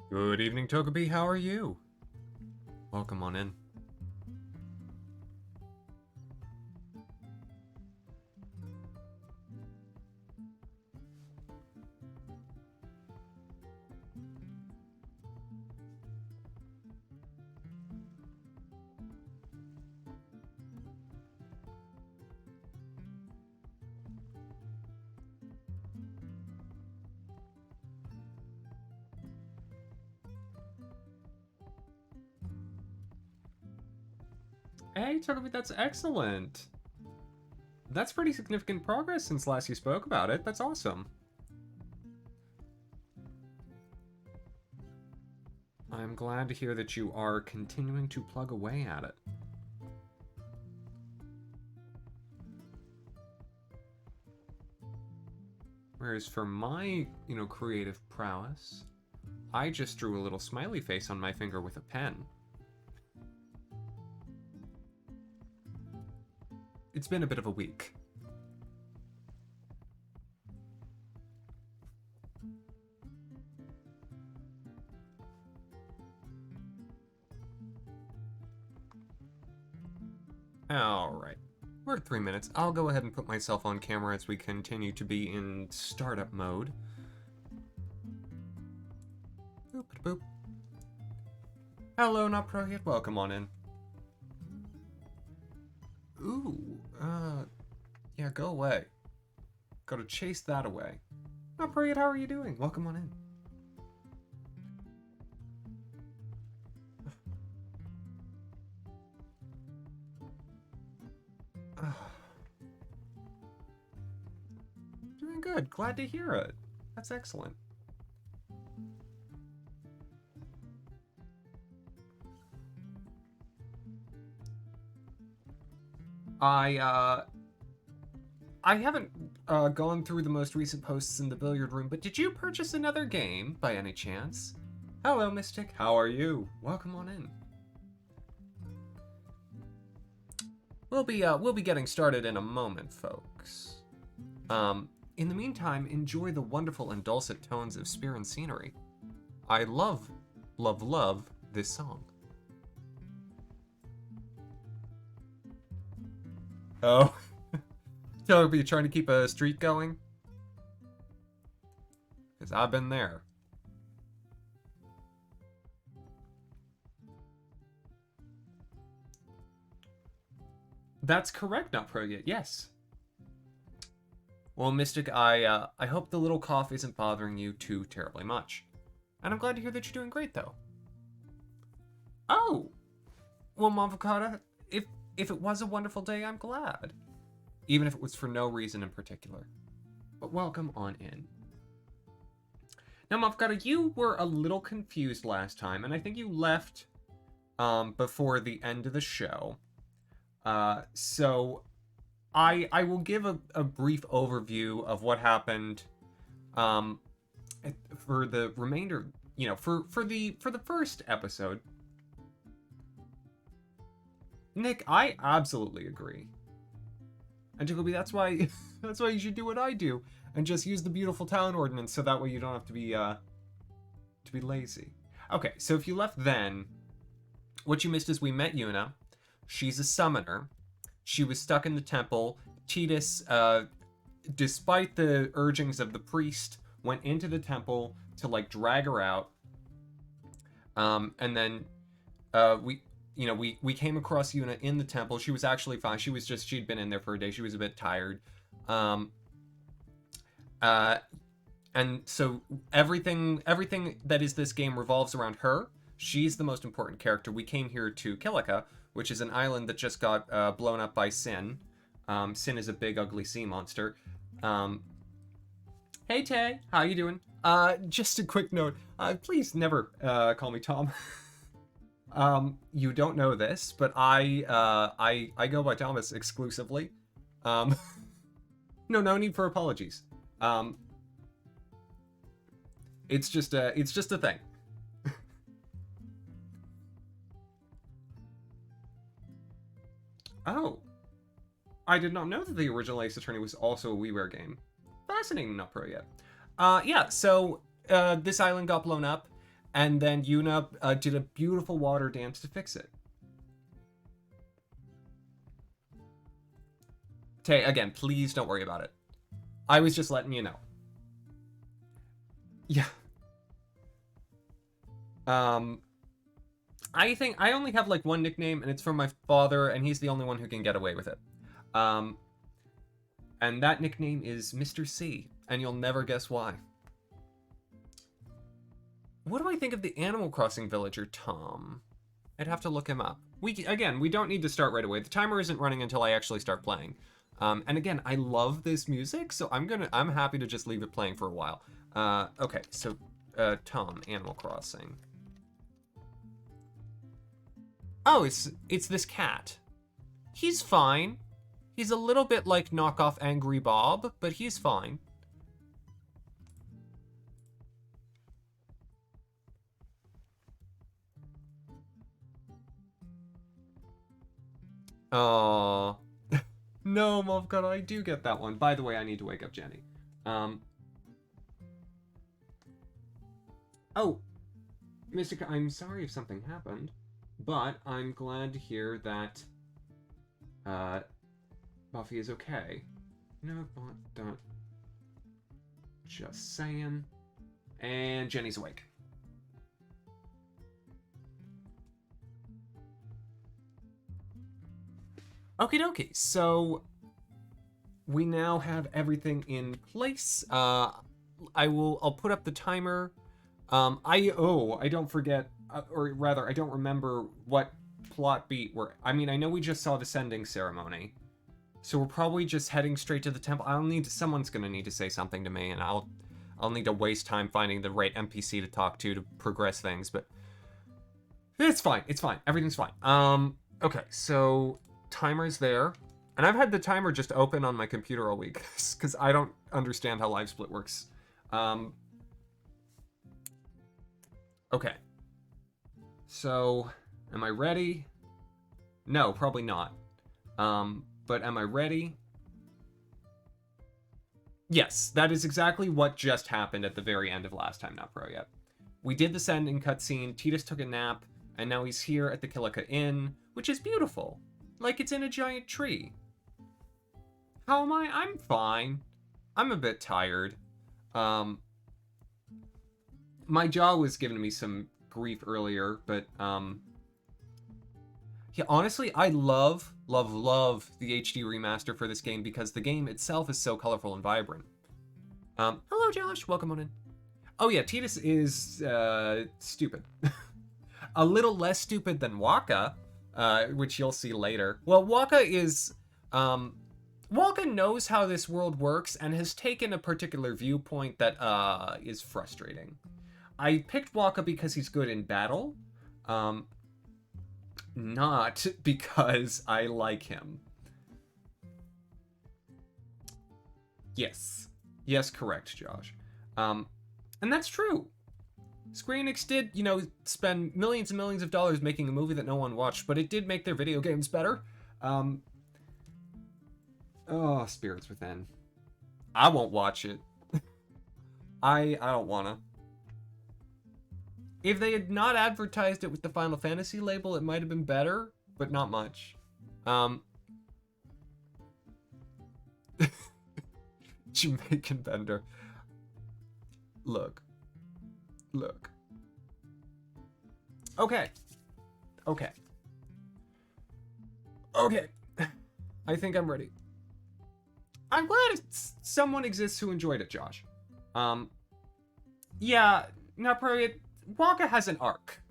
Good evening, Togepi. How are you? Welcome on in. Hey, Togepi, that's excellent. That's pretty significant progress since last you spoke about it. That's awesome. I'm glad to hear that you are continuing to plug away at it. Whereas for my, creative prowess, I just drew a little smiley face on my finger with a pen. It's been a bit of a week. Alright. We're at 3 minutes. I'll go ahead and put myself on camera as we continue to be in startup mode. Boop boop. Hello, not pro yet. Welcome on in. Ooh, yeah, go away. Gotta chase that away. Not pro yet, how are you doing? Welcome on in. Doing good. Glad to hear it. That's excellent. I haven't gone through the most recent posts in the billiard room, but did you purchase another game by any chance? Hello, Mystic. How are you? Welcome on in. We'll be getting started in a moment, folks. In the meantime, enjoy the wonderful and dulcet tones of Spear and Scenery. I love this song. Oh. Toby, trying to keep a streak going? Because I've been there. That's correct, not pro yet, yes. Well, Mystic, I hope the little cough isn't bothering you too terribly much. And I'm glad to hear that you're doing great, though. Oh! Well, Mavocata, if it was a wonderful day, I'm glad. Even if it was for no reason in particular. But welcome on in. Now, Mavocata, you were a little confused last time, and I think you left before the end of the show. So I will give a brief overview of what happened for the remainder, for the first episode. Nick, I absolutely agree. And Jacoby, that's why you should do what I do and just use the beautiful town ordinance, so that way you don't have to be lazy. Okay, so if you left then, what you missed is we met Yuna. She's a summoner. She was stuck in the temple. Tidus, despite the urgings of the priest, went into the temple to drag her out. And then we came across Yuna in the temple. She was actually fine. She'd been in there for a day. She was a bit tired. And so everything that is this game revolves around her. She's the most important character. We came here to Kilika, which is an island that just got blown up by Sin. Sin is a big, ugly sea monster. Hey, Tay. How you doing? Just a quick note. Please never call me Tom. You don't know this, but I go by Thomas exclusively. No need for apologies. It's just a thing. Oh, I did not know that the original Ace Attorney was also a WiiWare game. Fascinating, not pro yet. Yeah, so this island got blown up, And then Yuna did a beautiful water dance to fix it. Tay, again, please don't worry about it. I was just letting you know. Yeah. I think I only have like one nickname, and it's from my father, and he's the only one who can get away with it. And that nickname is Mr. C, and you'll never guess why. What do I think of the Animal Crossing villager, Tom? I'd have to look him up. We don't need to start right away. The timer isn't running until I actually start playing. And again, I love this music, so I'm happy to just leave it playing for a while. Okay, so Tom, Animal Crossing. Oh, it's this cat. He's fine. He's a little bit like knockoff Angry Bob, but he's fine. Oh. No, Movcon, I do get that one. By the way, I need to wake up Jenny. Oh, Mystica, I'm sorry if something happened, but I'm glad to hear that Buffy is okay. No, don't. Just saying. And Jenny's awake. Okie dokie, so we now have everything in place. I'll put up the timer. I don't forget, or rather, I don't remember what plot beat we're. I mean, I know we just saw the sending ceremony, so we're probably just heading straight to the temple. Someone's gonna need to say something to me, and I'll need to waste time finding the right NPC to talk to progress things, but it's fine. It's fine. Everything's fine. Okay, so timer's there, and I've had the timer just open on my computer all week because I don't understand how live split works. Okay, so am I ready? No, probably not. But am I ready? Yes, that is exactly what just happened at the very end of Last Time Not Pro Yet. We did the sending cutscene, Tidus took a nap, and now he's here at the Kilika Inn, which is beautiful. Like it's in a giant tree. How am I? I'm fine. I'm a bit tired. My jaw was giving me some grief earlier, but yeah, honestly, I love the HD remaster for this game because the game itself is so colorful and vibrant. Hello, Josh. Welcome on in. Oh yeah, Tidus is stupid. A little less stupid than Waka, which you'll see later. Well, Waka knows how this world works and has taken a particular viewpoint that is frustrating. I picked Waka because he's good in battle, not because I like him. Yes, correct, Josh. And that's true. Square Enix did, spend millions and millions of dollars making a movie that no one watched, but it did make their video games better. Oh, Spirits Within. I won't watch it. I don't wanna. If they had not advertised it with the Final Fantasy label, it might have been better, but not much. Jamaican vendor. Look. Okay. I think I'm ready. I'm glad someone exists who enjoyed it, Josh. Yeah, not probably. Waka has an arc.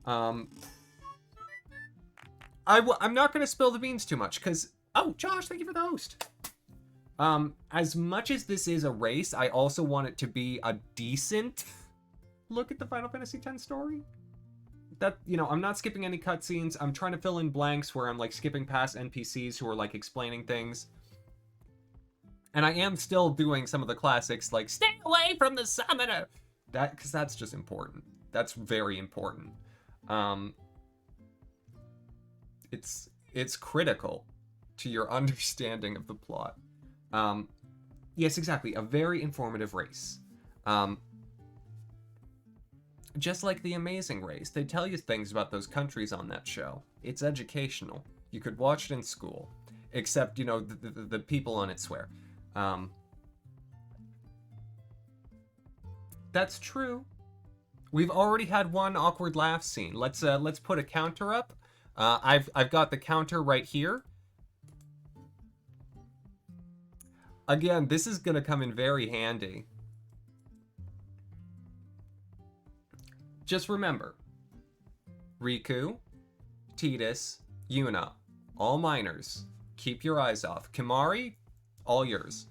I'm not going to spill the beans too much, because... Oh, Josh, thank you for the host. As much as this is a race, I also want it to be a decent look at the Final Fantasy X story. That, I'm not skipping any cutscenes. I'm trying to fill in blanks where I'm, skipping past NPCs who are, explaining things. And I am still doing some of the classics, like, stay away from the summoner! Because that's just important. That's very important. It's critical to your understanding of the plot. Yes, exactly. A very informative race. Just like The Amazing Race, they tell you things about those countries on that show. It's educational. You could watch it in school. Except, you know, the people on it swear. That's true. We've already had one awkward laugh scene. Let's put a counter up. I've got the counter right here. Again, this is gonna come in very handy. Just remember, Riku, Tidus, Yuna, all minors. Keep your eyes off. Kimahri, all yours.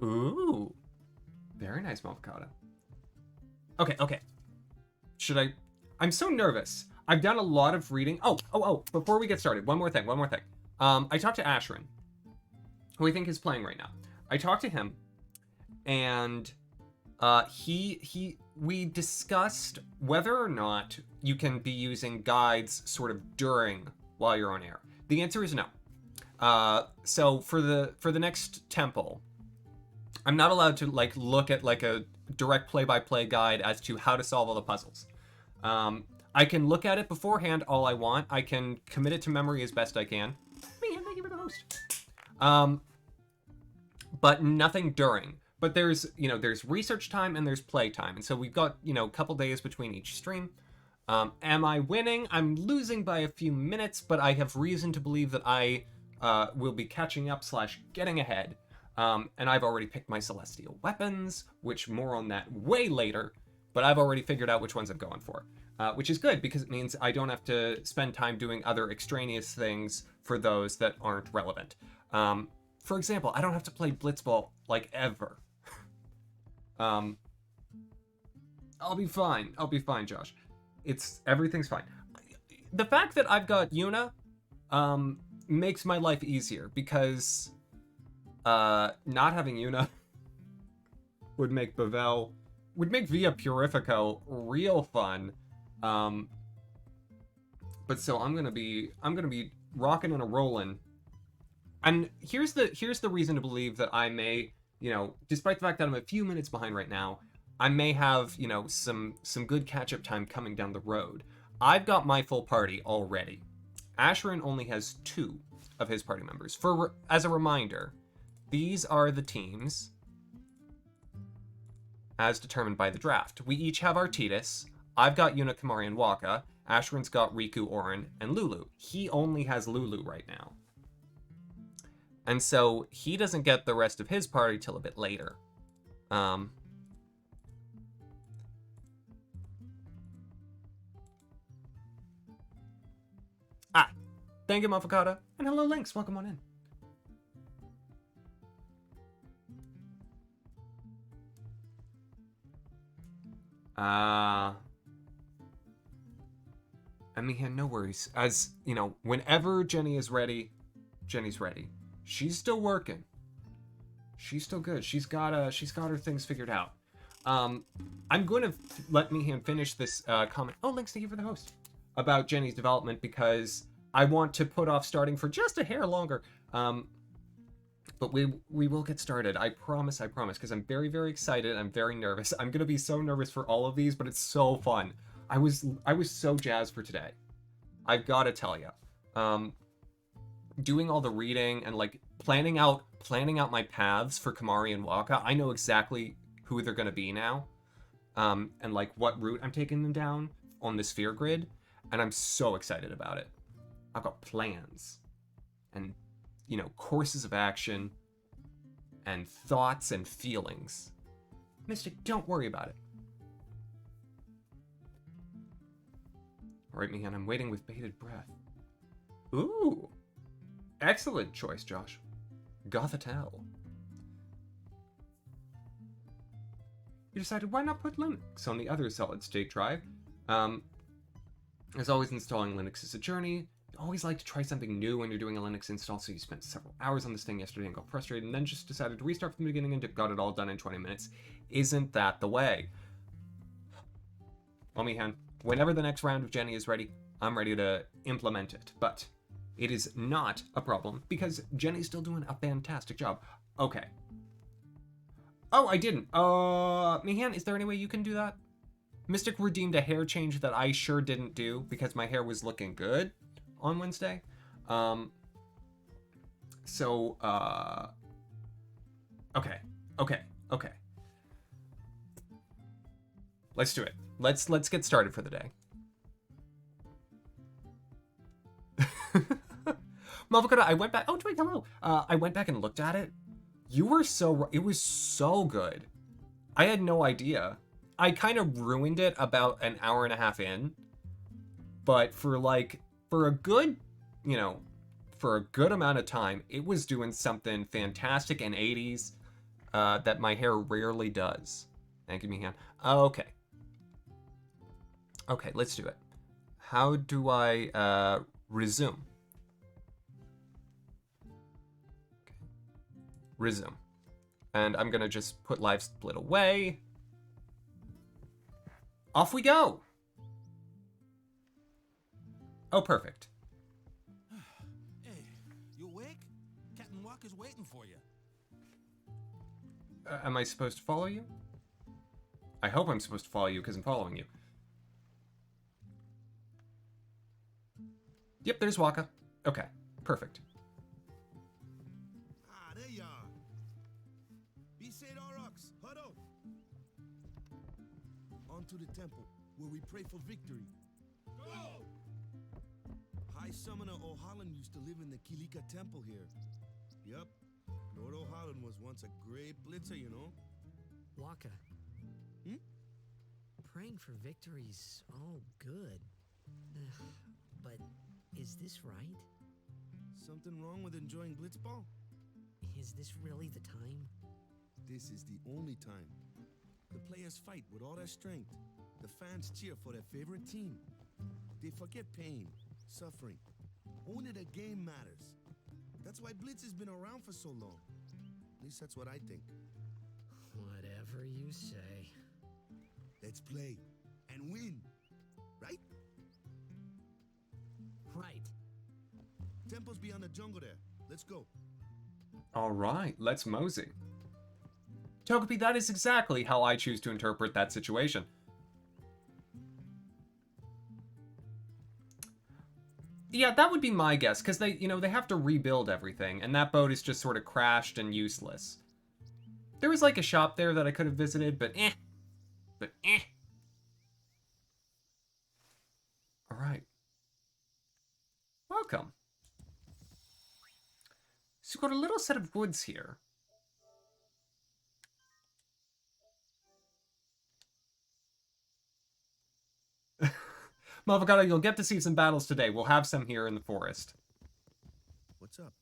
Ooh. Very nice, Mofocata. Okay. Should I... I'm so nervous. I've done a lot of reading. Oh, before we get started, one more thing. I talked to Ashiryn, who I think is playing right now. I talked to him, and we discussed whether or not you can be using guides sort of while you're on air. The answer is no. So for the next temple, I'm not allowed to look at a direct play-by-play guide as to how to solve all the puzzles. I can look at it beforehand all I want. I can commit it to memory as best I can. Man, thank you for the host. But nothing during. But there's research time and there's play time. And so we've got, a couple days between each stream. Am I winning? I'm losing by a few minutes, but I have reason to believe that I will be catching up / getting ahead. And I've already picked my celestial weapons, which more on that way later, but I've already figured out which ones I'm going for. Which is good, because it means I don't have to spend time doing other extraneous things for those that aren't relevant. For example, I don't have to play Blitzball, ever. I'll be fine, Josh. Everything's fine. The fact that I've got Yuna, makes my life easier, because, not having Yuna would make Via Purifico real fun. But so I'm gonna be rocking and a rolling. And here's the reason to believe that I may, despite the fact that I'm a few minutes behind right now, I may have, some good catch-up time coming down the road. I've got my full party already. Ashiryn only has 2 of his party members. As a reminder, these are the teams as determined by the draft. We each have our Tidus. I've got Yuna, Kimahri, and Wakka. Ashiryn's got Riku, Auron, and Lulu. He only has Lulu right now. And so he doesn't get the rest of his party till a bit later. Thank you, Mofocata. And hello, Lynx. Welcome on in. I mean, no worries. As, whenever Jenny is ready, Jenny's ready. She's still working. She's still good. She's got her things figured out. I'm going to let Mihan finish this comment. Oh, Lynx, thank you for the host. About Jenny's development, because I want to put off starting for just a hair longer. But we will get started. I promise, because I'm very, very excited. I'm very nervous. I'm going to be so nervous for all of these, but it's so fun. I was so jazzed for today. I've got to tell you. Doing all the reading and planning out my paths for Kimahri and Wakka. I know exactly who they're going to be now. And what route I'm taking them down on the sphere grid. And I'm so excited about it. I've got plans. And courses of action, and thoughts and feelings. Mystic, don't worry about it. Alright, Mihan, I'm waiting with bated breath. Ooh! Excellent choice, Josh. Gothitelle. You decided why not put Linux on the other solid-state drive? As always, installing Linux is a journey. Always like to try something new when you're doing a Linux install, so you spent several hours on this thing yesterday and got frustrated and then just decided to restart from the beginning and got it all done in 20 minutes. Isn't that the way? Well, Mihan, whenever the next round of Jenny is ready, I'm ready to implement it. But it is not a problem because Jenny's still doing a fantastic job. Okay. Oh, I didn't. Mihan, is there any way you can do that? Mystic redeemed a hair change that I sure didn't do because my hair was looking good on Wednesday. Um, so, okay, okay, okay. Let's do it. Let's get started for the day. Mavakota, I went back. Oh, Twig, hello. I went back and looked at it. You were so. It was so good. I had no idea. I kind of ruined it about an hour and a half in. But for a good, for a good amount of time, it was doing something fantastic in 80s that my hair rarely does. Thank you, Mihan. Okay. Okay, let's do it. How do I resume? Okay. Resume. And I'm gonna just put live split away. Off we go. Oh, perfect. Hey, you awake? Captain Walker's waiting for you. Am I supposed to follow you? I hope I'm supposed to follow you because I'm following you. Yep, there's Waka. Okay, perfect. Ah, there you are. Be said, Aurochs, huddle. On to the temple, where we pray for victory. Go! High Summoner O'Holland used to live in the Kilika Temple here. Yup, Lord O'Holland was once a great blitzer, you know. Waka. Hmm? Praying for victory's all good. But is this right? Something wrong with enjoying blitzball? Is this really the time? This is the only time. The players fight with all their strength. The fans cheer for their favorite team. They forget pain, suffering. Only the game matters. That's why Blitz has been around for so long. At least that's what I think. Whatever you say. Let's play and win, right? Right. Temple's beyond the jungle there. Let's go. All right, let's mosey. Togepi, that is exactly how I choose to interpret that situation. Yeah, that would be my guess, because they have to rebuild everything, and that boat is just sort of crashed and useless. There was like a shop there that I could have visited, but eh. But eh. All right. Welcome. So we've got a little set of woods here. Mavagata, you'll get to see some battles today. We'll have some here in the forest. What's up?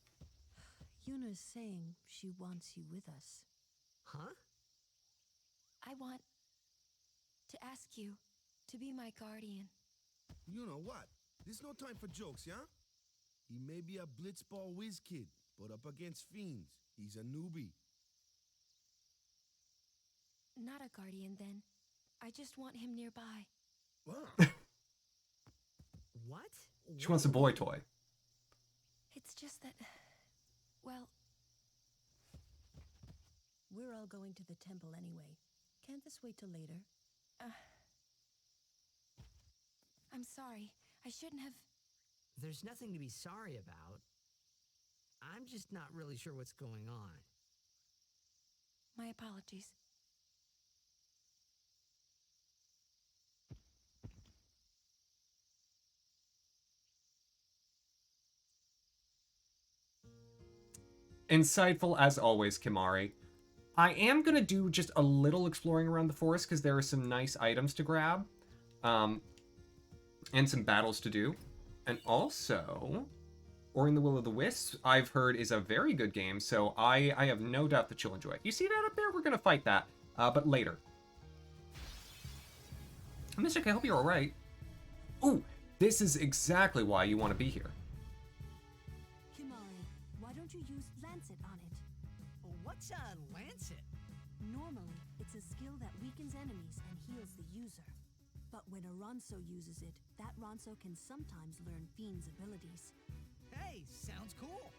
Yuna's saying she wants you with us. Huh? I want to ask you to be my guardian. You know what? There's no time for jokes, yeah? He may be a blitzball whiz kid, but up against fiends, he's a newbie. Not a guardian, then. I just want him nearby. What? What? She wants a boy toy. It's just that, well... We're all going to the temple anyway. Can't this wait till later? I'm sorry. I shouldn't have... There's nothing to be sorry about. I'm just not really sure what's going on. My apologies. Insightful as always, Kimari. I am going to do just a little exploring around the forest because there are some nice items to grab. And some battles to do. And also, Ori and the Will of the Wisps, I've heard, is a very good game, so I have no doubt that you'll enjoy it. You see that up there? We're going to fight that, but later. Mystic, I hope you're alright. Ooh, this is exactly why you want to be here. Kimari, why don't you use Lancet on it? What's a lancet? Normally, it's a skill that weakens enemies and heals the user. But when a Ronso uses it, that Ronso can sometimes learn Fiend's abilities. Hey, sounds cool.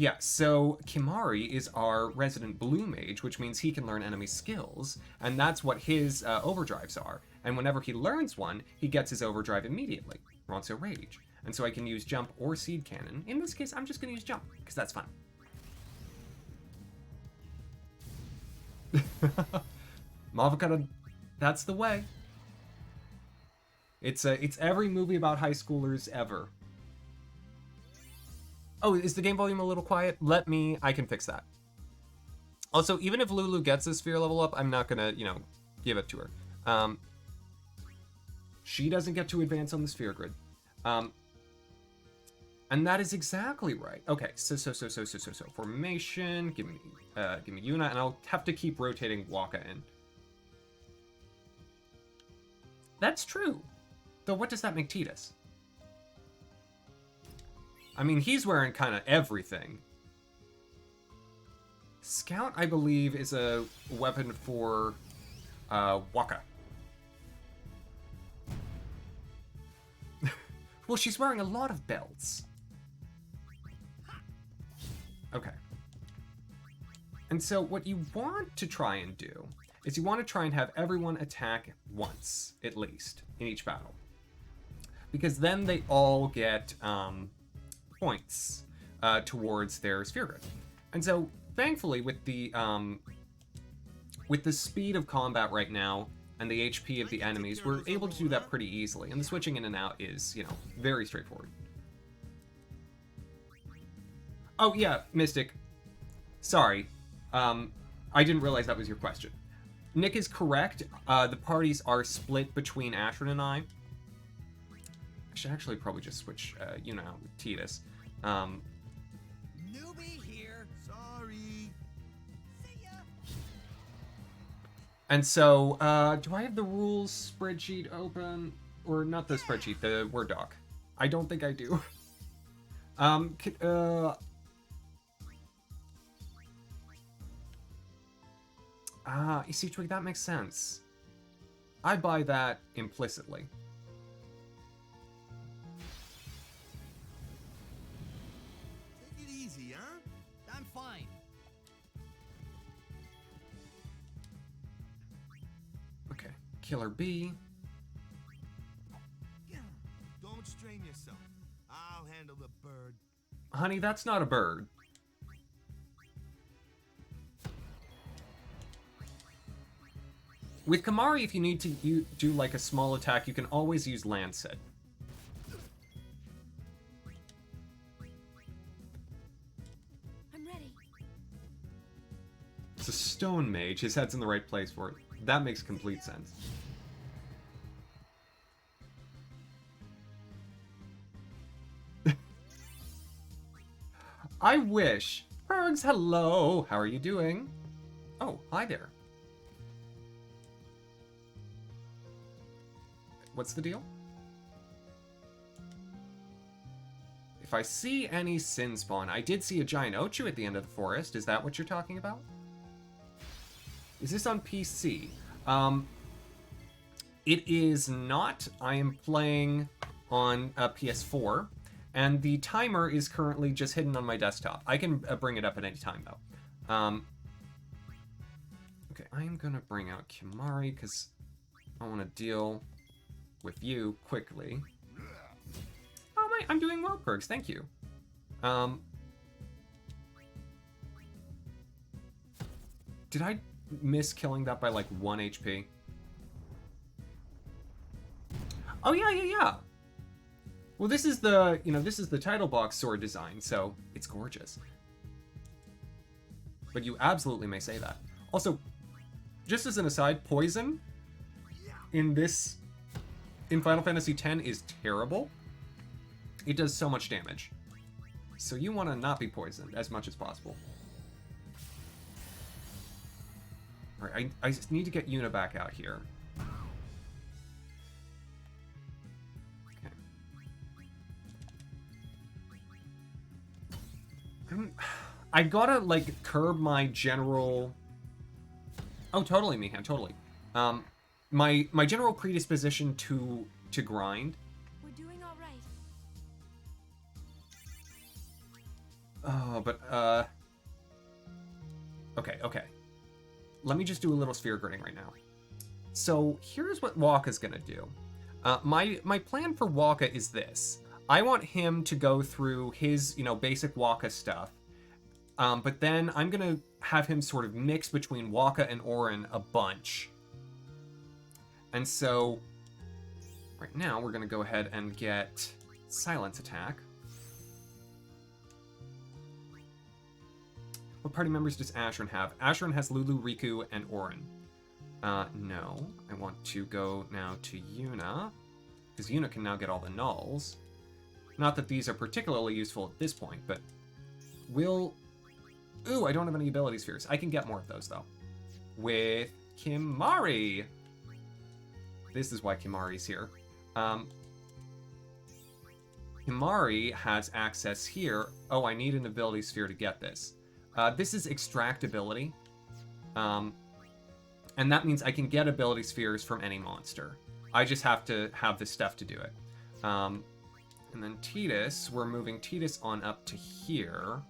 Yeah, so Kimari is our resident blue mage, which means he can learn enemy skills, and that's what his overdrives are. And whenever he learns one, he gets his overdrive immediately, or also rage. And so I can use jump or seed cannon. In this case, I'm just going to use jump, because that's fun. Mavocata, that's the way. It's every movie about high schoolers ever. Oh, is the game volume a little quiet? I can fix that. Also, even if Lulu gets this sphere level up, I'm not gonna, give it to her. She doesn't get to advance on the sphere grid. And that is exactly right. Okay, so formation, give me Yuna, and I'll have to keep rotating Waka in. That's true. Though what does that make Tidus? I mean, he's wearing kind of everything. Scout, I believe, is a weapon for Waka. Well, she's wearing a lot of belts. Okay. And so what you want to try and do is you want to try and have everyone attack once, at least, in each battle. Because then they all get points towards their sphere grid. And so, thankfully, with the speed of combat right now and the HP of the enemies, we're able to do that pretty easily. And the switching in and out is, very straightforward. Oh, yeah, Mystic. Sorry. I didn't realize that was your question. Nick is correct. The parties are split between Ashiryn and I. I should actually probably just switch Yuna out with Tidus. Newbie here. Sorry. See ya. And so, do I have the rules spreadsheet open? Or not the spreadsheet, the Word doc. I don't think I do. You see, Twig, that makes sense. I buy that implicitly. Take it easy, huh? I'm fine. Okay, Killer B. Don't strain yourself. I'll handle the bird. Honey, that's not a bird. With Kimari, if you need to do like a small attack, you can always use Lancet. I'm ready. It's a stone mage. His head's in the right place for it. That makes complete sense. I wish. Bergs, hello. How are you doing? Oh, hi there. What's the deal? If I see any sin spawn, I did see a giant Ochu at the end of the forest. Is that what you're talking about? Is this on PC? It is not. I am playing on a PS4, and the timer is currently just hidden on my desktop. I can bring it up at any time, though. Okay, I am gonna bring out Kimari, because I want to deal with you quickly. Oh, I'm doing well, Perks. Thank you. Did I miss killing that by like 1 HP? Oh yeah. Well, this is the this is the title box sword design, so it's gorgeous. But you absolutely may say that. Also, just as an aside, poison in Final Fantasy X is terrible. It does so much damage. So you want to not be poisoned as much as possible. Alright, I just need to get Yuna back out here. Okay. I gotta, like, curb my general... Oh, totally, Mihan, totally. My general predisposition to grind. We're doing all right. Oh, but, okay. Let me just do a little sphere gridding right now. So here's what Waka's gonna do. My plan for Waka is this. I want him to go through his, basic Waka stuff. But then I'm gonna have him sort of mix between Waka and Auron a bunch. And so, right now, we're gonna go ahead and get Silence Attack. What party members does Ashiryn have? Ashiryn has Lulu, Riku, and Auron. No. I want to go now to Yuna, because Yuna can now get all the nulls. Not that these are particularly useful at this point, but we'll... Ooh, I don't have any ability spheres. I can get more of those, though. With Kimahri! This is why Kimahri's here. Kimahri has access here. Oh, I need an ability sphere to get this. This is extractability. And that means I can get ability spheres from any monster. I just have to have the stuff to do it. And then Tidus, we're moving Tidus on up to here.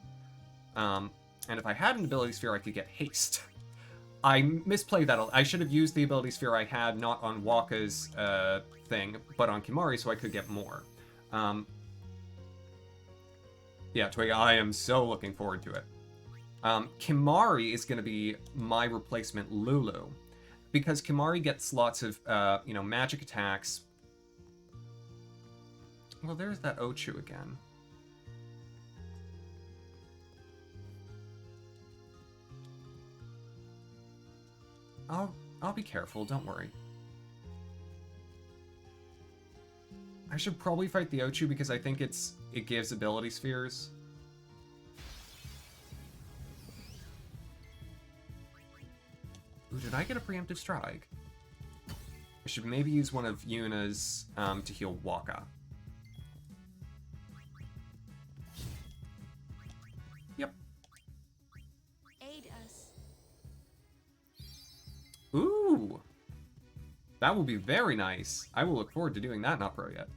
And if I had an ability sphere, I could get haste. I misplayed that. I should have used the ability sphere I had not on Waka's thing, but on Kimahri, so I could get more. Yeah, Twig, I am so looking forward to it. Kimahri is going to be my replacement Lulu, because Kimahri gets lots of, magic attacks. Well, there's that Ochu again. I'll be careful, don't worry. I should probably fight the Ochu because I think it gives ability spheres. Ooh, did I get a preemptive strike? I should maybe use one of Yuna's to heal Waka. Yep. Aid us. Ooh! That will be very nice. I will look forward to doing that, not pro yet.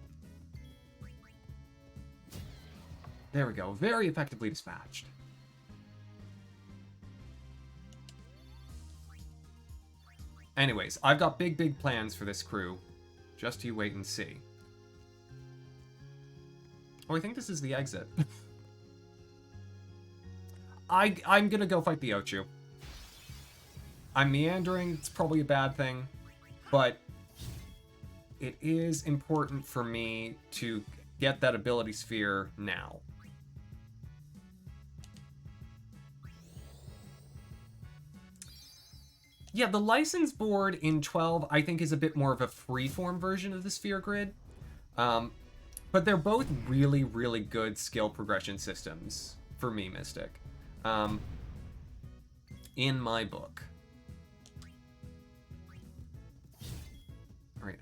There we go. Very effectively dispatched. Anyways, I've got big plans for this crew. Just you wait and see. Oh, I think this is the exit. I'm gonna go fight the Ochu. I'm meandering, it's probably a bad thing, but it is important for me to get that ability sphere now. Yeah, the license board in 12, I think, is a bit more of a freeform version of the sphere grid. But they're both really, really good skill progression systems for me, Mystic. In my book. Alright,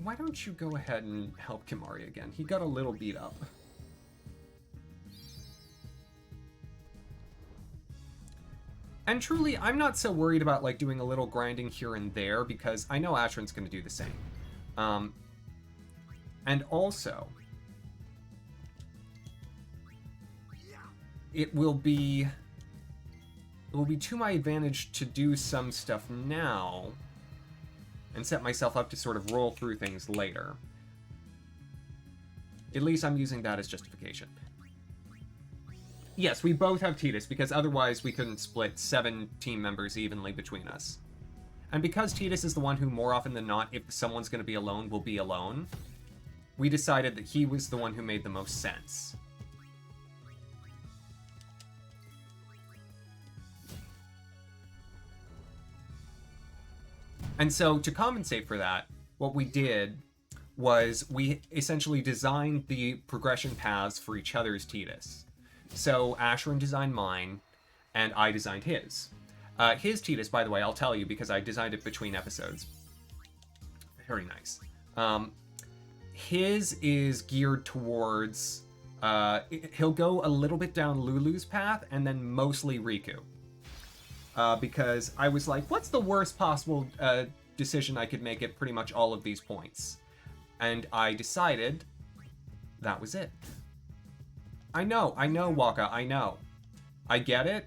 why don't you go ahead and help Kimahri again? He got a little beat up. And truly, I'm not so worried about, like, doing a little grinding here and there, because I know Ashiryn's going to do the same. And also, it will be to my advantage to do some stuff now and set myself up to sort of roll through things later. At least I'm using that as justification. Yes, we both have Tidus, because otherwise we couldn't split 7 team members evenly between us. And because Tidus is the one who, more often than not, if someone's going to be alone, will be alone, we decided that he was the one who made the most sense. And so, to compensate for that, what we did was we essentially designed the progression paths for each other's Tidus. So Ashiryn designed mine, and I designed his. His Tidus, by the way, I'll tell you because I designed it between episodes. Very nice. His is geared towards... he'll go a little bit down Lulu's path, and then mostly Riku. Because I was like, what's the worst possible decision I could make at pretty much all of these points? And I decided that was it. I know, Waka, I know. I get it.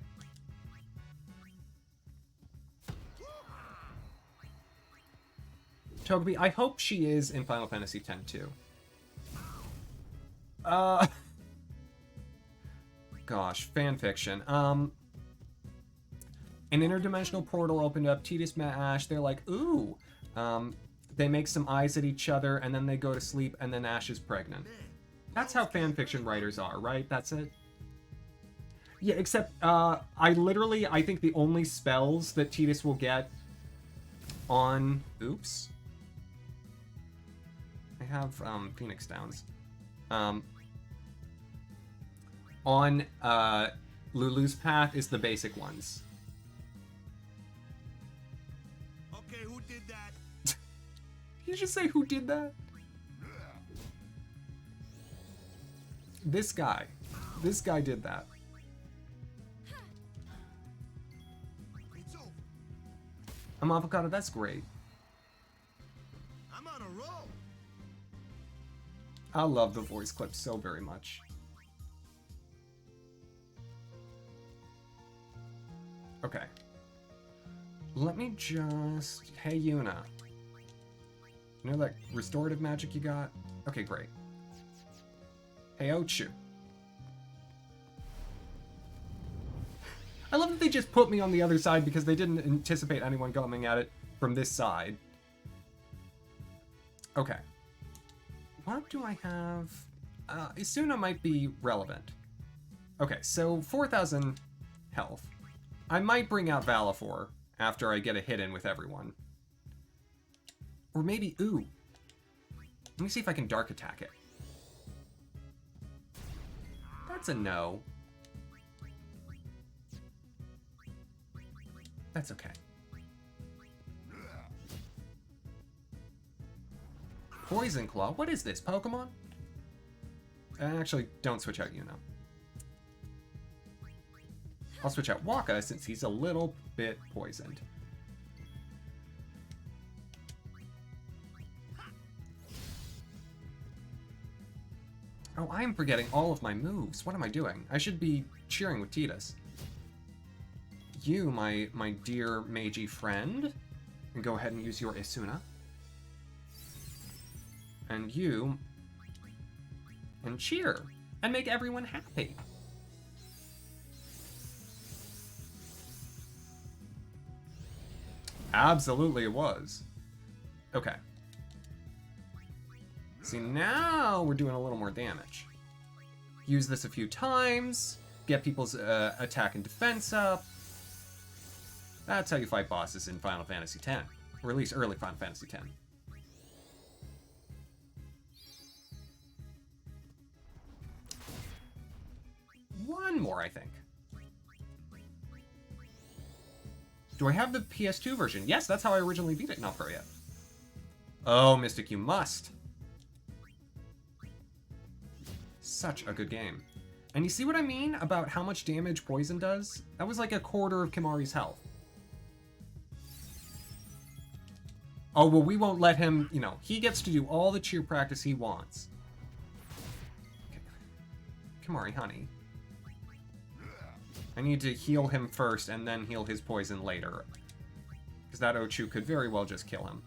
Togepi, I hope she is in Final Fantasy X too. Gosh, fanfiction. An interdimensional portal opened up. Tidus met Ash. They're like, ooh. They make some eyes at each other, and then they go to sleep, and then Ash is pregnant. That's how fanfiction writers are, right? That's it? Yeah, except, I think the only spells that Tidus will get on... Oops. I have, Phoenix Downs. On, Lulu's path is the basic ones. Okay, who did that? Did you just say who did that? This guy. This guy did that. It's over. I'm avocado, that's great. I'm on a roll. I love the voice clip so very much. Okay. Let me just... Hey, Yuna. You know that restorative magic you got? Okay, great. Hey, Ochu. I love that they just put me on the other side because they didn't anticipate anyone coming at it from this side. Okay. What do I have? Isuna might be relevant. Okay, so 4,000 health. I might bring out Valifor after I get a hit in with everyone. Or maybe, ooh. Let me see if I can dark attack it. That's a no. That's okay. Poison Claw? What is this, Pokemon? Actually, don't switch out Yuno. I'll switch out Waka since he's a little bit poisoned. Oh, I'm forgetting all of my moves. What am I doing? I should be cheering with Tidus. You, my dear Meiji friend, can go ahead and use your Isuna. And you, and cheer, and make everyone happy. Absolutely it was. Okay. See, now we're doing a little more damage. Use this a few times, get people's attack and defense up. That's how you fight bosses in Final Fantasy X, or at least early Final Fantasy X. One more, I think. Do I have the PS2 version? Yes, that's how I originally beat it in Alperia. Oh, Mystic, you must. Such a good game. And you see what I mean about how much damage poison does? That was like a quarter of Kimahri's health. Oh, well, we won't let him, you know, he gets to do all the cheer practice he wants. Okay. Kimahri, honey. I need to heal him first and then heal his poison later. Because that Ochu could very well just kill him.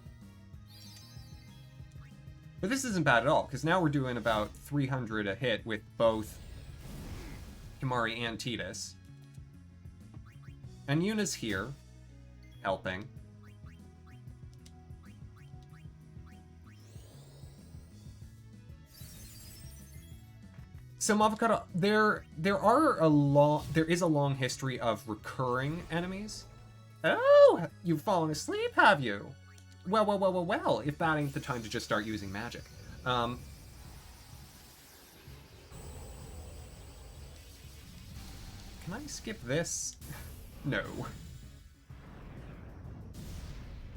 But this isn't bad at all, because now we're doing about 300 a hit with both Kimahri and Tidus. And Yuna's here, helping. So Avocado, there is a long history of recurring enemies. Oh, you've fallen asleep, have you? Well, if that ain't the time to just start using magic. Can I skip this? No.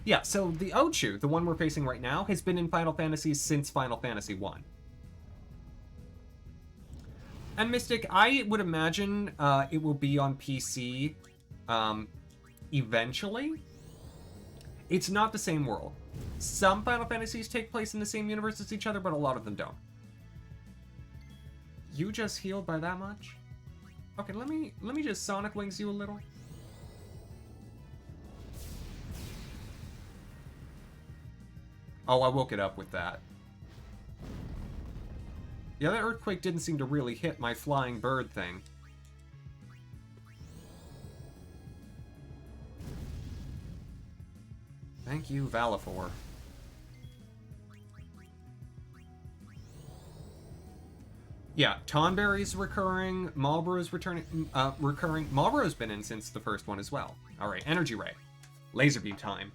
Yeah, so the Ochu, the one we're facing right now, has been in Final Fantasy since Final Fantasy 1. And Mystic, I would imagine it will be on PC eventually. It's not the same world. Some Final Fantasies take place in the same universe as each other, but a lot of them don't. You just healed by that much? Okay, let me just Sonic Wings you a little. Oh, I woke it up with that. Yeah, that earthquake didn't seem to really hit my flying bird thing. Thank you, Valifor. Yeah, Tonberry's recurring, Marlboro's recurring. Marlboro's been in since the first one as well. Alright, Energy Ray. Laser Beam time.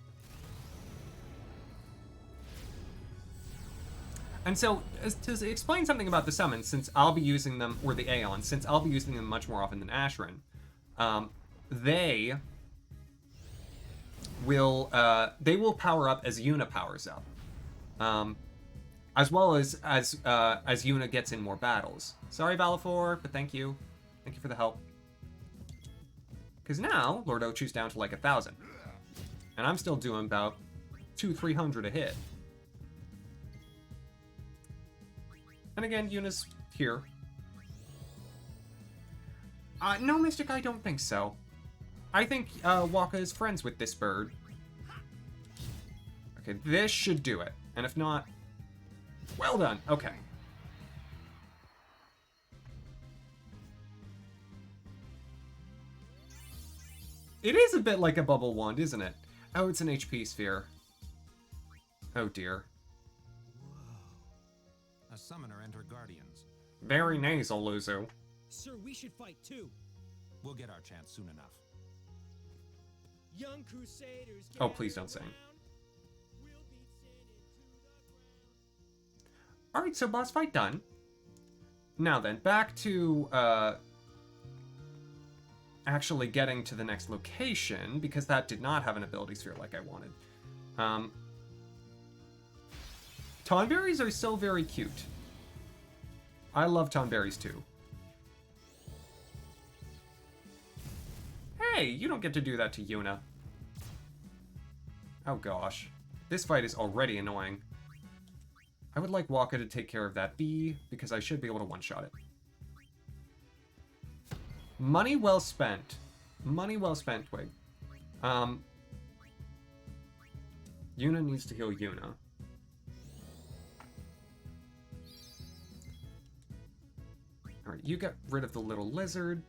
And so, to explain something about the summons, since I'll be using them, or the Aeons, since I'll be using them much more often than Ashiryn, they will power up as Yuna powers up. As well as Yuna gets in more battles. Sorry, Valifor, but thank you. Thank you for the help. Because now, Lord Ochu's down to like 1,000. And I'm still doing about 200-300 a hit. And again, Yuna's here. No, Mystic, I don't think so. I think Waka is friends with this bird. Okay, this should do it. And if not... Well done. Okay. It is a bit like a bubble wand, isn't it? Oh, it's an HP sphere. Oh dear. A summoner entered Guardians. Very nasal, Luzu. Sir, we should fight too. We'll get our chance soon enough. Young Crusaders. Oh, please don't sing. Alright, so boss fight done. Now then, back to actually getting to the next location, because that did not have an ability sphere like I wanted. Tonberries are so very cute. I love Tonberries too. Hey, you don't get to do that to Yuna. Oh gosh. This fight is already annoying. I would like Waka to take care of that bee, because I should be able to one-shot it. Money well spent. Money well spent, Twig. Yuna needs to heal Yuna. Alright, you get rid of the little lizard.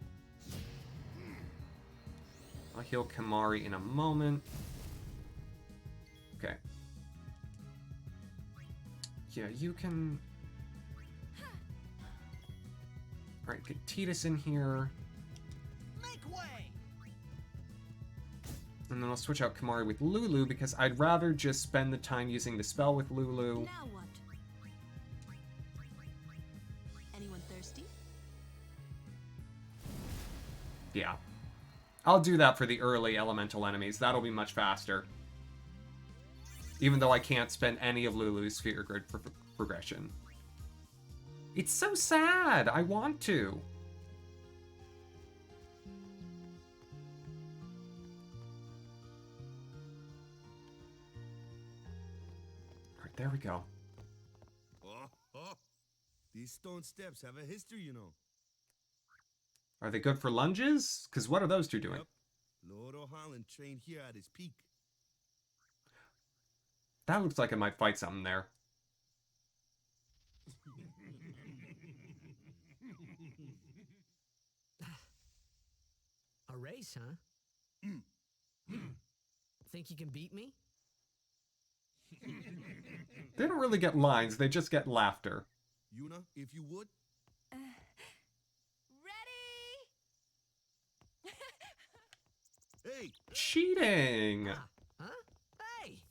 I'll heal Kamari in a moment. Okay. Yeah, you can... Alright, get Tidus in here. Make way. And then I'll switch out Kamari with Lulu, because I'd rather just spend the time using the spell with Lulu. Now what? Anyone thirsty? Yeah. I'll do that for the early elemental enemies. That'll be much faster. Even though I can't spend any of Lulu's sphere grid for progression. It's so sad! I want to! Alright, there we go. Oh. These stone steps have a history, you know. Are they good for lunges? Because what are those two doing? Yep. Lord O'Holland trained here at his peak. That looks like it might fight something there. A race, huh? Think you can beat me? They don't really get lines, they just get laughter. Yuna, if you would. Ready? Hey! Cheating! Huh? Hey!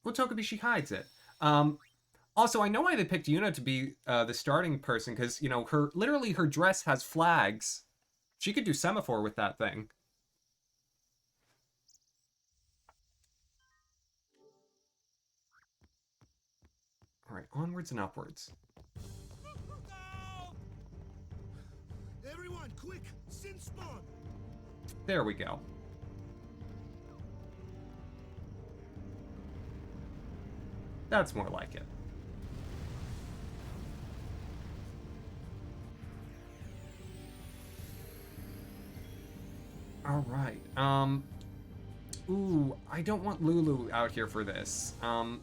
Well, Tokubishi hides it. Also, I know why they picked Yuna to be the starting person, because, you know, literally her dress has flags. She could do semaphore with that thing. Alright, onwards and upwards. Everyone, quick! Sin spawn! There we go. That's more like it. All right. Ooh, I don't want Lulu out here for this. You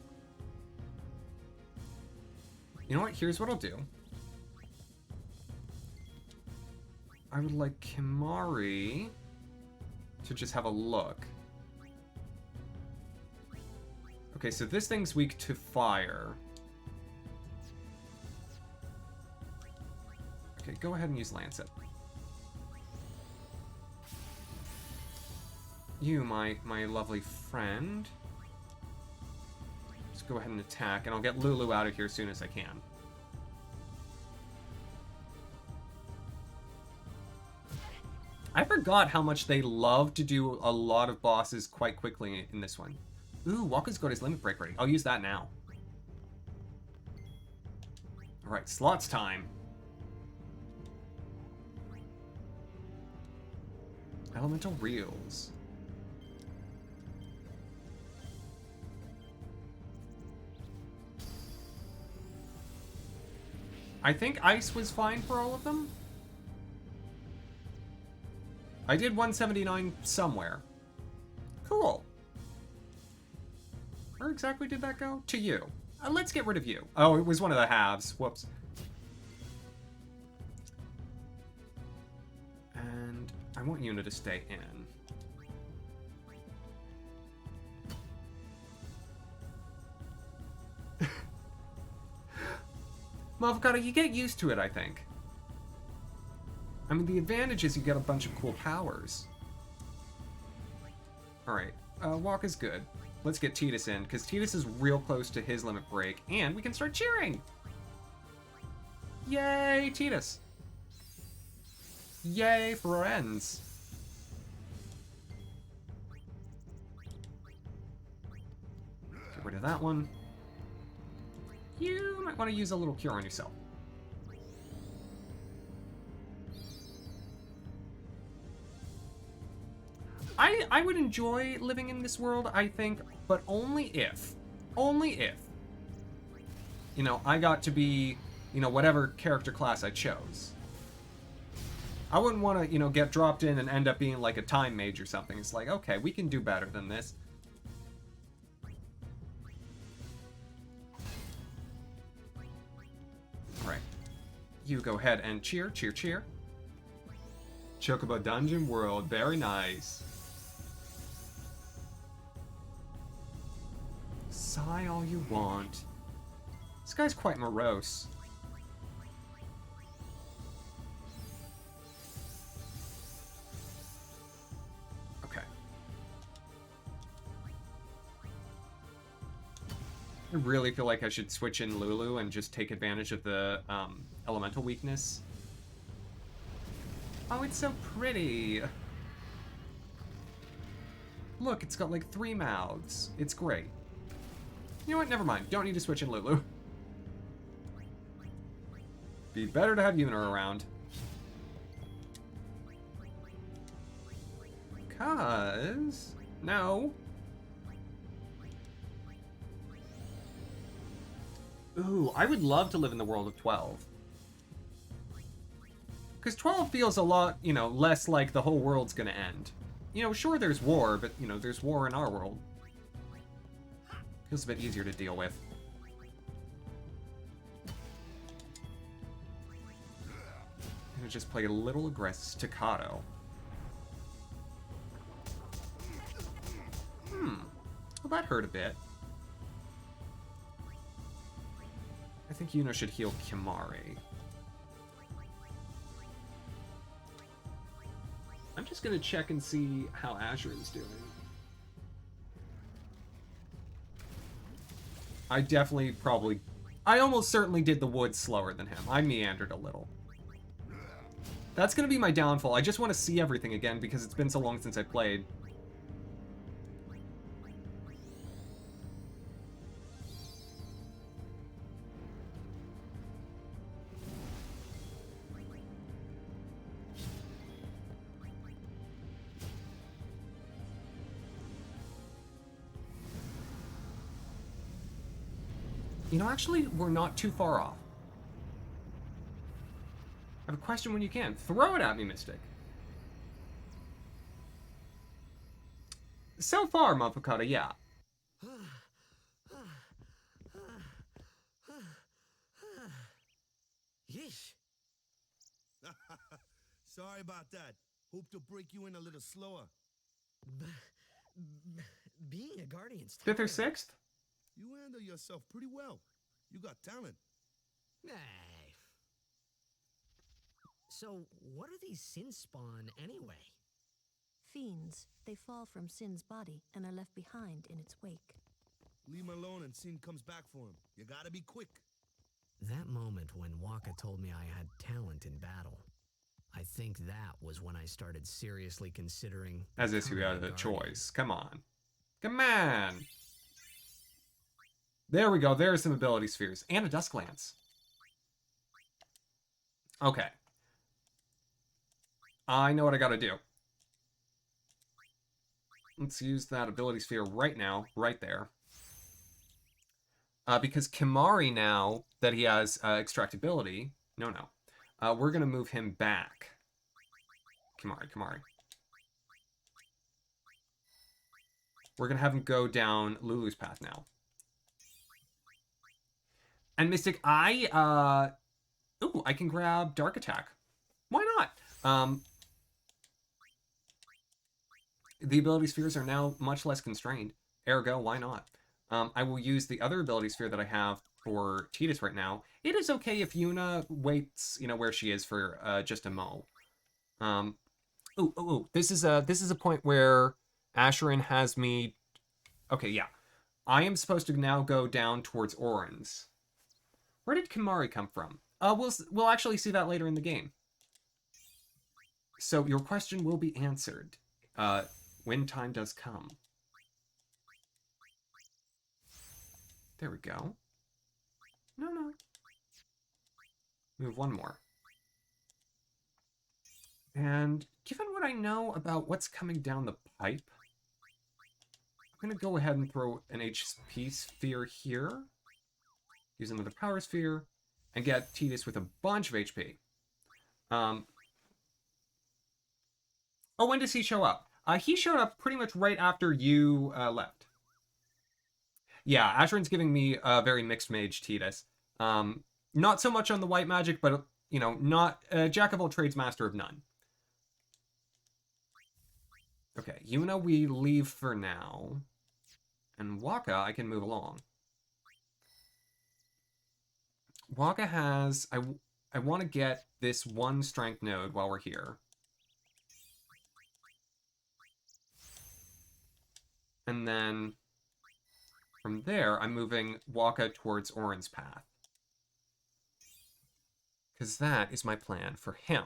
know what? Here's what I'll do. I would like Kimari to just have a look. Okay, so this thing's weak to fire. Okay, go ahead and use Lancet. You, my lovely friend. Just go ahead and attack, and I'll get Lulu out of here as soon as I can. I forgot how much they love to do a lot of bosses quite quickly in this one. Ooh, Waka's got his limit break ready. I'll use that now. Alright, slots time. Elemental reels. I think ice was fine for all of them. I did 179 somewhere. Cool. Where exactly did that go? To you. Let's get rid of you. Oh, it was one of the halves. Whoops. And I want Yuna to stay in. Avocado, you get used to it, I think. I mean, the advantage is you get a bunch of cool powers. Alright, Waka's good. Let's get Tidus in, because Tidus is real close to his limit break, and we can start cheering! Yay, Tidus! Yay, friends! Get rid of that one. You might want to use a little cure on yourself. I would enjoy living in this world, I think, but only if, you know, I got to be, you know, whatever character class I chose. I wouldn't want to, you know, get dropped in and end up being like a time mage or something. It's like, okay, we can do better than this. Alright. You go ahead and cheer, cheer, cheer. Chocobo Dungeon World, very nice. Sigh all you want. This guy's quite morose. Okay. I really feel like I should switch in Lulu and just take advantage of the elemental weakness. Oh, it's so pretty. Look, it's got like 3 mouths. It's great. You know what? Never mind. Don't need to switch in Lulu. Be better to have Yuna around. Cause... No. Ooh, I would love to live in the world of 12. Because 12 feels a lot, you know, less like the whole world's gonna end. You know, sure there's war, but, you know, there's war in our world. Feels a bit easier to deal with. I'm gonna just play a little aggressive staccato. Well, that hurt a bit. I think Yuna should heal Kimari. I'm just gonna check and see how Ashiryn's doing. I definitely probably... I almost certainly did the wood slower than him. I meandered a little. That's gonna be my downfall. I just want to see everything again because it's been so long since I played. You know, actually, we're not too far off. I have a question when you can. Throw it at me, Mystic. So far, Mofokata, yeah. Yeesh. Sorry about that. Hope to break you in a little slower. Being a guardian's Fifth or tiring. sixth? You handle yourself pretty well. You got talent. Hey. So, what are these sin spawn anyway? Fiends, they fall from Sin's body and are left behind in its wake. Leave him alone and Sin comes back for him. You gotta be quick. That moment when Waka told me I had talent in battle, I think that was when I started seriously considering. As if you had becoming a a guardian. choice. Come on. Come on! There we go. There are some ability spheres. And a Dusk Lance. Okay. I know what I gotta do. Let's use that ability sphere right now. Right there. Because Kimari now, that he has extractability... No. We're gonna move him back. Kimari. We're gonna have him go down Lulu's path now. And Mystic, I can grab Dark Attack. Why not? The ability spheres are now much less constrained. Ergo, why not? I will use the other ability sphere that I have for Tidus right now. It is okay if Yuna waits, where she is for just a mo. This is a point where Ashiryn has me. Okay, yeah. I am supposed to now go down towards Orin's. Where did Kimari come from? We'll actually see that later in the game. So your question will be answered when time does come. There we go. No. Move one more. And given what I know about what's coming down the pipe, I'm going to go ahead and throw an HP sphere here. Use another power sphere. And get Tidus with a bunch of HP. When does he show up? He showed up pretty much right after you left. Yeah, Ashiryn's giving me a very mixed mage Tidus. Not so much on the white magic, but, not jack of all trades, master of none. Okay, Yuna we leave for now. And Waka I can move along. Waka has... I want to get this one strength node while we're here. And then from there, I'm moving Waka towards Orin's path. Because that is my plan for him.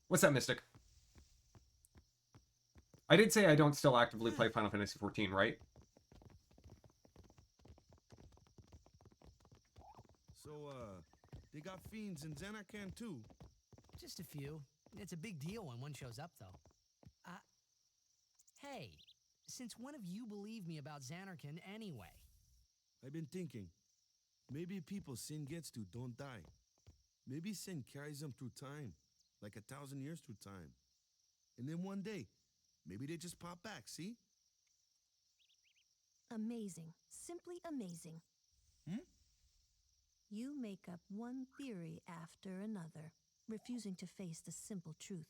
What's that, Mystic? I did say I don't still actively play Final Fantasy XIV, right? So, they got fiends in Xanarkand too. Just a few. It's a big deal when one shows up, though. Hey, since when have you believed me about Xanarkand anyway? I've been thinking. Maybe people Sin gets to don't die. Maybe Sin carries them through time. Like 1,000 years through time. And then one day, maybe they just pop back, see? Amazing. Simply amazing. You make up one theory after another, refusing to face the simple truth.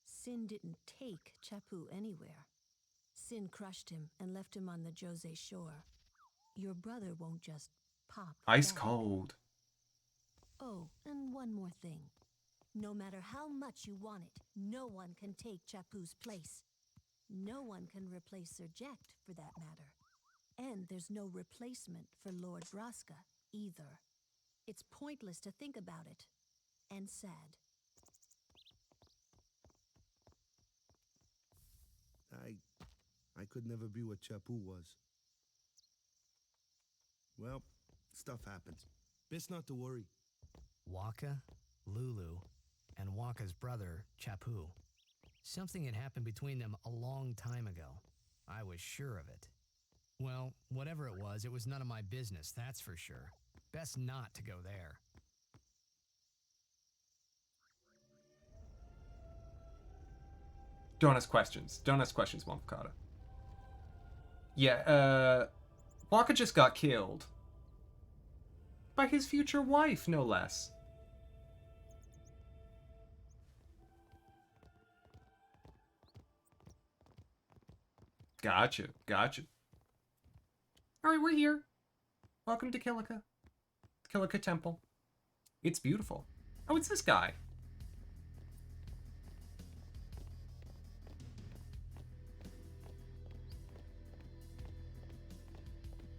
Sin didn't take Chappu anywhere. Sin crushed him and left him on the Jose shore. Your brother won't just pop Ice back. cold. Oh, and one more thing. No matter how much you want it, no one can take Chappu's place. No one can replace Serject, for that matter. And there's no replacement for Lord Braska, either. It's pointless to think about it. And sad. I could never be what Chappu was. Well, stuff happens. Best not to worry. Waka, Lulu, and Waka's brother, Chappu. Something had happened between them a long time ago. I was sure of it. Well, whatever it was none of my business, that's for sure. Best not to go there. Don't ask questions. Don't ask questions, Moncada. Yeah, Waka just got killed. By his future wife, no less. Gotcha, gotcha. Alright, we're here. Welcome to Kilika. Kilika Temple. It's beautiful. Oh, it's this guy.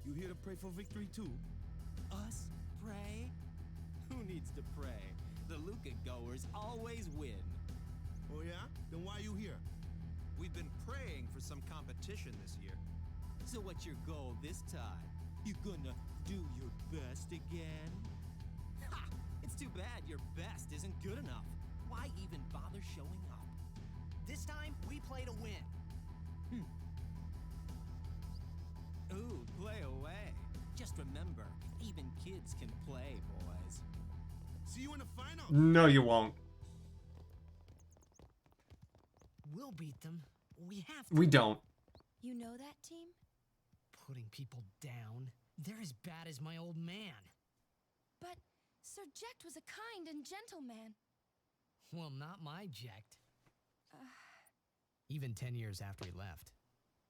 You here to pray for victory too? Us? Pray? Who needs to pray? The Luca goers always win. Oh yeah? Then why you here? We've been praying for some competition this year. So what's your goal this time? You gonna do your best again? Ha! It's too bad your best isn't good enough. Why even bother showing up? This time, we play to win. Ooh, play away. Just remember, even kids can play, boys. See you in the final. No, you won't. We'll beat them. We have to. We don't. You know that team? Putting people down. They're as bad as my old man. But Sir Jekt was a kind and gentle man. Well, not my Jekt. Even 10 years after he left.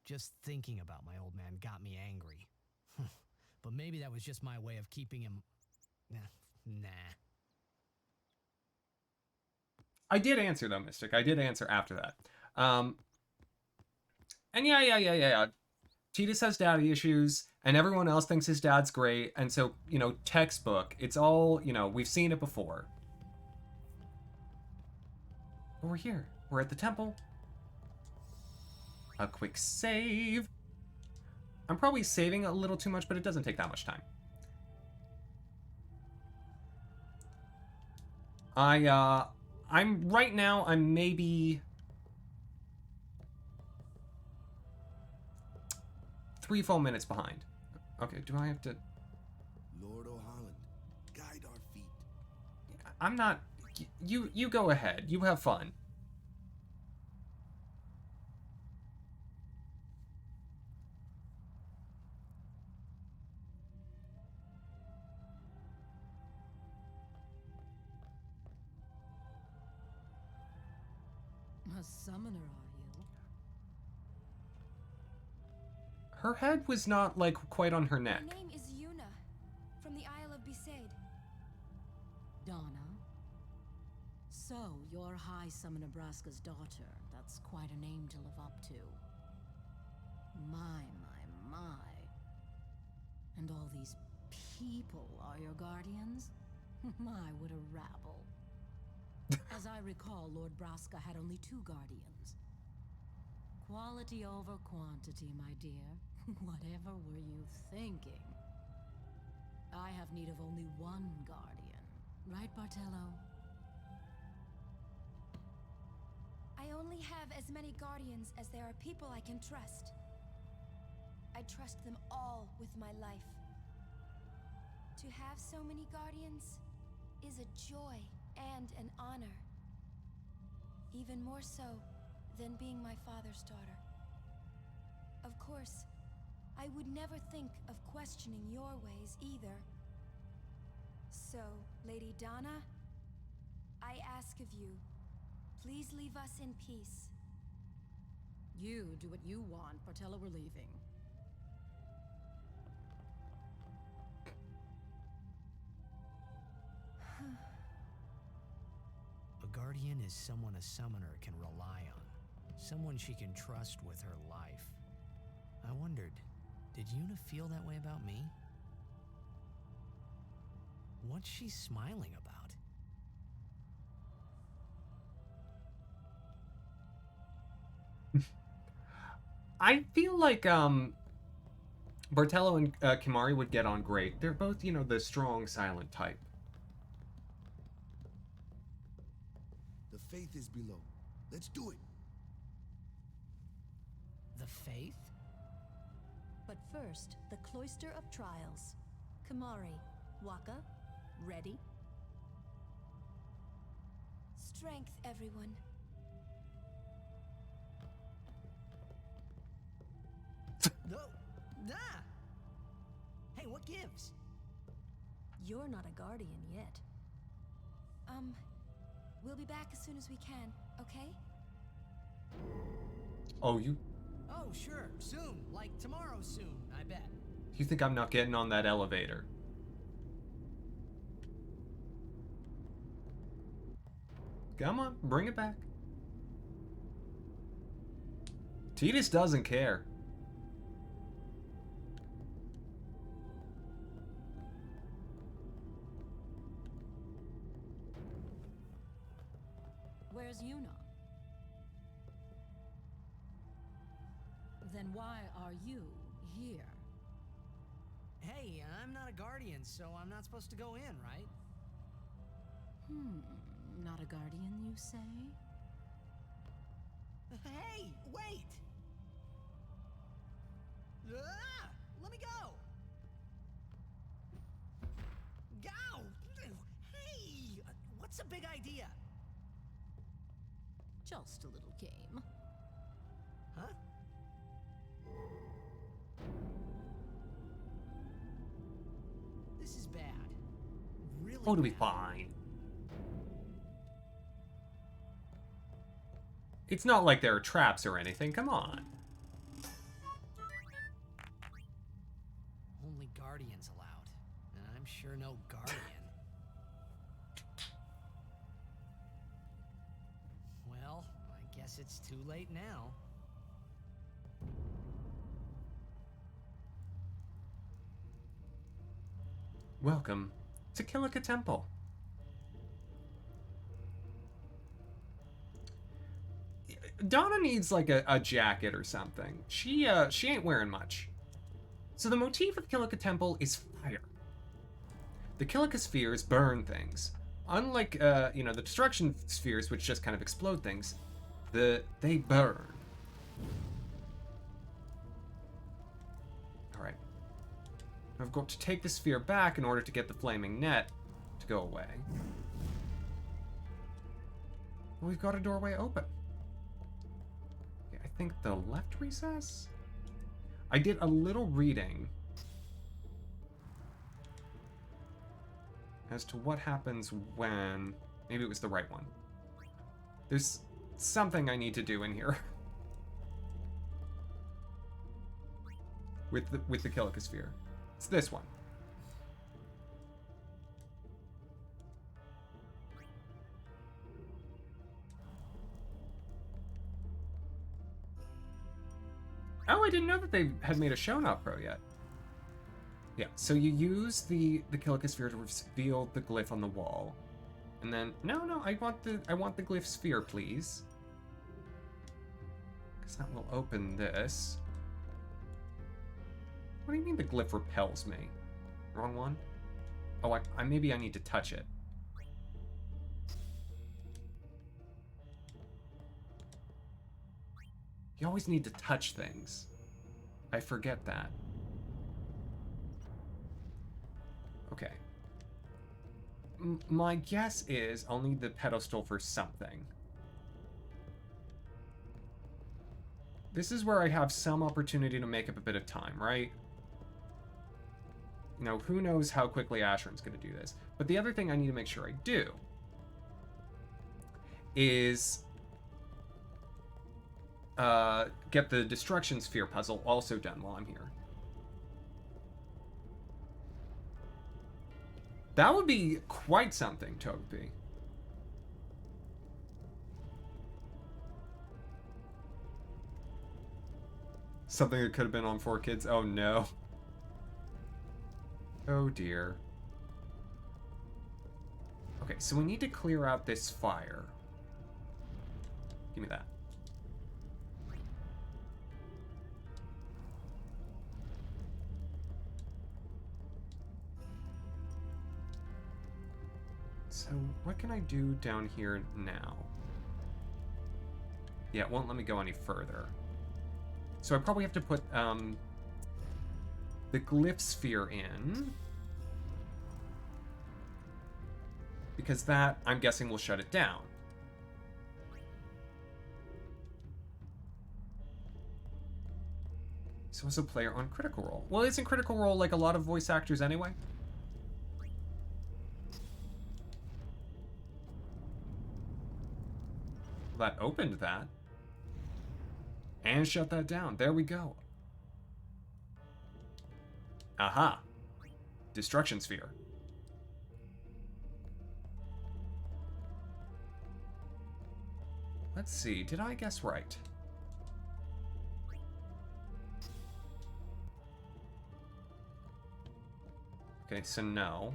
Just thinking about my old man got me angry. But maybe that was just my way of keeping him... Nah. I did answer though, Mystic. I did answer after that. And yeah. Tidus has daddy issues, and everyone else thinks his dad's great, and so, you know, textbook. It's all, you know, we've seen it before. But we're here. We're at the temple. A quick save. I'm probably saving a little too much, but it doesn't take that much time. I'm right now, I'm maybe 3 full minutes behind. Okay, do I have to... Lord O'Holland, guide our feet. I'm not... You go ahead. You have fun. A summoner, are you? Her head was not, like, quite on her neck. My name is Yuna, from the Isle of Besaid. Donna? So, you're High Summoner Braska's daughter. That's quite a name to live up to. My. And all these people are your guardians? My, what a rabble. As I recall, Lord Braska had only 2 guardians. Quality over quantity, my dear. Whatever were you thinking? I have need of only 1 guardian. Right, Bartello? I only have as many guardians as there are people I can trust. I trust them all with my life. To have so many guardians is a joy and an honor. Even more so than being my father's daughter. Of course, I would never think of questioning your ways either. So, Lady Donna, I ask of you, please leave us in peace. You do what you want, Bartello, we're leaving. A guardian is someone a summoner can rely on. Someone she can trust with her life. I wondered, did Yuna feel that way about me? What's she smiling about? I feel like, Bartello and Kimari would get on great. They're both, you know, the strong, silent type. The faith is below. Let's do it. The faith? But first, the Cloister of Trials. Kamari, Waka, ready? Strength, everyone. No. Nah. Hey, what gives? You're not a guardian yet. We'll be back as soon as we can, okay? Oh, you Oh, sure. Soon. Like tomorrow soon, I bet. think I'm not getting on that elevator? Come on, bring it back. Tidus doesn't care. Where's Yuna? Then why are you here? Hey, I'm not a guardian, so I'm not supposed to go in, right? Not a guardian, you say? Hey, wait! Ah! Let me go! Go! Hey! What's a big idea? Just a little game. Huh? This is bad. Really Oh, it'll be bad. fine. It's not like there are traps or anything. Come on. Only guardians allowed. And I'm sure no guardian. Well, I guess it's too late now. Welcome to Kilika Temple. Donna needs like a jacket or something. She ain't wearing much. So the motif of Kilika Temple is fire. The Kilika spheres burn things. Unlike the destruction spheres, which just kind of explode things, they burn. All right. I've got to take the sphere back in order to get the flaming net to go away. We've got a doorway open. Okay, I think the left recess? I did a little reading as to what happens when... Maybe it was the right one. There's something I need to do in here. with the Kilika sphere. It's this one. Oh, I didn't know that they had made a show not pro yet. Yeah, so you use the Kilika sphere to reveal the glyph on the wall. And then no, I want the glyph sphere, please. Because that will open this. What do you mean the glyph repels me? Wrong one? Oh, I maybe I need to touch it. You always need to touch things. I forget that. Okay. My guess is I'll need the pedestal for something. This is where I have some opportunity to make up a bit of time, right? You know, who knows how quickly Ashiryn's going to do this. But the other thing I need to make sure I do is get the destruction sphere puzzle also done while I'm here. That would be quite something, Togepi. Something that could have been on 4Kids. Oh no. Oh dear. Okay, so we need to clear out this fire. Give me that. So what can I do down here now? Yeah, it won't let me go any further. So I probably have to put the glyph sphere in. Because that, I'm guessing, will shut it down. So as a player on Critical Role. Well, isn't Critical Role like a lot of voice actors anyway? That opened that. And shut that down. There we go. Aha. Destruction Sphere. Let's see, did I guess right? Okay, so no.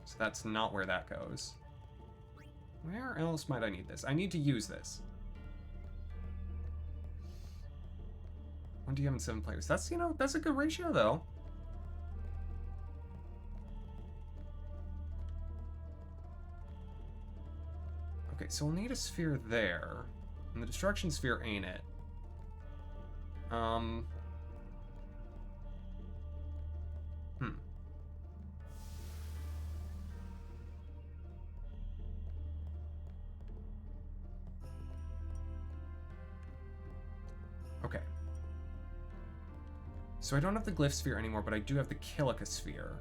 So that's not where that goes. Where else might I need this? I need to use this. 1 DM and 7 players. That's, you know, that's a good ratio, though. Okay, so we'll need a sphere there. And the destruction sphere ain't it. Okay. So I don't have the glyph sphere anymore, but I do have the Kilika sphere.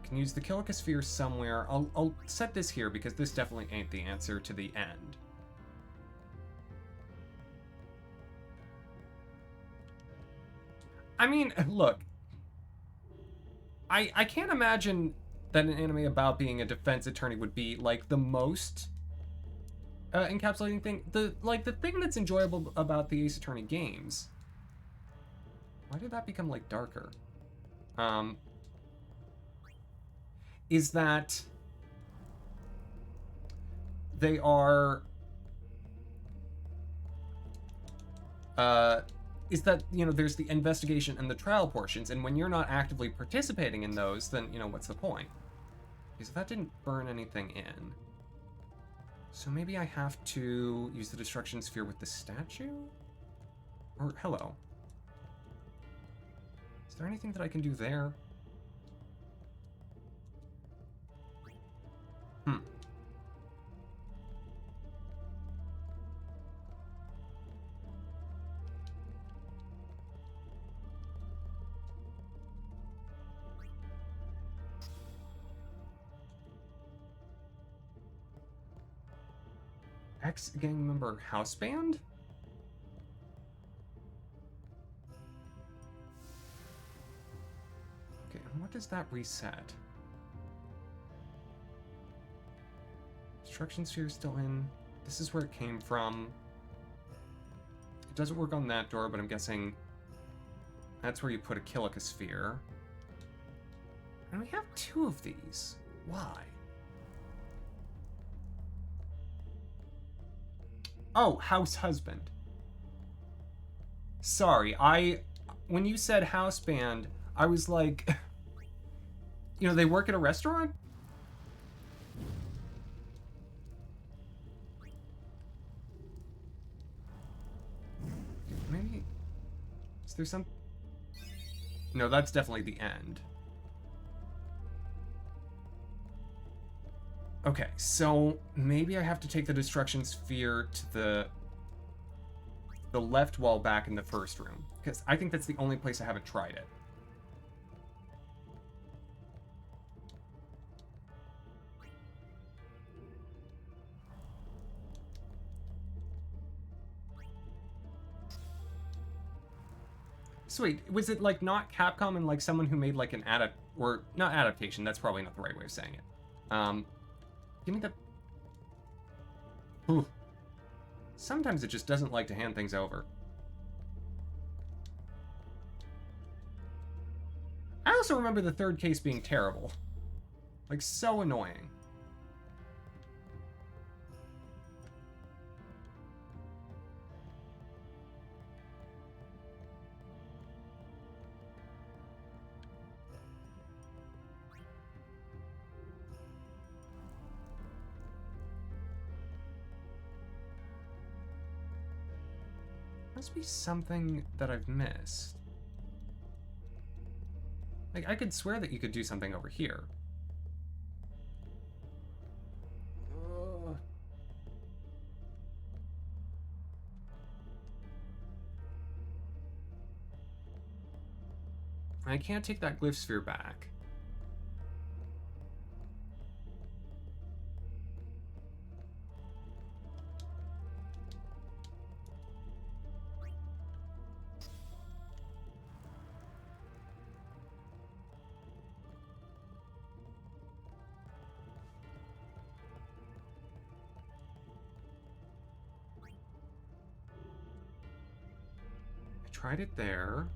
Can use the Kilika sphere somewhere. I'll set this here because this definitely ain't the answer to the end. I mean, look. I can't imagine that an anime about being a defense attorney would be like the most encapsulating thing. The thing that's enjoyable about the Ace Attorney games. Why did that become like darker? Is that they are is that, you know, there's the investigation and the trial portions, and when you're not actively participating in those, then, you know, what's the point? Because that didn't burn anything in. So maybe I have to use the destruction sphere with the statue? Or, hello. Is there anything that I can do there? Ex-gang member house band? Okay, and what does that reset? Destruction sphere is still in. This is where it came from. It doesn't work on that door, but I'm guessing that's where you put a Kilika sphere. And we have 2 of these. Why? Oh, house husband. Sorry, when you said house band, I was like, you know, they work at a restaurant? Maybe, is there some? No, that's definitely the end. Okay, so maybe I have to take the destruction sphere to the left wall back in the first room, because I think that's the only place I haven't tried it. Sweet, was it like not Capcom and like someone who made like an or not adaptation, that's probably not the right way of saying it. Give me the... Ooh. Sometimes it just doesn't like to hand things over. I also remember the third case being terrible. Like, so annoying. Must be something that I've missed. Like, I could swear that you could do something over here. I can't take that glyph sphere back. I tried it there.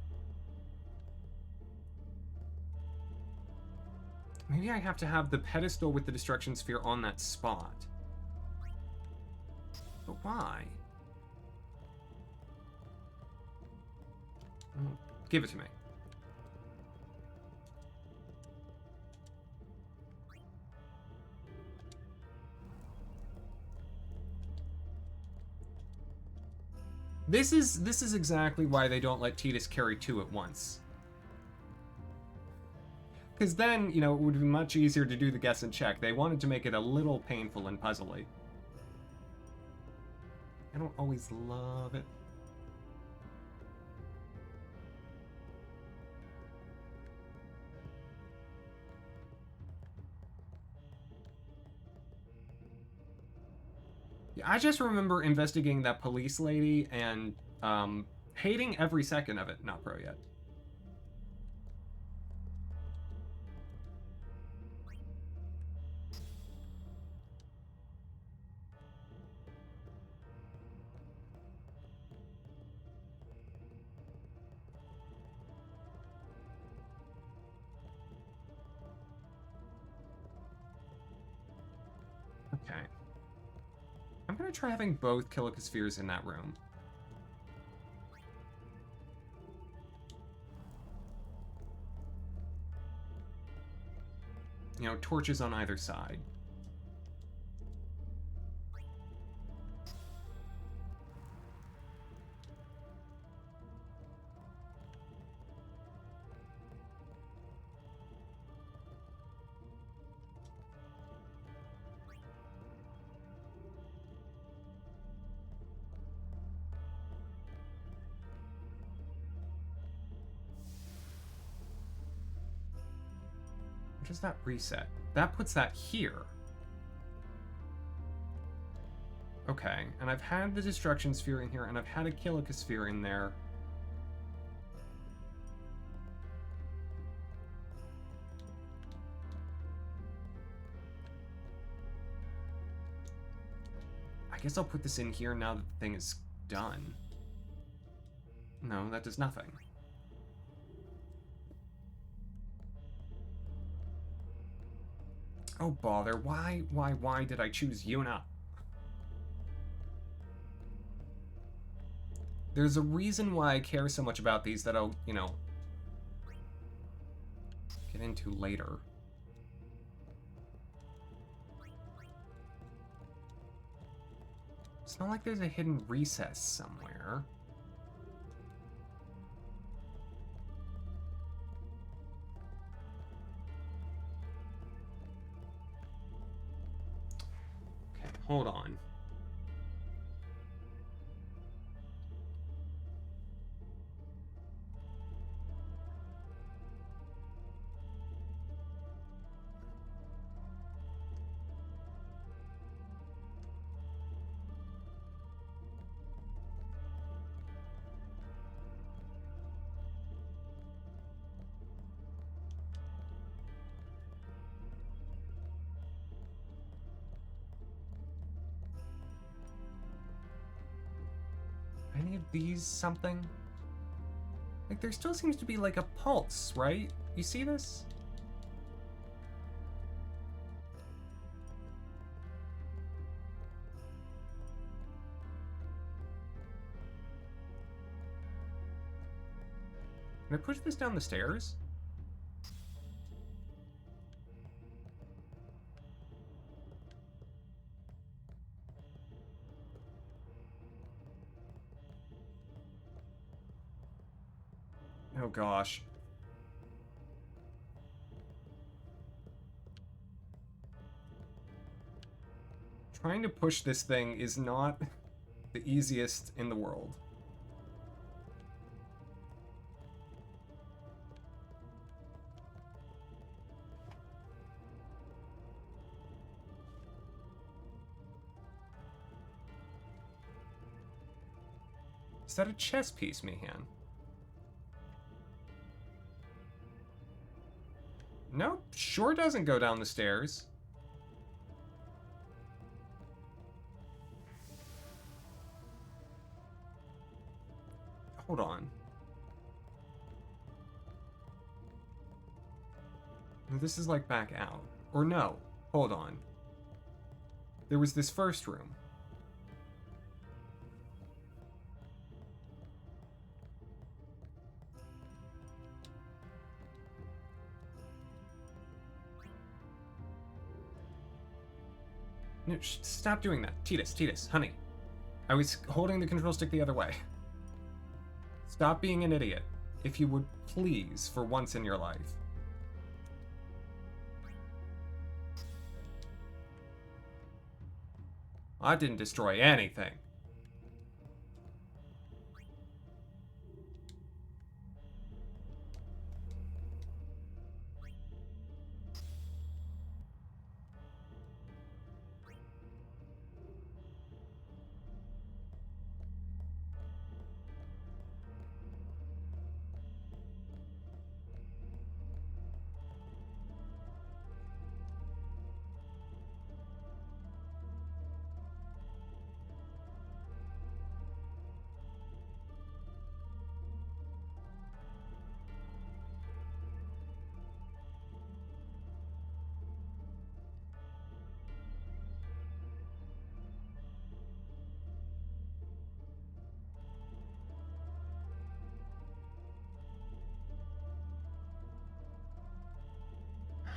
Maybe I have to have the pedestal with the destruction sphere on that spot. But why? Oh, give it to me. This is exactly why they don't let Tidus carry two at once. Because then, you know, it would be much easier to do the guess and check. They wanted to make it a little painful and puzzly. I don't always love it. Yeah, I just remember investigating that police lady and hating every second of it. Not pro yet. Okay. I'm gonna try having both Killicospheres in that room. You know, torches on either side. Does that reset? That puts that here. Okay, and I've had the destruction sphere in here, and I've had a Killicosphere in there. I guess I'll put this in here now that the thing is done. No, that does nothing. Oh, bother. Why did I choose Yuna? There's a reason why I care so much about these that I'll, you know, get into later. It's not like there's a hidden recess somewhere. Hold on. Any of these something? Like, there still seems to be like a pulse, right? You see this? Can I push this down the stairs? Oh gosh. Trying to push this thing is not the easiest in the world. Is that a chess piece, Mihan? Nope, sure doesn't go down the stairs. Hold on. This is like back out. Or no, hold on. There was this first room. No, stop doing that. Titus, honey. I was holding the control stick the other way. Stop being an idiot, if you would please, for once in your life. I didn't destroy anything.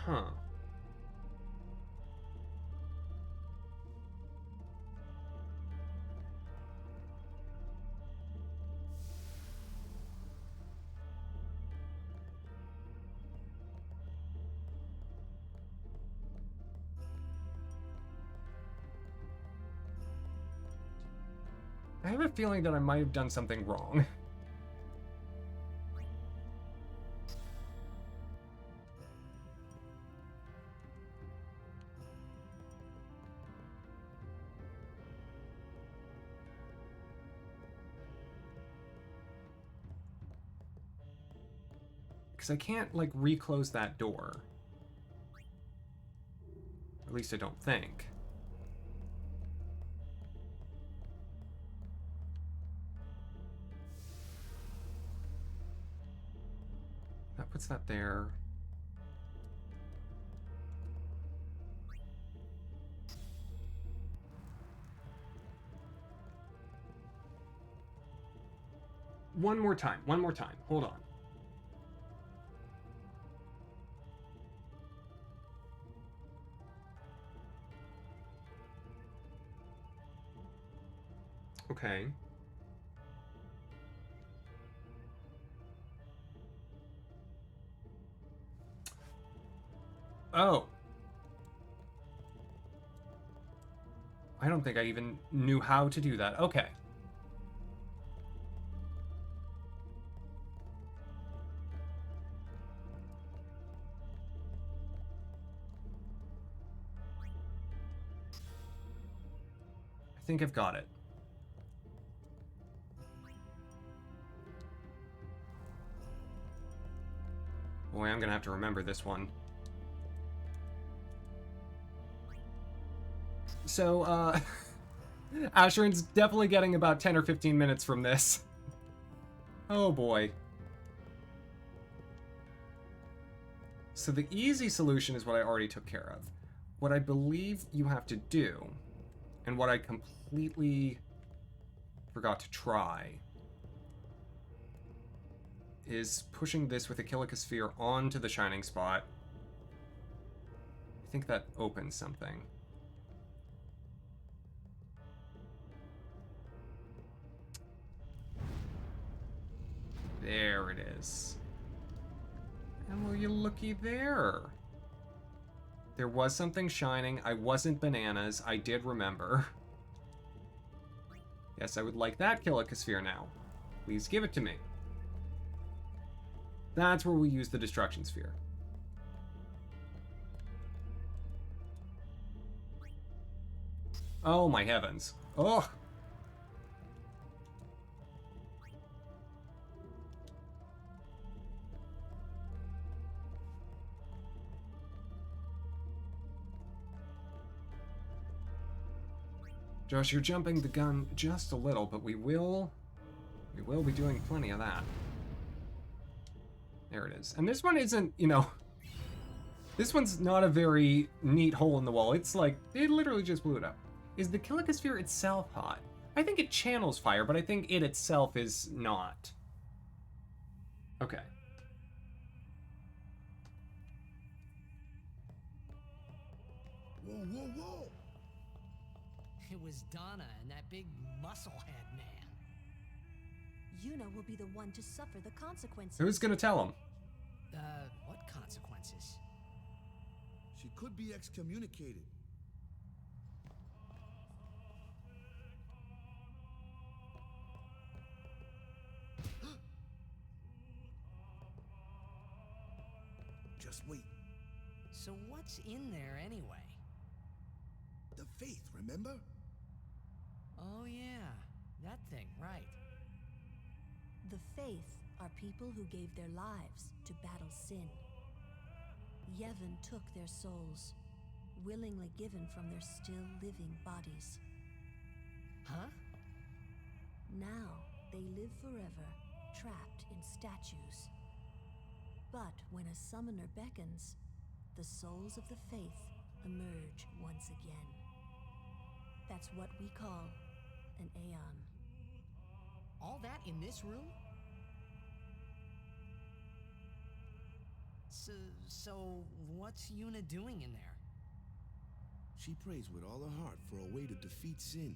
Huh. I have a feeling that I might have done something wrong. Because I can't, like, reclose that door. At least I don't think. That puts that there. One more time. Hold on. Okay. Oh. I don't think I even knew how to do that. Okay. I think I've got it. Boy, I'm gonna have to remember this one. So, Ashiryn's definitely getting about 10 or 15 minutes from this. Oh boy. So the easy solution is what I already took care of. What I believe you have to do, and what I completely forgot to try, is pushing this with a Kilika Sphere onto the shining spot. I think that opens something. There it is. And will you looky there? There was something shining. I wasn't bananas. I did remember. Yes, I would like that Kilika Sphere now. Please give it to me. That's where we use the Destruction Sphere. Oh my heavens. Oh! Josh, you're jumping the gun just a little, but we will be doing plenty of that. There it is. And this one isn't, you know, this one's not a very neat hole in the wall. It's like, it literally just blew it up. Is the Killicosphere itself hot? I think it channels fire, but I think it itself is not. Okay. Whoa, whoa, whoa! It was Donna and that big musclehead man. Yuna will be the one to suffer the consequences. Who's gonna tell him? What consequences? She could be excommunicated. Just wait. So what's in there anyway? The faith, remember? Oh yeah, that thing, right. The Faith are people who gave their lives to battle sin. Yevon took their souls, willingly given from their still living bodies. Huh? Now they live forever, trapped in statues. But when a summoner beckons, the souls of the Faith emerge once again. That's what we call an Aeon. All that in this room? So what's Yuna doing in there? She prays with all her heart for a way to defeat sin.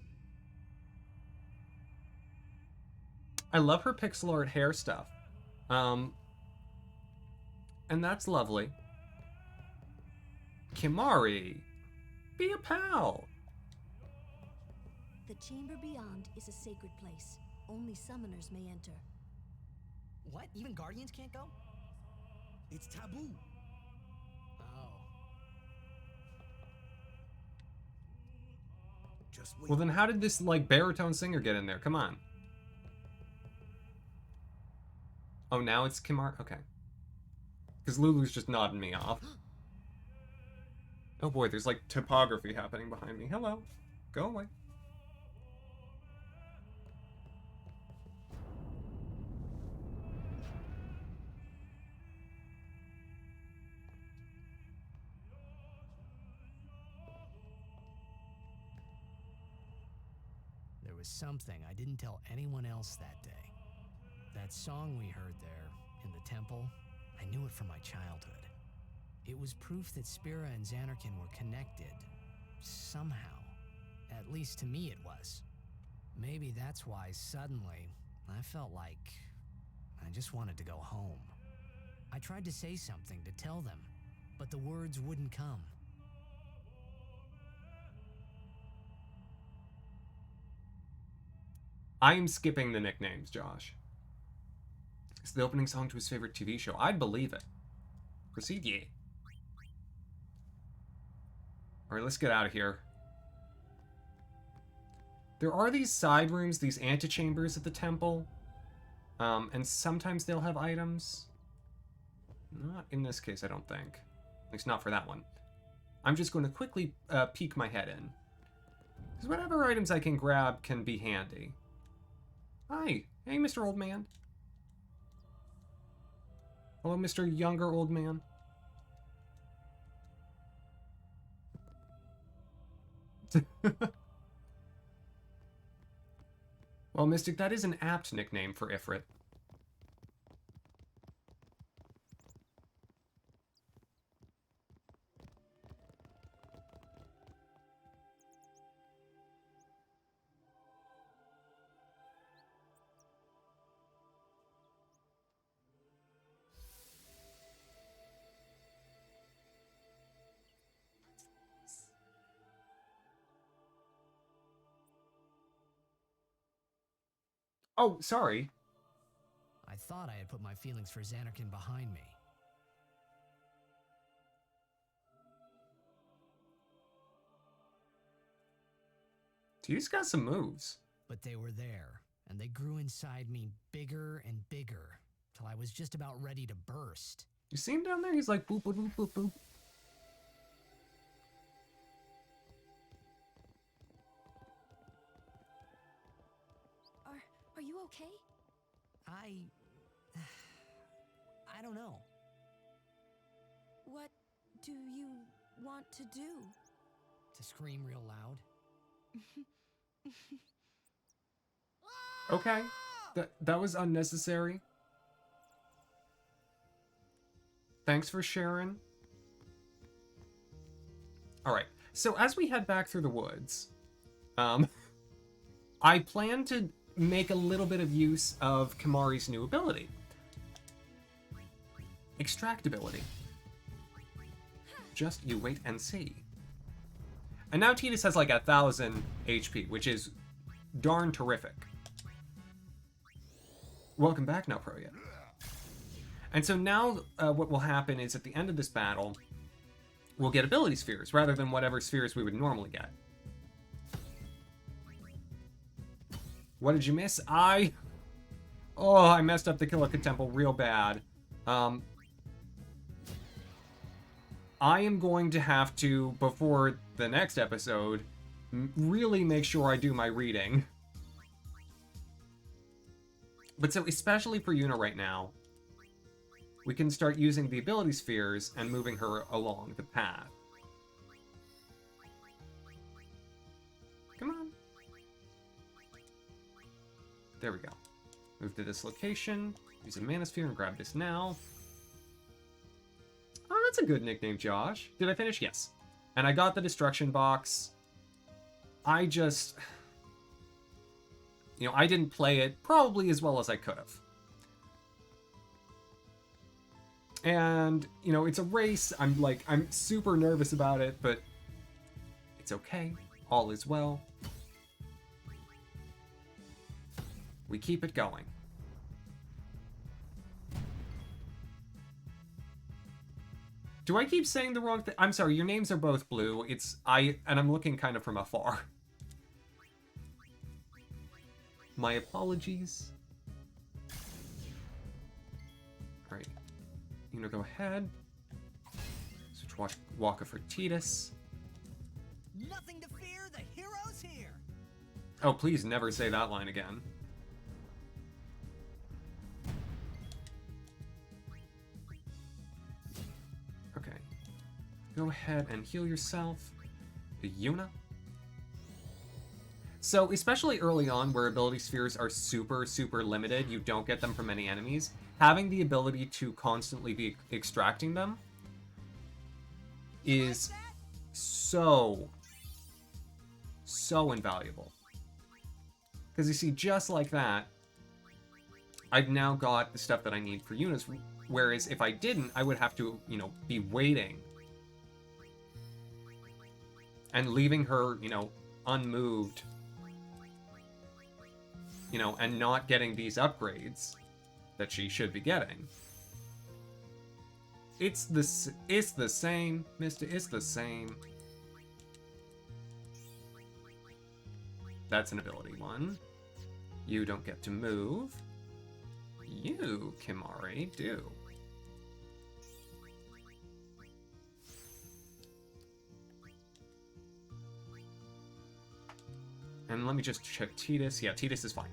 I love her pixel art hair stuff. And that's lovely. Kimari, be a pal. The chamber beyond is a sacred place. Only summoners may enter. What? Even Guardians can't go? It's taboo. Oh. Just wait. Well, then how did this, like, baritone singer get in there? Come on. Oh, now it's Kimari? Okay. Because Lulu's just nodding me off. Oh boy, there's, like, topography happening behind me. Hello. Go away. There was something I didn't tell anyone else that day. That song we heard there, in the temple, I knew it from my childhood. It was proof that Spira and Xanarkin were connected. Somehow. At least to me it was. Maybe that's why suddenly, I felt like I just wanted to go home. I tried to say something to tell them, but the words wouldn't come. I am skipping the nicknames, Josh. It's the opening song to his favorite TV show. I'd believe it. Proceed, ye. Alright, let's get out of here. There are these side rooms, these antechambers at the temple. And sometimes they'll have items. Not in this case, I don't think. At least not for that one. I'm just going to quickly peek my head in. Because whatever items I can grab can be handy. Hi. Hey, Mr. Old Man. Hello, Mr. Younger Old Man. Well, Mystic, that is an apt nickname for Ifrit. Oh, sorry. I thought I had put my feelings for Xanarkin behind me. He's got some moves. But they were there, and they grew inside me bigger and bigger, till I was just about ready to burst. You see him down there? He's like boop, boop, boop, boop, boop. okay? I don't know. What do you want to do? To scream real loud? Okay. That was unnecessary. Thanks for sharing. Alright, so as we head back through the woods, I plan to make a little bit of use of Kimahri's new ability. Extractability. Just you wait and see. And now Tidus has like 1,000 HP, which is darn terrific. Welcome back, now Proya. And so now what will happen is at the end of this battle, we'll get ability spheres rather than whatever spheres we would normally get. What did you miss? I messed up the Kilika Temple real bad. I am going to have to, before the next episode, really make sure I do my reading. But so, especially for Yuna right now, we can start using the ability spheres and moving her along the path. Come on. There we go. Move to this location, use a mana sphere and grab this now. Oh, that's a good nickname, Josh. Did I finish? Yes. And I got the destruction box. I just... You know, I didn't play it probably as well as I could have. And, you know, it's a race. I'm super nervous about it, but it's okay. All is well. We keep it going. Do I keep saying the wrong thing? I'm sorry, your names are both blue. And I'm looking kind of from afar. My apologies. Alright. You know, go ahead. Switch Waka for Tidus. Nothing to fear, the hero's here. Oh, please never say that line again. Okay. Go ahead and heal yourself. Yuna. So, especially early on, where ability spheres are super, super limited, you don't get them from many enemies, having the ability to constantly be extracting them is so invaluable. Because you see, just like that, I've now got the stuff that I need for Yuna's, whereas if I didn't, I would have to, you know, be waiting. And leaving her, you know, unmoved. You know, and not getting these upgrades that she should be getting. It's the same, mister, it's the same. That's an ability one. You don't get to move. You, Kimahri, do. And let me just check Tidus. Yeah, Tidus is fine.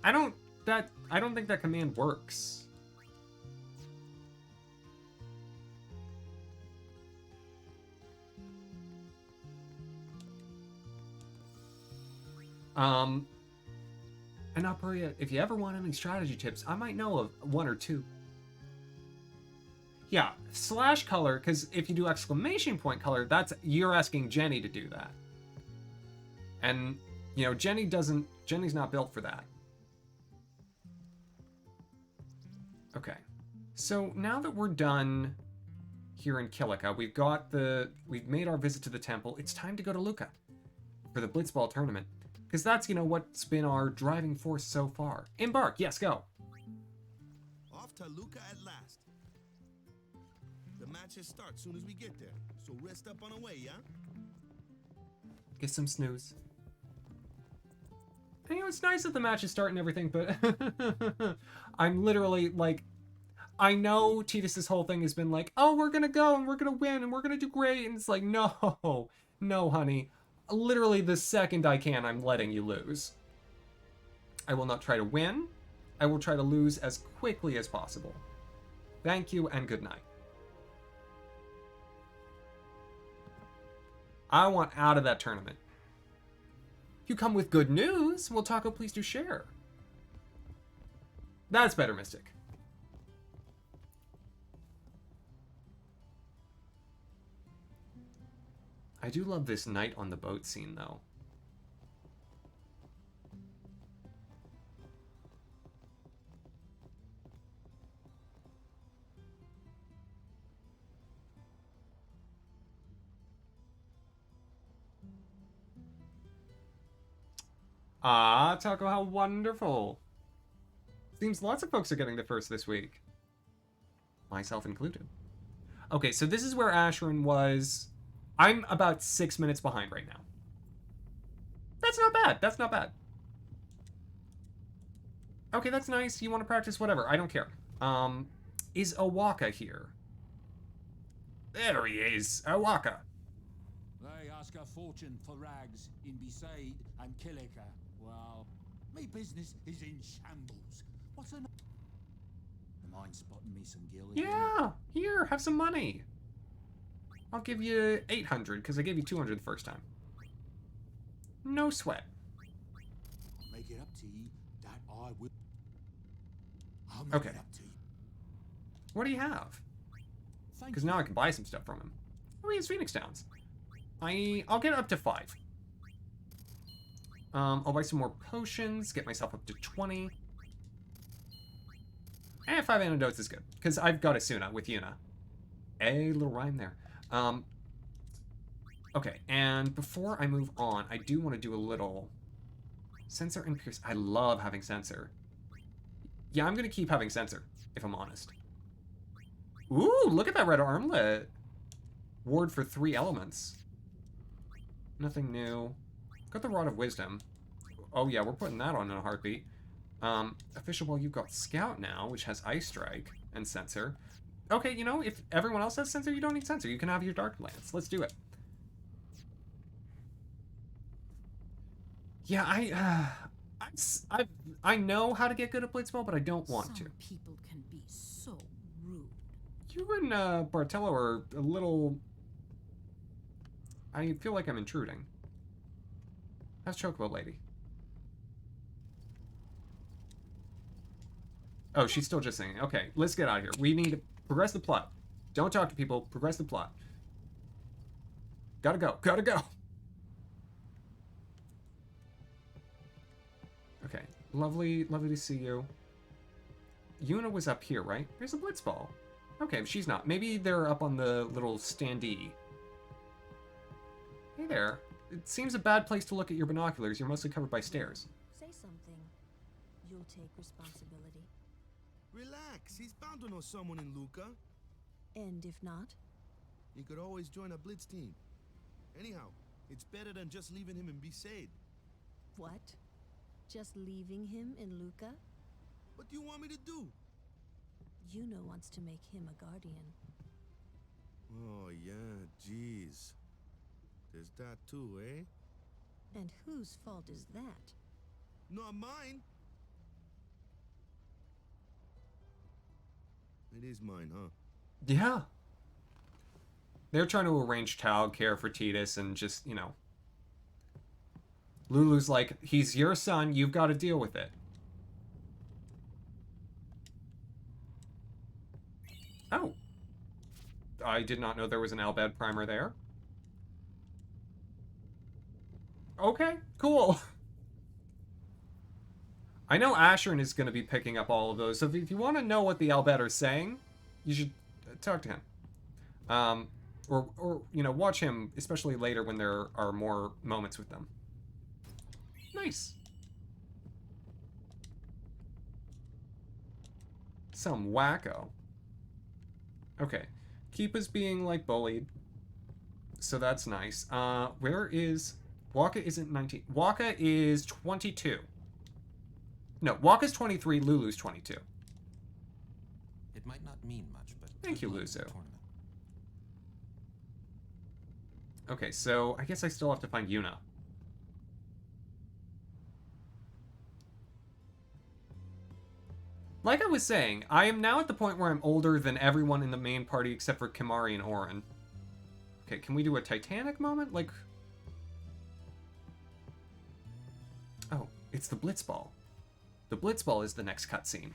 I don't think that command works. And Apuria, if you ever want any strategy tips, I might know of one or two. Yeah, slash color, because if you do exclamation point color, you're asking Jenny to do that. And, you know, Jenny's not built for that. Okay. So now that we're done here in Kilika, we've made our visit to the temple. It's time to go to Luca for the Blitzball tournament. Because that's, you know, what's been our driving force so far. Embark, yes, go. Off to Luca at last. The matches start soon as we get there, so rest up on the way, yeah? Get some snooze. And, you know, it's nice that the matches start and everything, but I'm literally, like, I know Tidus' whole thing has been like, oh, we're gonna go and we're gonna win and we're gonna do great, and it's like, no, honey. Literally the second I can, I'm letting you lose. I will not try to win. I will try to lose as quickly as possible. Thank you and good night. I want out of that tournament. If you come with good news, well, Taco, please do share. That's better, Mystic. I do love this night on the boat scene, though. Ah, Taco, how wonderful. Seems lots of folks are getting the first this week. Myself included. Okay, so this is where Ashiryn was. I'm about 6 minutes behind right now. That's not bad. That's not bad. Okay, that's nice. You want to practice? Whatever. I don't care. Is Owaka here? There he is. Owaka. They ask a fortune for rags in Besaid and Kilika. Well, me business is in shambles. What's an... Mind spotting me some gil again? Yeah, here, have some money. I'll give you 800 because I gave you 200 the first time. No sweat. Make it up to you that I will. I'll make Okay. it up to you. What do you have? Thank Because you. now I can buy some stuff from him. Oh, he has Phoenix Downs. I'll get up to 5. I'll buy some more potions, get myself up to 20. And 5 antidotes is good, because I've got Asuna with Yuna. A little rhyme there. Okay, and before I move on, I do want to do a little... Sensor and Pierce. I love having Sensor. Yeah, I'm going to keep having Sensor, if I'm honest. Ooh, look at that red armlet. Ward for 3 elements. Nothing new. Got the Rod of Wisdom. Oh yeah, we're putting that on in a heartbeat. Official, well, you've got Scout now, which has Ice Strike and Sensor. Okay, you know, if everyone else has Sensor, you don't need Sensor. You can have your Dark Lance. Let's do it. Yeah, I know how to get good at Blitzball, but I don't want to. Some people can be so rude. You and Bartello are a little... I feel like I'm intruding. How's Chocobo Lady? Oh, she's still just singing. Okay, let's get out of here. We need to progress the plot. Don't talk to people. Progress the plot. Gotta go. Gotta go. Okay. Lovely, lovely to see you. Yuna was up here, right? There's a Blitzball. Okay, she's not. Maybe they're up on the little standee. Hey there. It seems a bad place to look at your binoculars. You're mostly covered by stairs. Say something. You'll take responsibility. Relax, he's bound to know someone in Luca. And if not, He could always join a blitz team. Anyhow, it's better than just leaving him in Besaid. what? Just leaving him in Luca? What do you want me to do? Yuna wants to make him a guardian. Oh, yeah, jeez. There's that too, eh? And whose fault is that? Not mine. It is mine, huh? Yeah. They're trying to arrange childcare for Tidus and just, you know. Lulu's like, he's your son, you've got to deal with it. Oh. I did not know there was an Albed primer there. Okay, cool. I know Ashiryn is going to be picking up all of those, so if you want to know what the Albed are saying, you should talk to him. Or you know, watch him, especially later when there are more moments with them. Nice. Some wacko. Okay. Keep us being, like, bullied. So that's nice. Where is... Waka isn't 19. Waka is 22. No, Waka's 23, Lulu's 22. It might not mean much, but Thank you, good luck with the Luzu. tournament. Okay, so I guess I still have to find Yuna. Like I was saying, I am now at the point where I'm older than everyone in the main party except for Kimari and Orin. Okay, can we do a Titanic moment? Like... Oh, it's the Blitzball. The Blitzball is the next cutscene.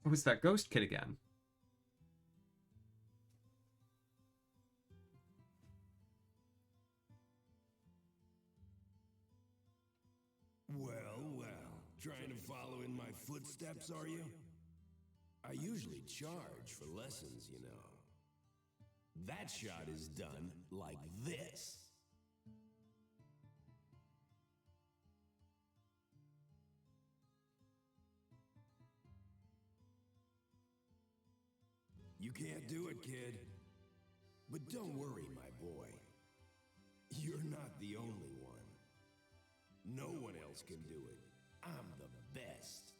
Who's that ghost kid again? Well, trying to follow in my footsteps, are you? I usually charge for lessons, you know. That shot is done like this. You can't do it, kid. But don't worry, my boy. You're not the only one. No one else can do it. I'm the best.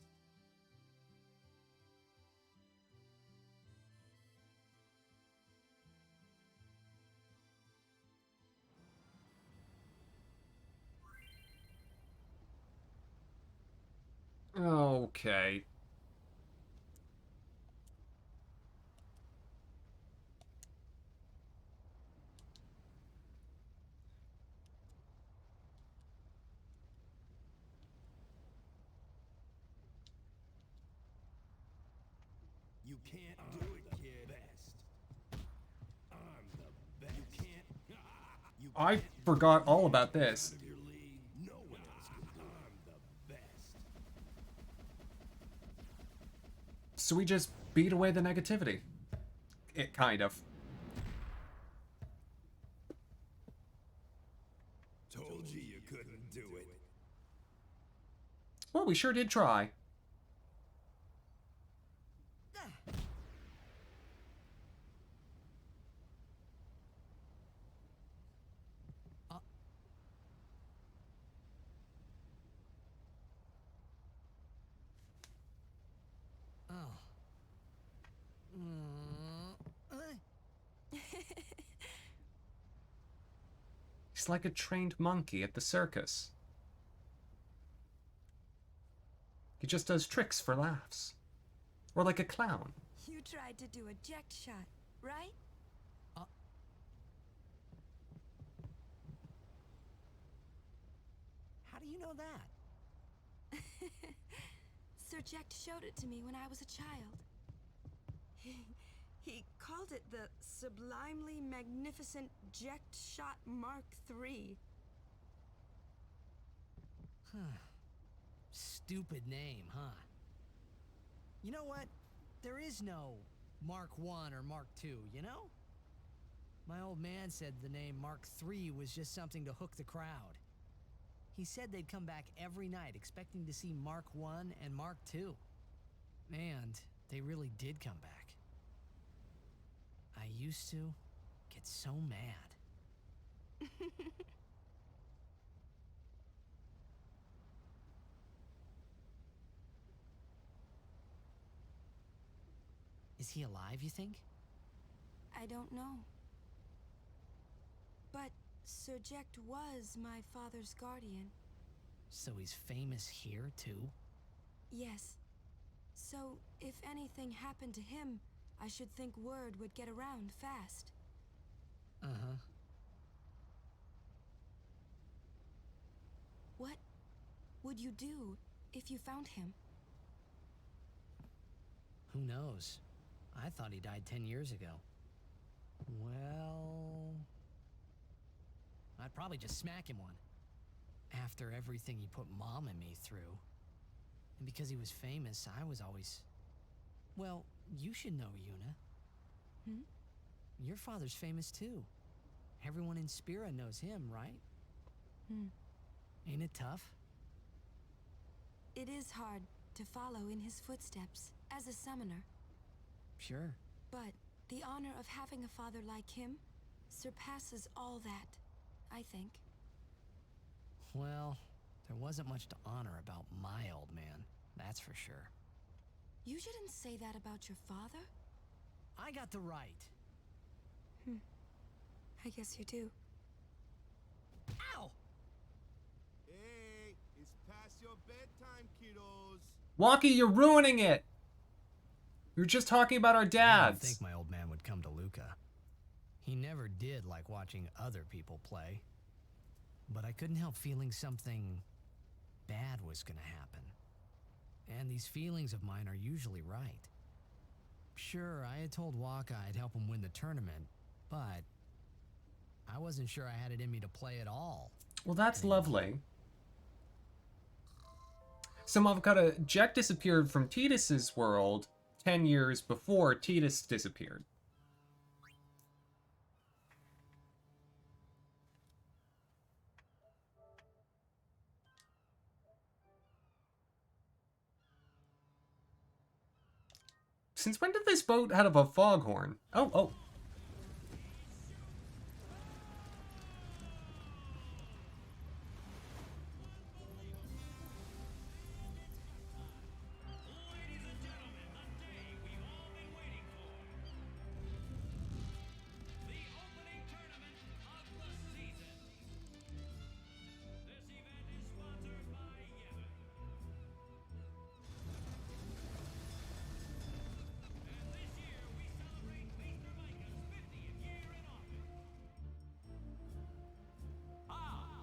Okay. You can't do it, kid. Best. I'm the best. You can't. I forgot all about this. Your lead. No one else can do it. I'm the best. So we just beat away the negativity. It kind of. Told you couldn't do it. Well, we sure did try. He's like a trained monkey at the circus. He just does tricks for laughs. Or like a clown. You tried to do a eject shot, right? How do you know that? Sir Jekt showed it to me when I was a child. He called it the Sublimely Magnificent Jekt Shot Mark III. Stupid name, huh? You know what? There is no Mark I or Mark II, you know? My old man said the name Mark III was just something to hook the crowd. He said they'd come back every night expecting to see Mark I and Mark II. And they really did come back. I used to get so mad. Is he alive, you think? I don't know. But Sir Jekt was my father's guardian. So he's famous here, too? Yes. So, if anything happened to him, I should think word would get around fast. Uh-huh. What would you do if you found him? Who knows? I thought he died 10 years ago. Well... I'd probably just smack him one. After everything he put Mom and me through. And because he was famous, I was always... Well, you should know, Yuna. Hmm? Your father's famous too. Everyone in Spira knows him, right? Ain't it tough? It is hard to follow in his footsteps as a summoner. Sure. But the honor of having a father like him surpasses all that. I think. Well, there wasn't much to honor about my old man, that's for sure. You shouldn't say that about your father. I got the right. I guess you do. Ow! Hey, it's past your bedtime, kiddos. Walkie, you're ruining it! We were just talking about our I didn't dads. think my old man would come to Luca. He never did like watching other people play. But I couldn't help feeling something bad was gonna happen. And these feelings of mine are usually right. Sure, I had told Waka I'd help him win the tournament, but I wasn't sure I had it in me to play at all. Well, that's lovely. Some avocado. Jack disappeared from Titus's world 10 years before Titus disappeared. Since when did this boat have a foghorn? Oh.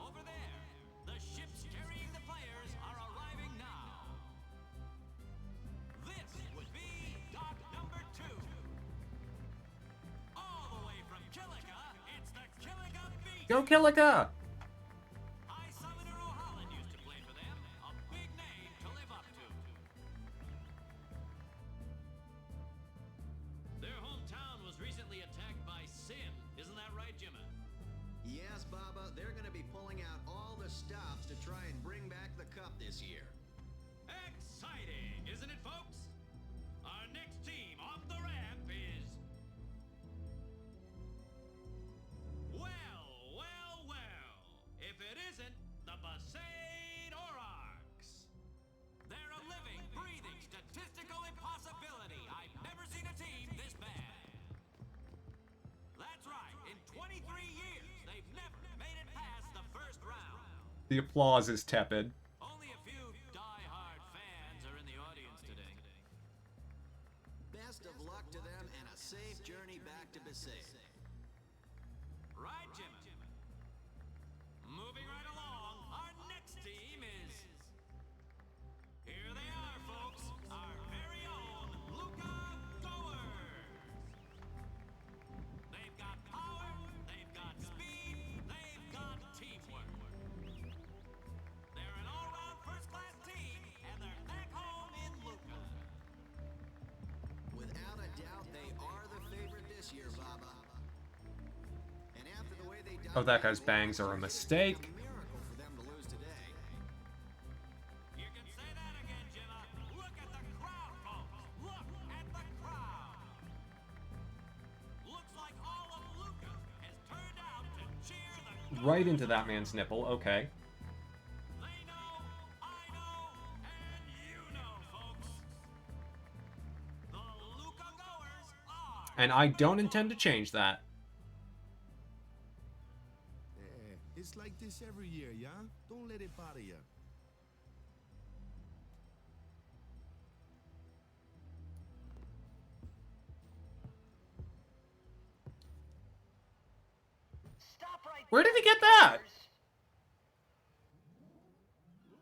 Over there, the ships carrying the players are arriving now. This would be dock number 2. All the way from Killica, it's the Killica Beach. Go Killica! High Summoner O'Holland used to play for them, a big name to live up to. Their hometown was recently attacked by Sin, isn't that right, Jimmy? Yes, Baba, they're going to be pulling out all the stops to try and bring back the cup this year. Exciting, isn't it, folks? Our next team off the ramp is... Well. If it isn't the Besaid Aurochs. They're a living, breathing, statistical impossibility. I've never seen a team this bad. That's right, in 23 years, they've never made it past the first round. The applause is tepid. Only a few die-hard fans are in the audience today. Best of luck to them and a safe journey back to Besaid. Right, Jimmy? Moving right along, our next team is... Here they are, folks, our very own Luca Goers. They've got power, they've got speed, they've got teamwork. They're an all-round first-class team, and they're back home in Luca. Without a doubt, they are the favorite this year, Baba. And after the way they Oh, that guy's bangs are a mistake. a miracle for them to lose today. You can say that again, Jimmy. Look at the crowd, folks. Look at the crowd. Looks like all of Luca has turned out to cheer the... Right into that man's nipple, okay. They know, I know, and you know, folks. The Luca Goers are... And I don't intend to change that. Yeah, it's like this every year, yeah? Don't let it bother you. Stop right Where did he there, get that? fuckers.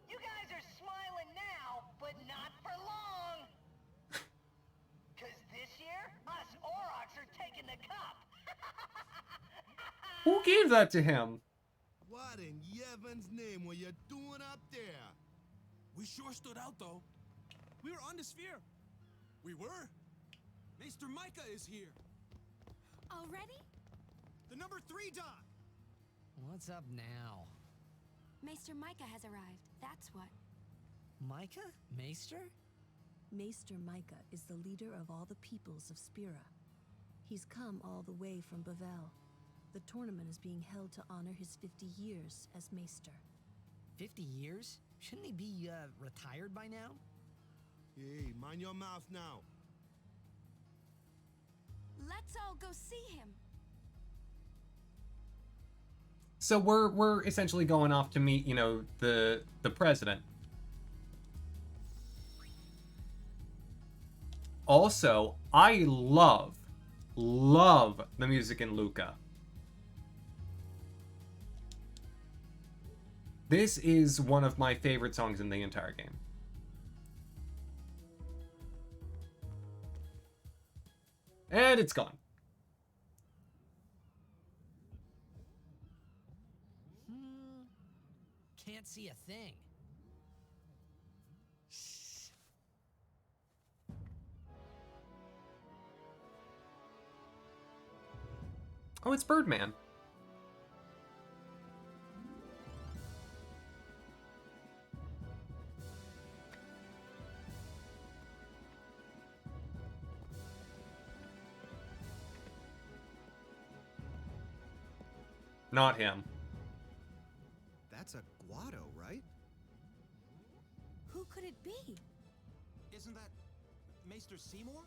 You guys are smiling now, but not for long. Cause this year, us Aurochs are taking the cup. Who gave that to him? What in Yevon's name were you doing up there? We sure stood out, though. We were on the sphere. We were. Maester Micah is here. Already? The number 3 dock. What's up now? Maester Micah has arrived, that's what. Micah? Maester? Maester Micah is the leader of all the peoples of Spira. He's come all the way from Bavel. The tournament is being held to honor his 50 years as Maester. 50 years? Shouldn't he be, retired by now? Hey, mind your mouth now. Let's all go see him. So we're essentially going off to meet, you know, the president. Also, I love the music in Luca. This is one of my favorite songs in the entire game. And it's gone. Can't see a thing. Oh, it's Birdman. Not him. That's a Guado, right? Who could it be? Isn't that Maester Seymour?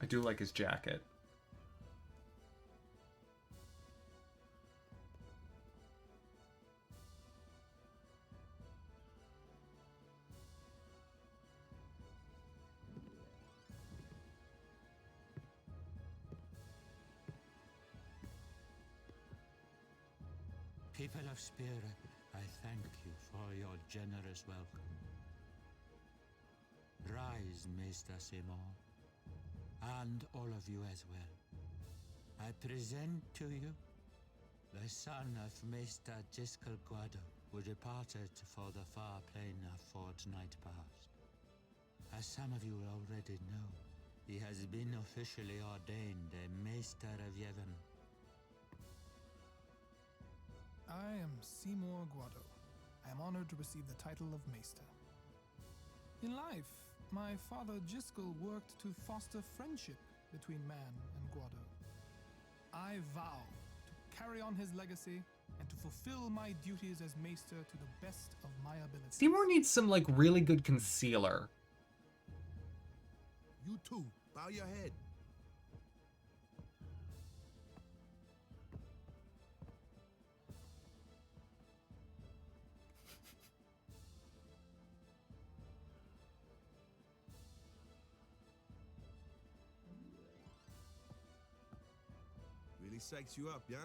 I do like his jacket. People of Spirit, I thank you for your generous welcome. Rise, Maester Seymour, and all of you as well. I present to you the son of Maester Giskel Guado, who departed for the far plain a fortnight past. As some of you already know, he has been officially ordained a Maester of Yevon. I am Seymour Guado. I am honored to receive the title of Maester. In life, my father Giskel worked to foster friendship between man and Guado. I vow to carry on his legacy and to fulfill my duties as Maester to the best of my ability. Seymour needs some, like, really good concealer. You too. Bow your head. Really psychs you up, yeah?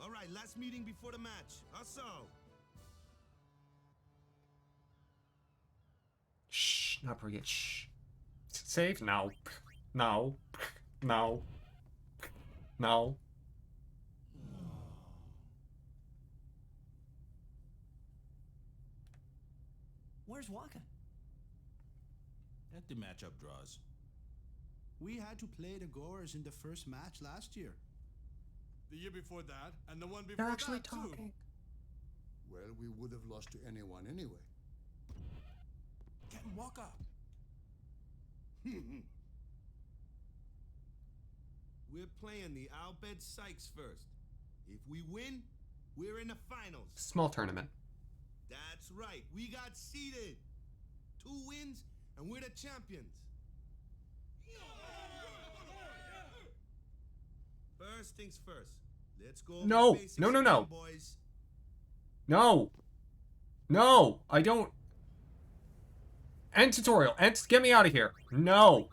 All right, last meeting before the match. Hustle. Shh, not forget. Shh. Save? No. No. No. No. Where's Waka? At the matchup draws. We had to play the Goers in the first match last year. The year before that, and the one before They're that, actually too. talking. Well, we would have lost to anyone anyway. Get Waka. We're playing the Albed Sykes first. If we win, we're in the finals. Small tournament. That's right. We got seeded. 2 wins, and we're the champions. First things first. Let's go. No. over the basics No, no, again, no. boys. No. No. I don't. End tutorial. End. Get me out of here. No.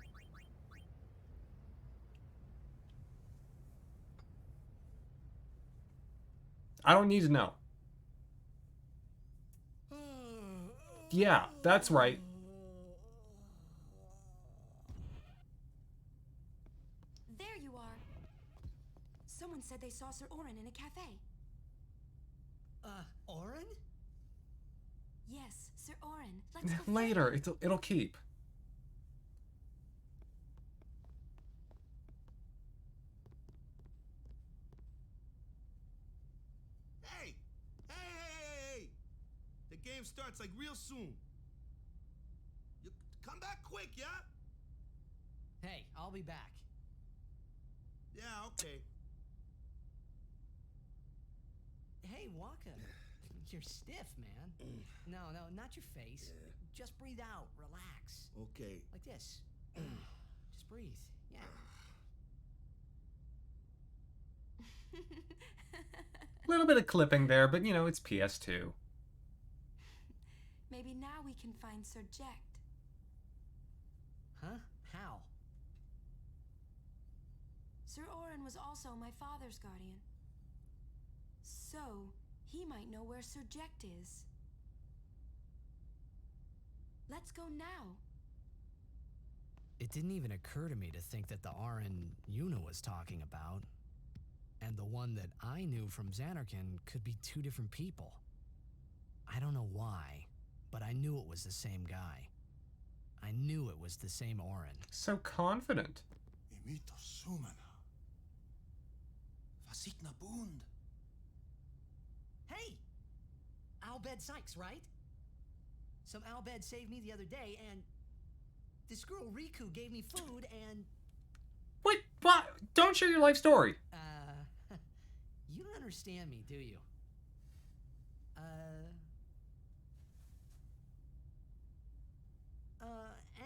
I don't need to know. Yeah, that's right. There you are. Someone said they saw Sir Orin in a cafe. Orin? Yes, Sir Orin. Let's go. Later. It'll keep. Hey! Hey! The game starts like real soon. quick, yeah? Hey, I'll be back. Yeah, okay. Hey, Waka. You're stiff, man. No, not your face. Just breathe out. Relax. Okay. Like this. Just breathe. Yeah. A little bit of clipping there, but you know, it's PS2. Maybe now we can find Sir Jekt. Huh? How? Sir Orin was also my father's guardian. So, he might know where Sir Jekt is. Let's go now. It didn't even occur to me to think that the Arin Yuna was talking about and the one that I knew from Xanarkin could be two different people. I don't know why, but I knew it was the same guy. I knew it was the same Orin. So confident. Imito Sumana. Vasikna Bund. Hey! Albed Sykes, right? Some Albed saved me the other day, and this girl Riku gave me food, and... Wait, what? Don't share your life story. You don't understand me, do you?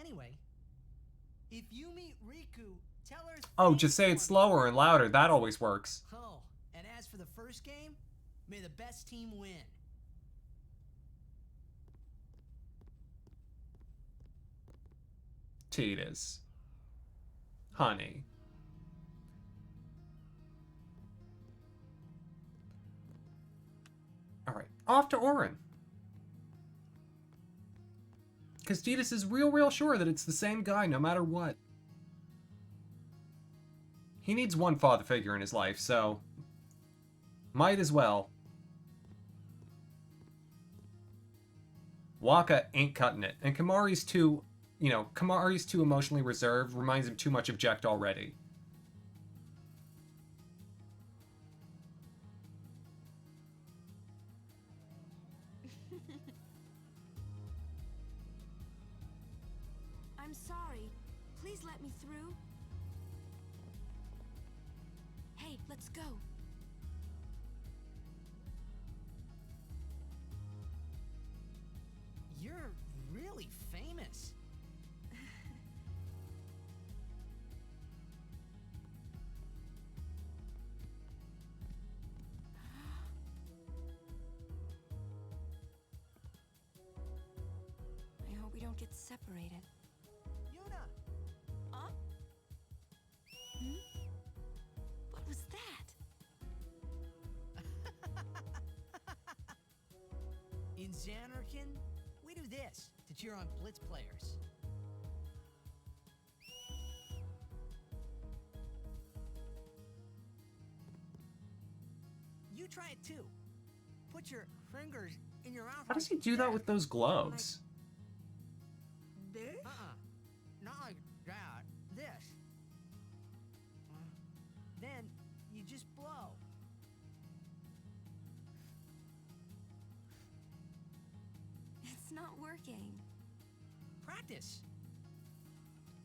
Anyway, if you meet Riku, tell her... Oh, just say it slower and louder. That always works. Oh, and as for the first game, may the best team win. Tidus. Honey. Alright, off to Orin. Because Tidus is real sure that it's the same guy no matter what. He needs one father figure in his life, so... might as well. Waka ain't cutting it, and Kamari's too... you know, Kamari's too emotionally reserved, reminds him too much of Jekt already. I'm sorry. Please let me through. Hey, let's go. You're really famous. I hope we don't get separated. Yuna! Huh? Hmm? What was that? In Xanarkin, we do this to cheer on Blitz players. You try it too. Put your fingers in your mouth. How does he do that with those gloves? This? Not like that. This. Then you just blow. It's not working. Practice.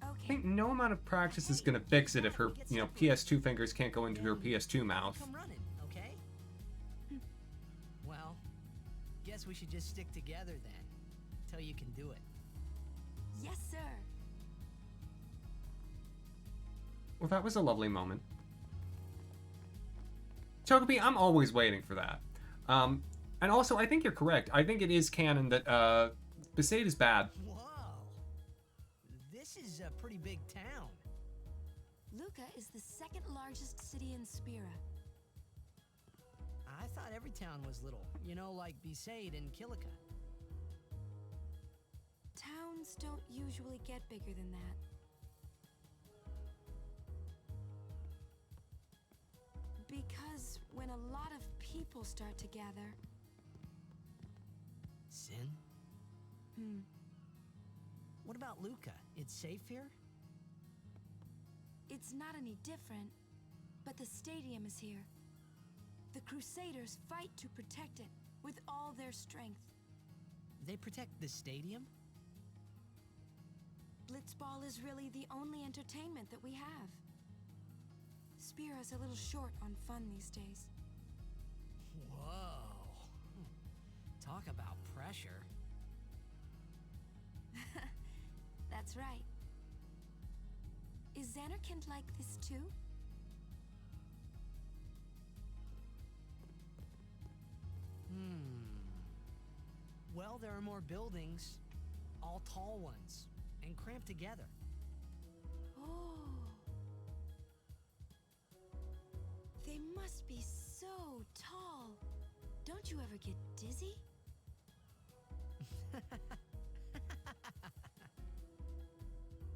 I Okay. think no amount of practice is gonna fix it if her, you know, PS2 fingers can't go into her PS2 mouth. Come running, okay? Well, guess we should just stick together then, till you can do it. Yes, sir. Well, that was a lovely moment. Togepi, I'm always waiting for that. And also, I think you're correct. I think it is canon that, Besaid is bad. Whoa! This is a pretty big town. Luca is the second largest city in Spira. I thought every town was little. You know, like Besaid and Kilika. Towns don't usually get bigger than that. Because when a lot of people start to gather... Sin? What about Luca? It's safe here? It's not any different, but the stadium is here. The Crusaders fight to protect it with all their strength. They protect the stadium? Blitz Spirits Ball is really the only entertainment that we have. Spira's a little short on fun these days. Whoa. Talk about pressure. That's right. Is Xanarkand like this too? Well, there are more buildings, all tall ones, and cramped together. Oh. They must be so tall. Don't you ever get dizzy?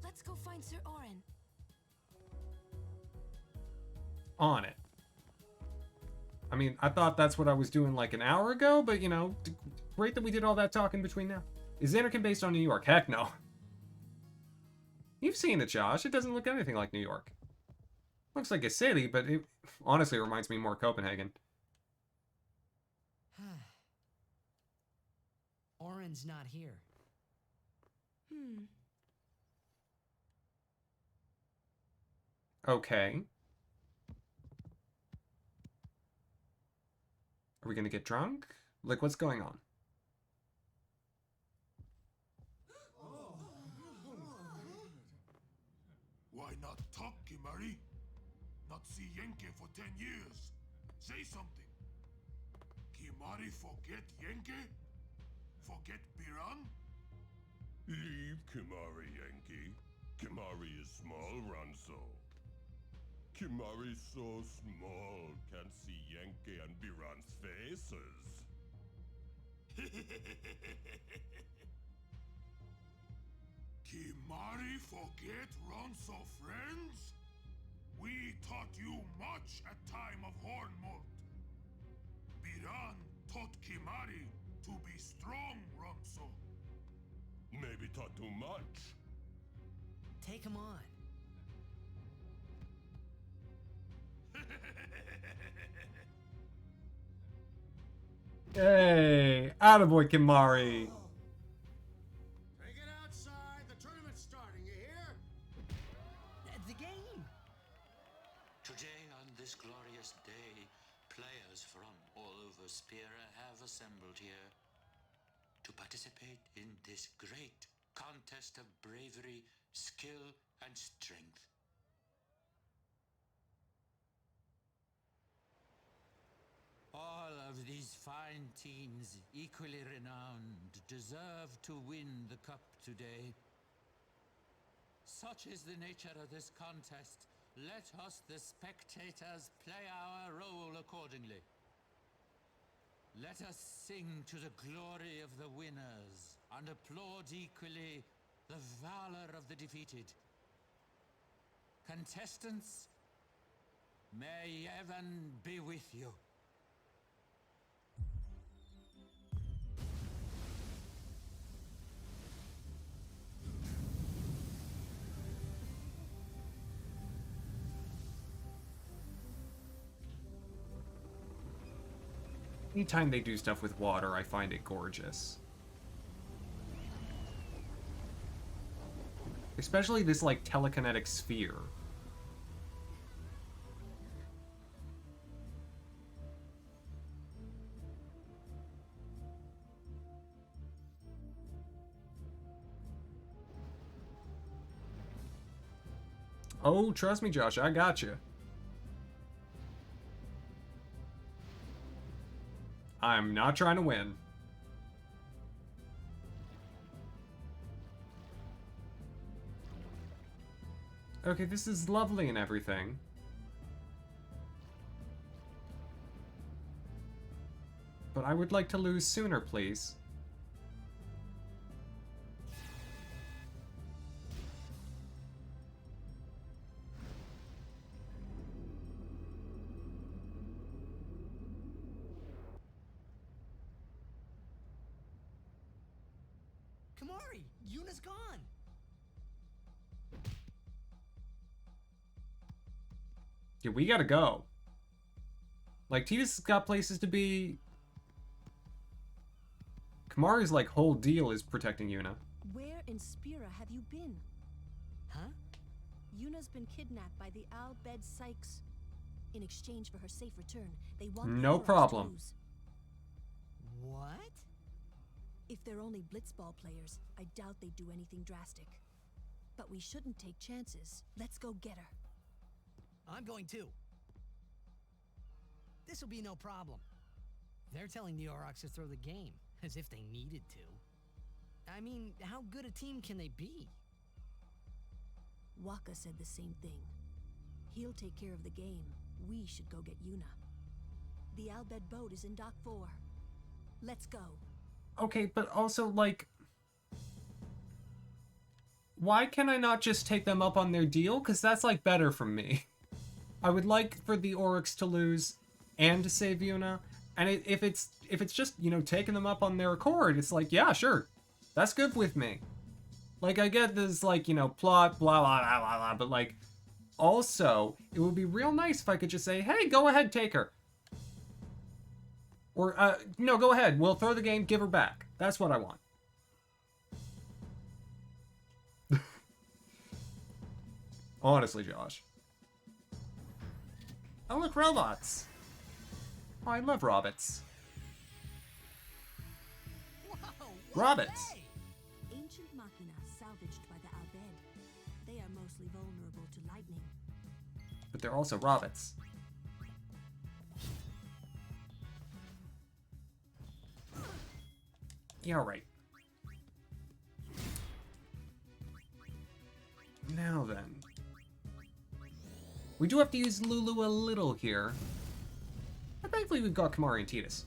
Let's go find Sir Orin. On it. I mean, I thought that's what I was doing like an hour ago, but you know, great that we did all that talking between now. Is Xanarkand based on New York? Heck no. You've seen it, Josh. It doesn't look anything like New York. Looks like a city, but it honestly reminds me more of Copenhagen. Orin's not here. Okay. Are we gonna get drunk? Like, what's going on? Why not talk, Kimari? Not see Yenke for 10 years. Say something. Kimari forget Yenke? Forget Biran? Leave Kimari, Yankee. Kimari is small, Ranso. Kimari so small, can't see Yankee and Biran's faces. Kimari forget Ronso friends? We taught you much at time of Hornmold. Biran taught Kimari to be strong, Ronso. Maybe taught too much. Take him on. Hey, attaboy Kimari. Take it outside. The tournament's starting, you hear? The game. Today, on this glorious day, players from all over Spira have assembled here to participate in this great contest of bravery, skill, and strength. All of these fine teams, equally renowned, deserve to win the cup today. Such is the nature of this contest. Let us, the spectators, play our role accordingly. Let us sing to the glory of the winners and applaud equally the valor of the defeated. Contestants, may heaven be with you. Anytime they do stuff with water, I find it gorgeous. Especially this, like, telekinetic sphere. Oh, trust me, Josh, I got you. I'm not trying to win. Okay, this is lovely and everything. But I would like to lose sooner, please. Kimari, Yuna's gone. Yeah, we gotta go. Like, Tidus has got places to be. Kimari's, like, whole deal is protecting Yuna. Where in Spira have you been? Huh? Yuna's been kidnapped by the Al Bed Sykes. In exchange for her safe return, they want No the Aurochs to problem. lose. What? If they're only blitzball players, I doubt they'd do anything drastic. But we shouldn't take chances. Let's go get her. I'm going too. This'll be no problem. They're telling the Aurochs to throw the game, as if they needed to. I mean, how good a team can they be? Waka said the same thing. He'll take care of the game. We should go get Yuna. The Al Bed boat is in Dock 4. Let's go. Okay, but also, like... Why can I not just take them up on their deal? Because that's, like, better for me. I would like for the Oryx to lose and to save Yuna. And if it's just, you know, taking them up on their accord, it's like, yeah, sure. That's good with me. Like, I get this, like, you know, plot, blah, blah, blah, blah, blah. But, like, also, it would be real nice if I could just say, hey, go ahead, take her. Or, no, go ahead. We'll throw the game, give her back. That's what I want. Honestly, Josh. Oh, look, robots. Oh, I love robots. Robots. Ancient machina salvaged by the Al Bed. They are mostly vulnerable to lightning. But they're also robots. Yeah, right. Now then. We do have to use Lulu a little here. But thankfully we've got Kimahri and Tidus.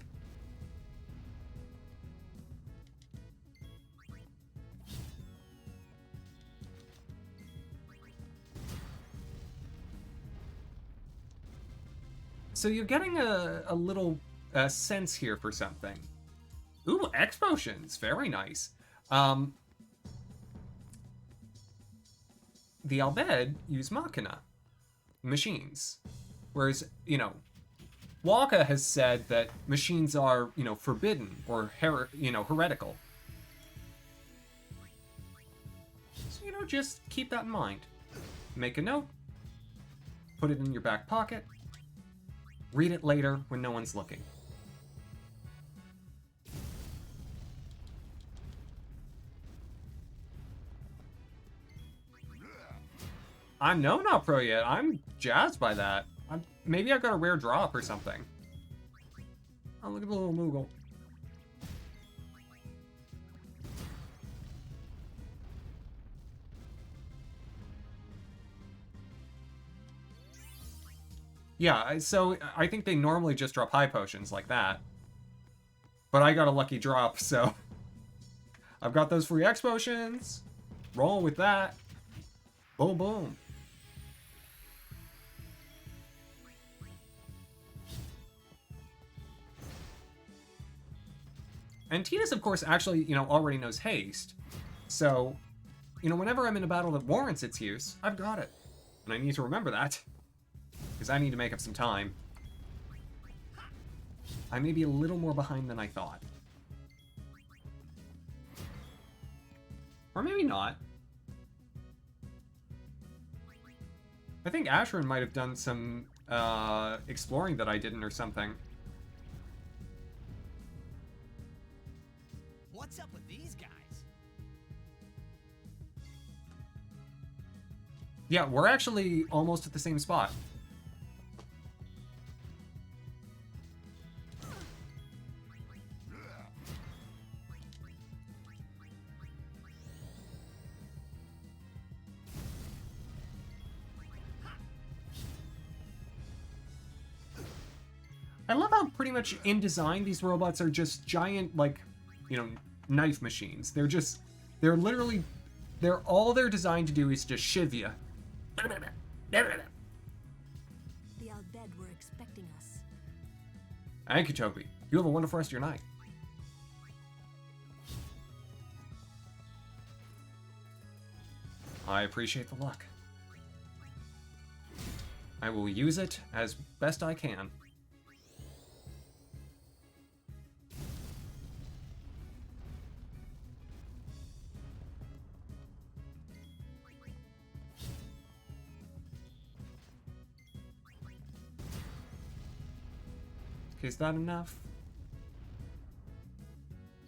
So you're getting a little sense here for something. Ooh, X potions. Very nice. The Al Bed use Machina. Machines. Whereas, you know, Waka has said that machines are, you know, forbidden or, heretical. So, you know, just keep that in mind. Make a note. Put it in your back pocket. Read it later when no one's looking. I'm not pro yet. I'm jazzed by that. Maybe I got a rare drop or something. Oh, look at the little Moogle. Yeah, so I think they normally just drop high potions like that. But I got a lucky drop, so... I've got those free X potions. Roll with that. Boom, boom. And Tidus, of course, actually, you know, already knows haste. So, you know, whenever I'm in a battle that warrants its use, I've got it. And I need to remember that. Because I need to make up some time. I may be a little more behind than I thought. Or maybe not. I think Ashiryn might have done some exploring that I didn't or something. What's up with these guys? Yeah, we're actually almost at the same spot. I love how pretty much in design these robots are just giant, like, you know, knife machines. All they're designed to do is just shiv ya. The Al Bed were expecting us. Thank you, Toby. You have a wonderful rest of your night. I appreciate the luck. I will use it as best I can. Is that enough?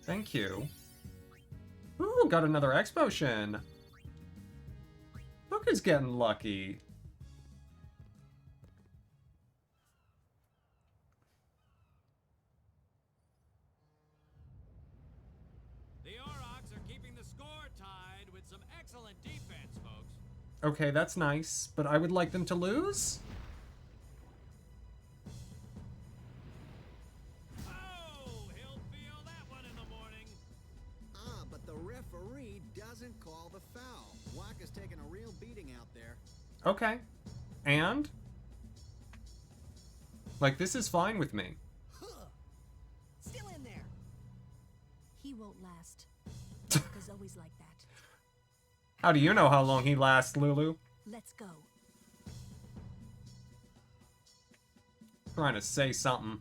Thank you. Ooh, got another X potion. Look who's getting lucky. The Aurochs are keeping the score tied with some excellent defense, folks. Okay, that's nice, but I would like them to lose? Oh, he'll feel that one in the morning. Ah, but the referee doesn't call the foul. Waka's taking a real beating out there. Okay. And? Like, this is fine with me. Still in there. He won't last. Waka's always like that. How do you know how long he lasts, Lulu? Let's go. Trying to say something.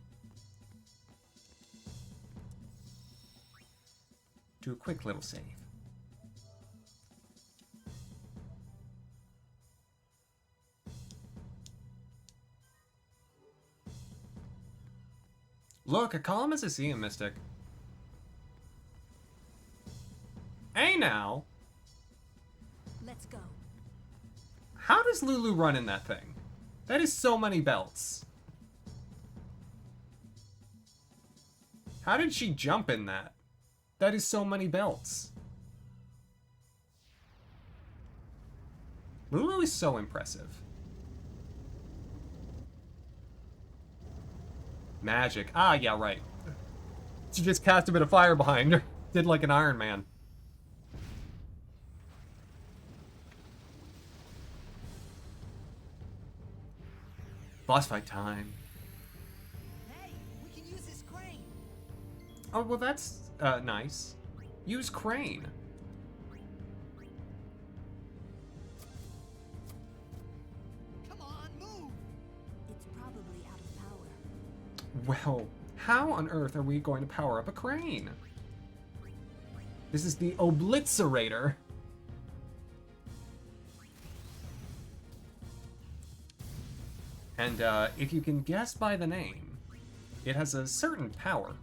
Do a quick little save. Look, I call him as a sea mystic. Hey now! Let's go. How does Lulu run in that thing? That is so many belts. How did she jump in that? That is so many belts. Lulu is so impressive. Magic. Ah, yeah, right. She just cast a bit of fire behind her. Did like an Iron Man. Boss fight time. Hey, we can use this crane. Oh, well, that's nice. Use crane. Come on, move. It's probably out of power. Well, how on earth are we going to power up a crane? This is the Obliterator. And if you can guess by the name, it has a certain power.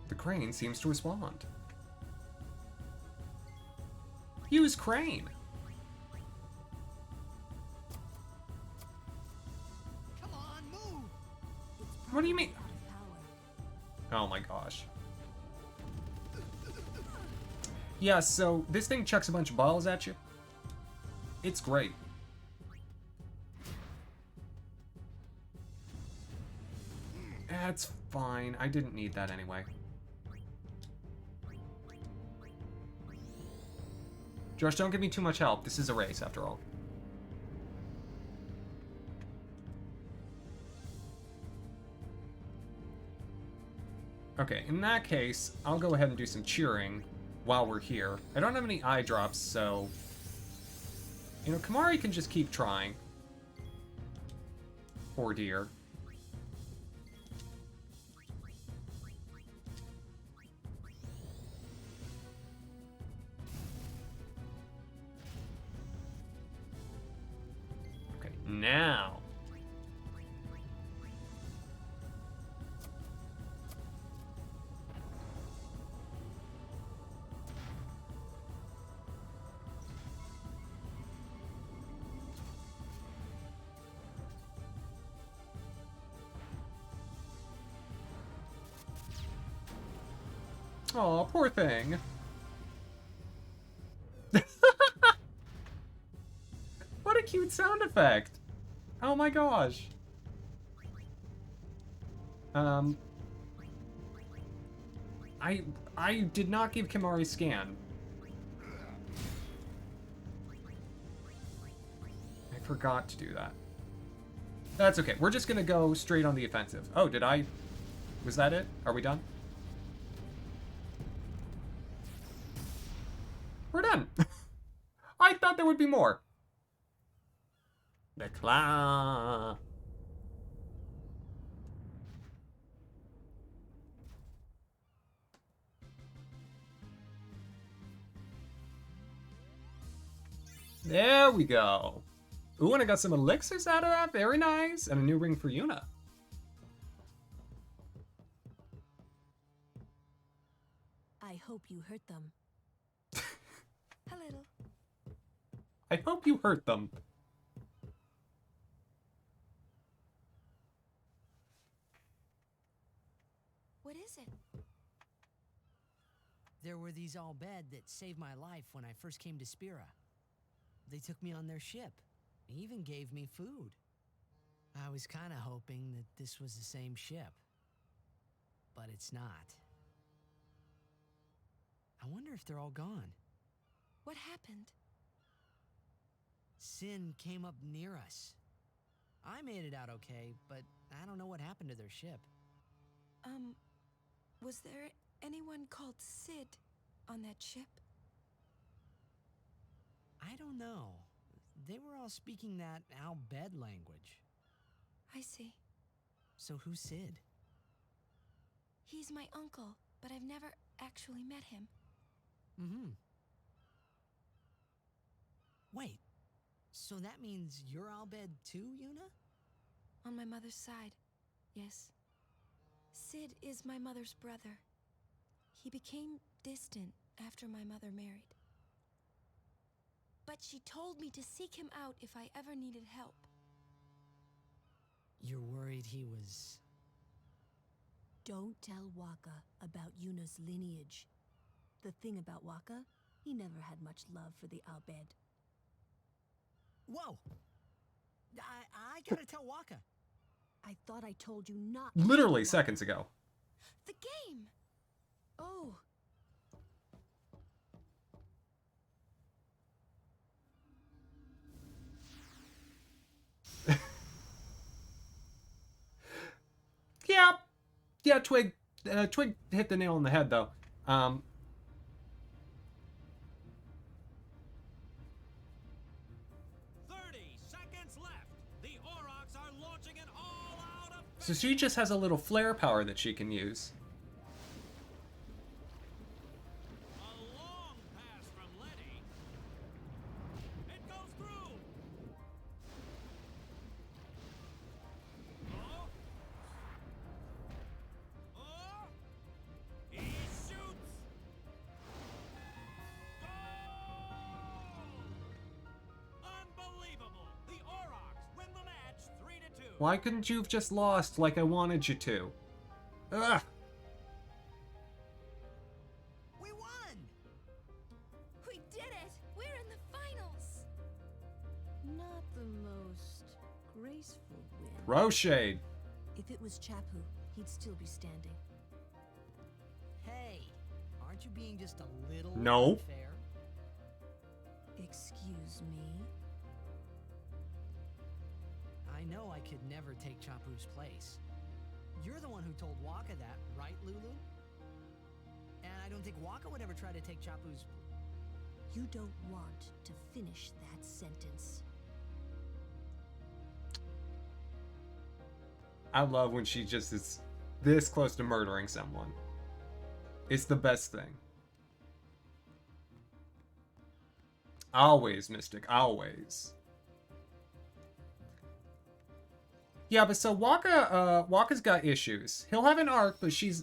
The crane seems to respond. Use crane. Come on, move. What do you mean? Oh my gosh. Yeah, so this thing chucks a bunch of balls at you. It's great. That's fine. I didn't need that anyway. Josh, don't give me too much help. This is a race, after all. Okay, in that case, I'll go ahead and do some cheering while we're here. I don't have any eye drops, so... You know, Kimahri can just keep trying. Poor dear. Okay, now... Aw, poor thing. What a cute sound effect. Oh my gosh. I did not give Kimahri scan. I forgot to do that. That's okay. We're just gonna go straight on the offensive. Oh, did I... Was that it? Are we done? We're done. I thought there would be more. The claw. There we go. Ooh, and I got some elixirs out of that. Very nice. And a new ring for Yuna. I hope you hurt them. A little. I hope you hurt them. What is it? There were these Al Bhed that saved my life when I first came to Spira. They took me on their ship, even gave me food. I was kind of hoping that this was the same ship, but it's not. I wonder if they're all gone. What happened? Sin came up near us. I made it out okay, but I don't know what happened to their ship. Was there anyone called Sid on that ship? I don't know. They were all speaking that Al Bhed language. I see. So who's Sid? He's my uncle, but I've never actually met him. Mm-hmm. Wait, so that means you're Al Bhed too, Yuna? On my mother's side, yes. Sid is my mother's brother. He became distant after my mother married. But she told me to seek him out if I ever needed help. You're worried he was... Don't tell Waka about Yuna's lineage. The thing about Waka, he never had much love for the Al Bhed. Whoa! I gotta tell Waka. I thought I told you not. Literally seconds ago. The game! Oh. Yeah, Twig hit the nail on the head, though. 30 seconds left. The Aurochs are launching an all-out offensive. So she just has a little flare power that she can use. A long pass from Letty. It goes through. Oh. Oh. He shoots. Unbelievable. The Aurochs win the match 3-2. Why couldn't you have just lost like I wanted you to? Ugh! We won! We did it! We're in the finals! Not the most graceful win. Roshade! If it was Chapu, he'd still be standing. Hey, aren't you being just a little No. unfair? Excuse me? I know I could never take Chapu's place. You're the one who told Waka that, right, Lulu? And I don't think Waka would ever try to take Chapu's... You don't want to finish that sentence. I love when she just is this close to murdering someone. It's the best thing. Always, Mystic, always. Yeah, but so Waka's got issues. He'll have an arc, but he's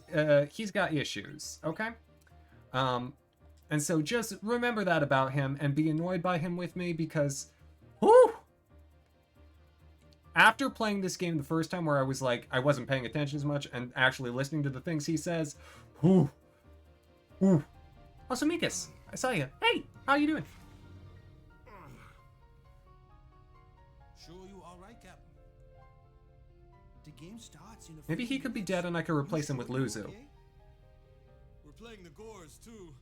got issues, okay? And so just remember that about him and be annoyed by him with me because, whoo! After playing this game the first time where I was like, I wasn't paying attention as much and actually listening to the things he says, whoo! Whoo! Also, Mikas, I saw you. Hey, how you doing? Sure you all right, Captain? The game starts in a Maybe he could be dead and I could replace him with Luzu. We're playing the Gores, too.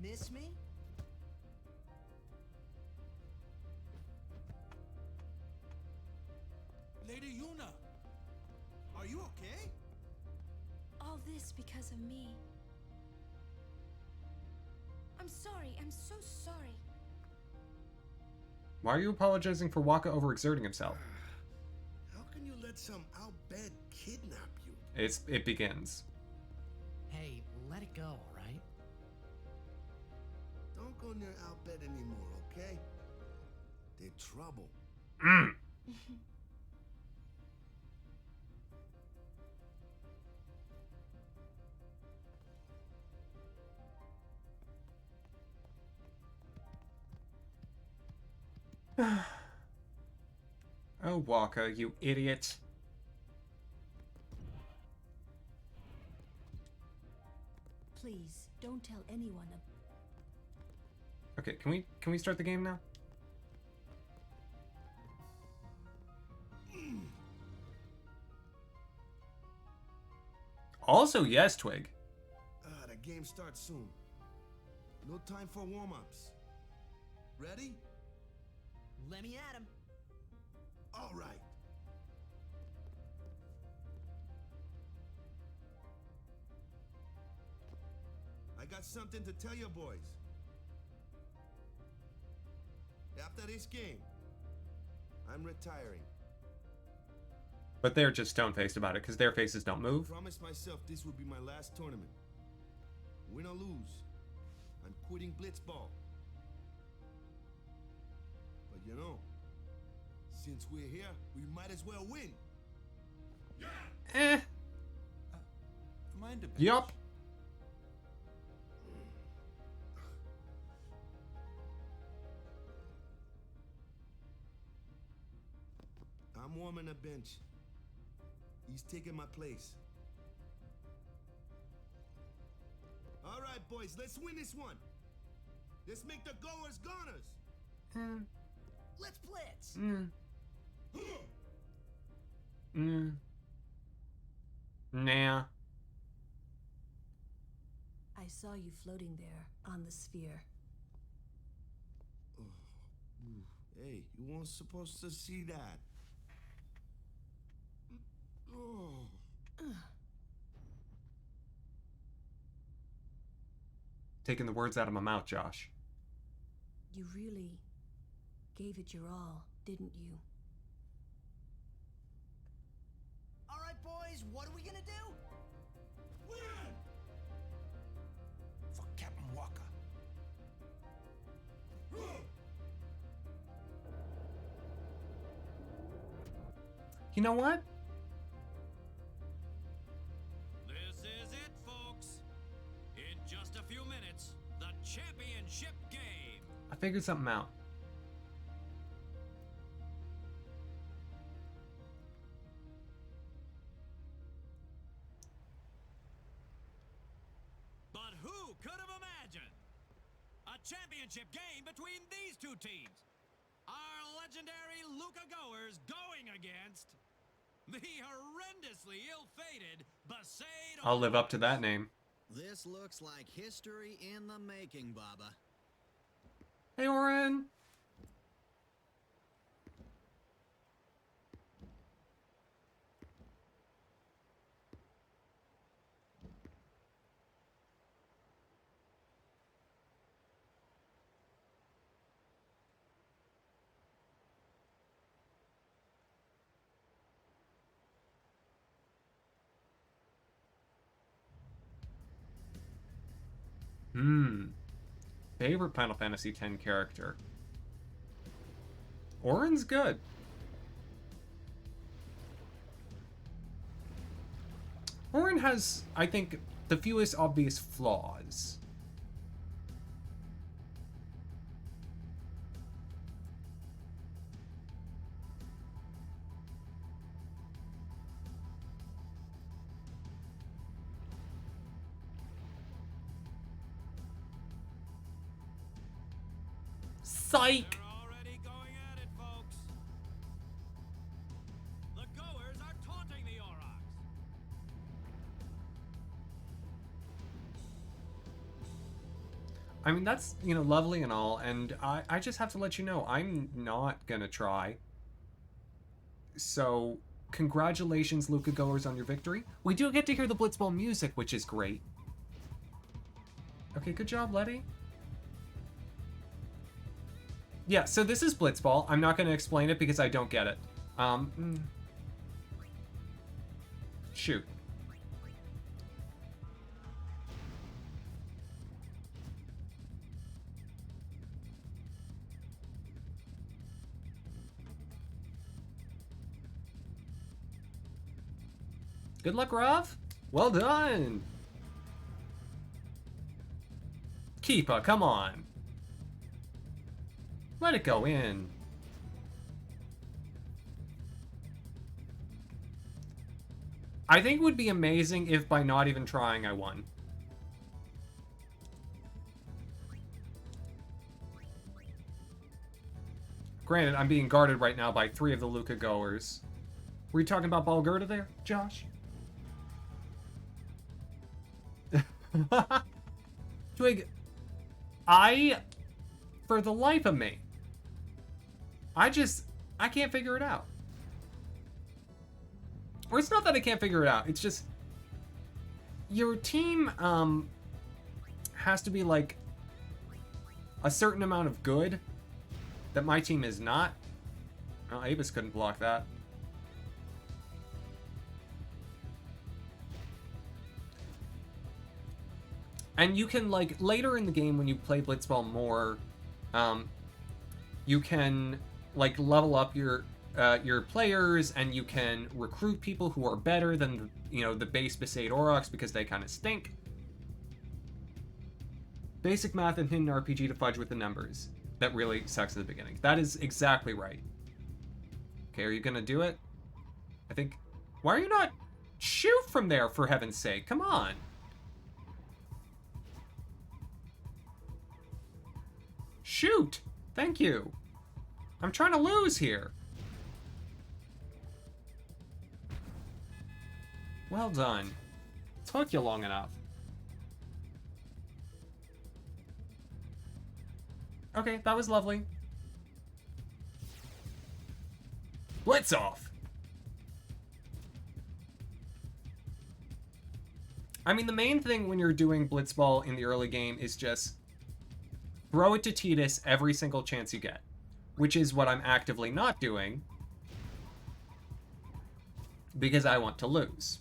Miss me? Lady Yuna, are you okay? All this because of me. I'm sorry. I'm so sorry. Why are you apologizing for Waka overexerting himself? How can you let some Al Bhed kidnap It begins. Hey, let it go, all right? Don't go near Albert anymore, okay? They're trouble. Mm. Oh, Walker, you idiot. Please, don't tell anyone. Okay, can we start the game now? Also, yes, Twig. The game starts soon. No time for warm-ups. Ready? Let me at him. All right. I got something to tell you boys. After this game, I'm retiring. But they're just stone-faced about it because their faces don't move. I promised myself this would be my last tournament. Win or lose, I'm quitting Blitzball. But you know, since we're here, we might as well win. Eh. Mind a bit. Yup. I'm warming a bench. He's taking my place. All right, boys, let's win this one. Let's make the goers goners. Let's blitz. Nah. I saw you floating there on the sphere. Hey, you weren't supposed to see that. Taking the words out of my mouth, Josh. You really gave it your all, didn't you? All right, boys, what are we gonna do? Win! For Captain Walker. You know what? This is it, folks. In just a few minutes, the championship game. I figured something out. But who could have imagined a championship game between these two teams? Our legendary Luca Goers going against the horrendously ill-fated Besaid. I'll live up to that name. This looks like history in the making, Baba. Hey, Oren. Favorite Final Fantasy X character. Oren's good. Oren has, I think, the fewest obvious flaws. Psych! They're already going at it, folks. The Goers are taunting the Aurochs. I mean, that's, you know, lovely and all, and I just have to let you know, I'm not gonna try. So, congratulations, Luca Goers, on your victory. We do get to hear the Blitzball music, which is great. Okay, good job, Letty. Yeah, so this is Blitzball. I'm not going to explain it because I don't get it. Shoot. Good luck, Rav. Well done. Keeper, come on. Let it go in. I think it would be amazing if by not even trying I won. Granted, I'm being guarded right now by 3 of the Luca goers. Were you talking about Balgerda there, Josh? Twig, for the life of me, I can't figure it out. Or it's not that I can't figure it out, it's just, your team, has to be, like, a certain amount of good that my team is not. Oh, Avis couldn't block that. And you can, like, later in the game when you play Blitzball more, you can, like, level up your players, and you can recruit people who are better than, you know, the base Besaid Aurochs because they kind of stink. Basic math and hidden RPG to fudge with the numbers. That really sucks at the beginning. That is exactly right. Okay, are you gonna do it? I think... Why are you not... Shoot from there, for heaven's sake. Come on. Shoot! Thank you. I'm trying to lose here. Well done. Took you long enough. Okay, that was lovely. Blitz off! I mean, the main thing when you're doing Blitzball in the early game is just throw it to Tidus every single chance you get, which is what I'm actively not doing because I want to lose.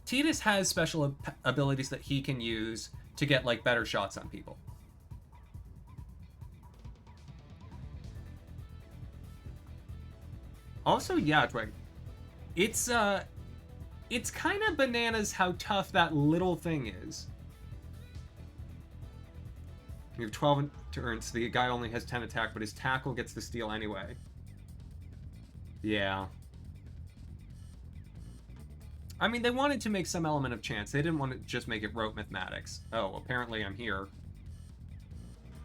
Tidus has special abilities that he can use to get, like, better shots on people. Also, yeah, Twig, it's kind of bananas how tough that little thing is. You have 12 turns, the guy only has 10 attack, but his tackle gets the steal anyway. Yeah. I mean, they wanted to make some element of chance. They didn't want to just make it rote mathematics. Oh, apparently I'm here.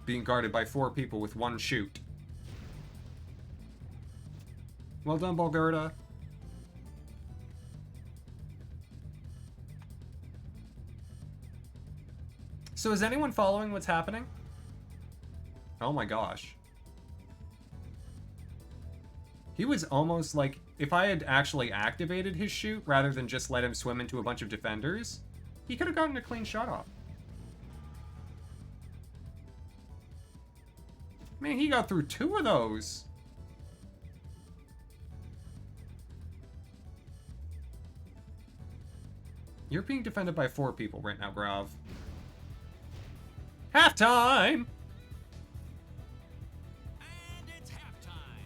Being guarded by 4 people with 1 shoot. Well done, Balgerda. So is anyone following what's happening? Oh my gosh. He was almost like, if I had actually activated his shoot rather than just let him swim into a bunch of defenders, he could have gotten a clean shot off. Man, he got through 2 of those. You're being defended by 4 people right now, Grav. Halftime! And it's halftime.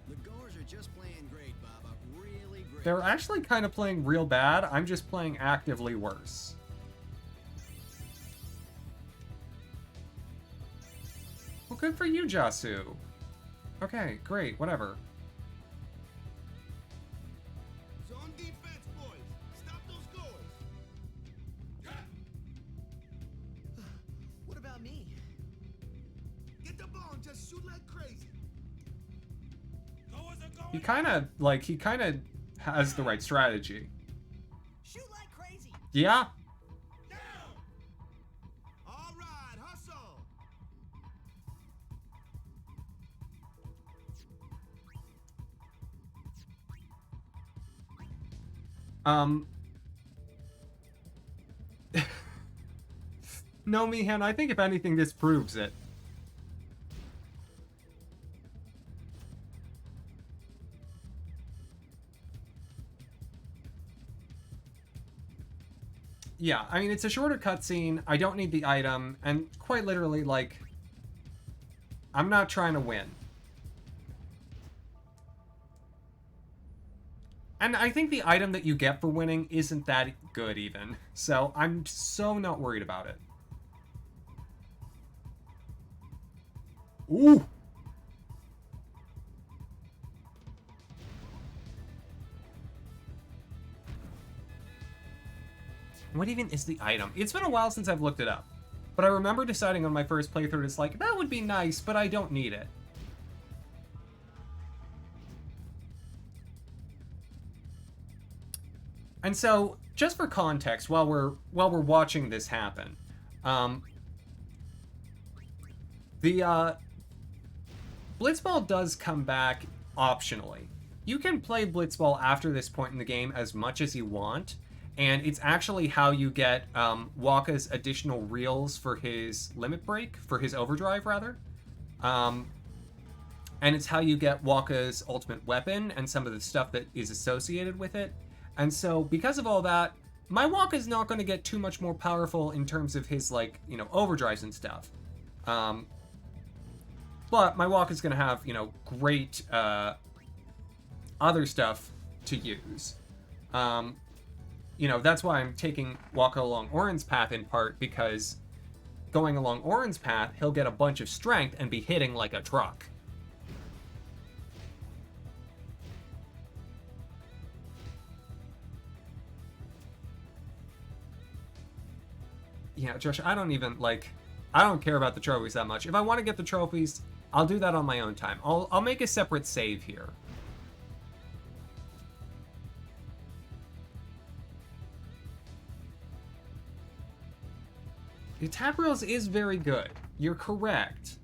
The Goers are just playing great, Baba. Really great. They're actually kind of playing real bad. I'm just playing actively worse. Well, good for you, Jasu. Okay, great, whatever. Zone defense, boys. Stop those goals. What about me? Get the ball and just shoot like crazy. He kind of has the right strategy. Shoot like crazy. Yeah. All right, hustle. No, Mihan, I think if anything, this proves it. Yeah, I mean, it's a shorter cutscene. I don't need the item, and quite literally, like, I'm not trying to win. And I think the item that you get for winning isn't that good even. So I'm so not worried about it. Ooh! What even is the item? It's been a while since I've looked it up. But I remember deciding on my first playthrough, it's like, that would be nice, but I don't need it. And so, just for context, while we're watching this happen, the Blitzball does come back optionally. You can play Blitzball after this point in the game as much as you want, and it's actually how you get Wakka's additional reels for his limit break, for his overdrive rather. And it's how you get Wakka's ultimate weapon and some of the stuff that is associated with it. And so, because of all that, my Wakka's not going to get too much more powerful in terms of his, like, you know, overdrives and stuff. But my Wakka's going to have, you know, great other stuff to use. You know, that's why I'm taking Wakka along Auron's path in part, because going along Auron's path, he'll get a bunch of strength and be hitting like a truck. Yeah, Josh, I don't care about the trophies that much. If I want to get the trophies, I'll do that on my own time. I'll make a separate save here. The tap rails is very good. You're correct.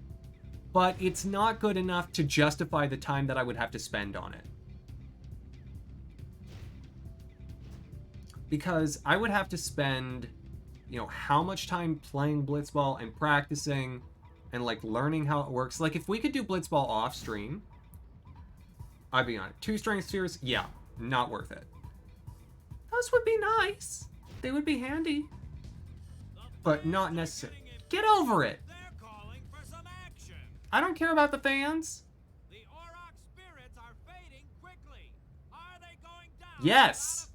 But it's not good enough to justify the time that I would have to spend on it. Because I would have to spend, you know, how much time playing Blitzball and practicing and, like, learning how it works. Like, if we could do Blitzball off stream, I'd be on it. 2 strength spheres, yeah, not worth it. Those would be nice. They would be handy. But not necessary. Get over it! I don't care about the fans. The Auroch spirits are fading quickly. Are they going down? Yes!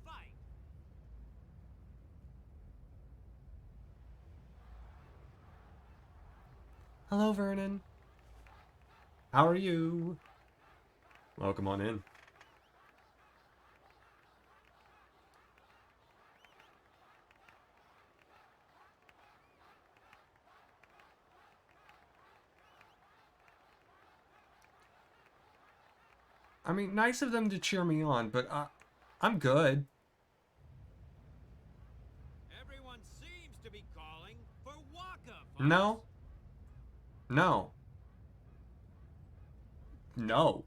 Hello, Vernon. How are you? Welcome on in. I mean, nice of them to cheer me on, but I'm good. Everyone seems to be calling for Wakka. No. No. No.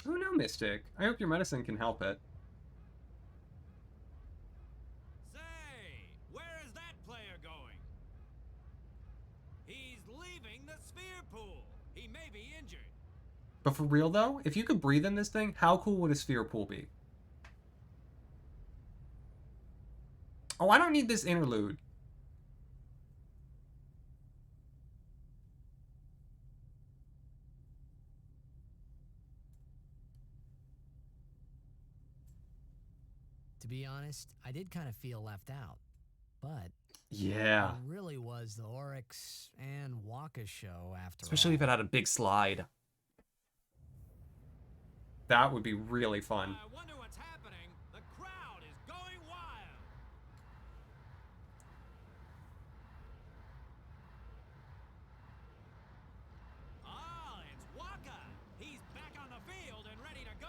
Oh no, Mystic. I hope your medicine can help it. Say, where is that player going? He's leaving the sphere pool. He may be injured. But for real though, if you could breathe in this thing, how cool would a sphere pool be? Oh, I don't need this interlude. To be honest, I did kind of feel left out. But yeah, it really was the Oryx and Wakka show after especially all. if it had a big slide. That would be really fun. I wonder what's happening. The crowd is going wild. Ah, it's Wakka. He's back on the field and ready to go.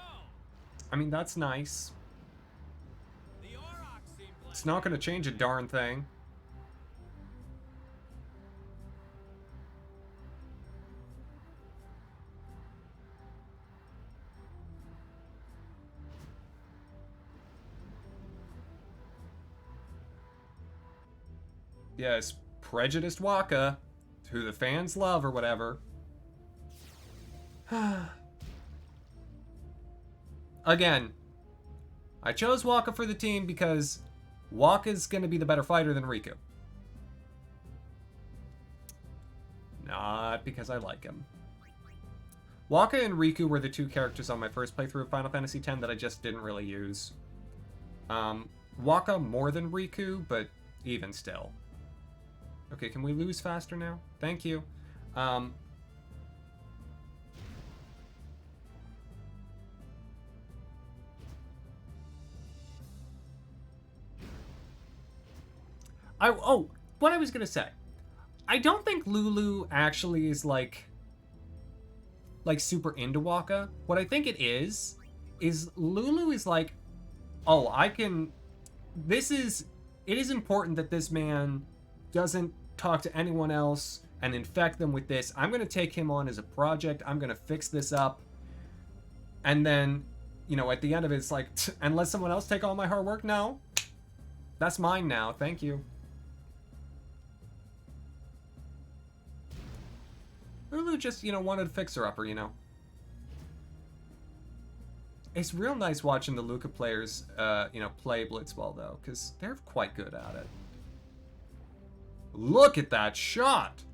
I mean, that's nice. The Auroch seem It's not going to change a darn thing. Yes, prejudiced Wakka, who the fans love or whatever. Again, I chose Wakka for the team because Wakka's going to be the better fighter than Riku. Not because I like him. Wakka and Riku were the two characters on my first playthrough of Final Fantasy X that I just didn't really use. Wakka more than Riku, but even still. Okay, can we lose faster now? Thank you. What I was gonna say. I don't think Lulu actually is like super into Wakka. What I think it is Lulu is like, oh, it is important that this man doesn't talk to anyone else and infect them with this. I'm gonna take him on as a project. I'm gonna fix this up. And then, you know, at the end of it, it's like, and let someone else take all my hard work? No. That's mine now. Thank you. Lulu just, you know, wanted to fix her upper, you know. It's real nice watching the Luca players, you know, play Blitzball, though, because they're quite good at it. Look at that shot!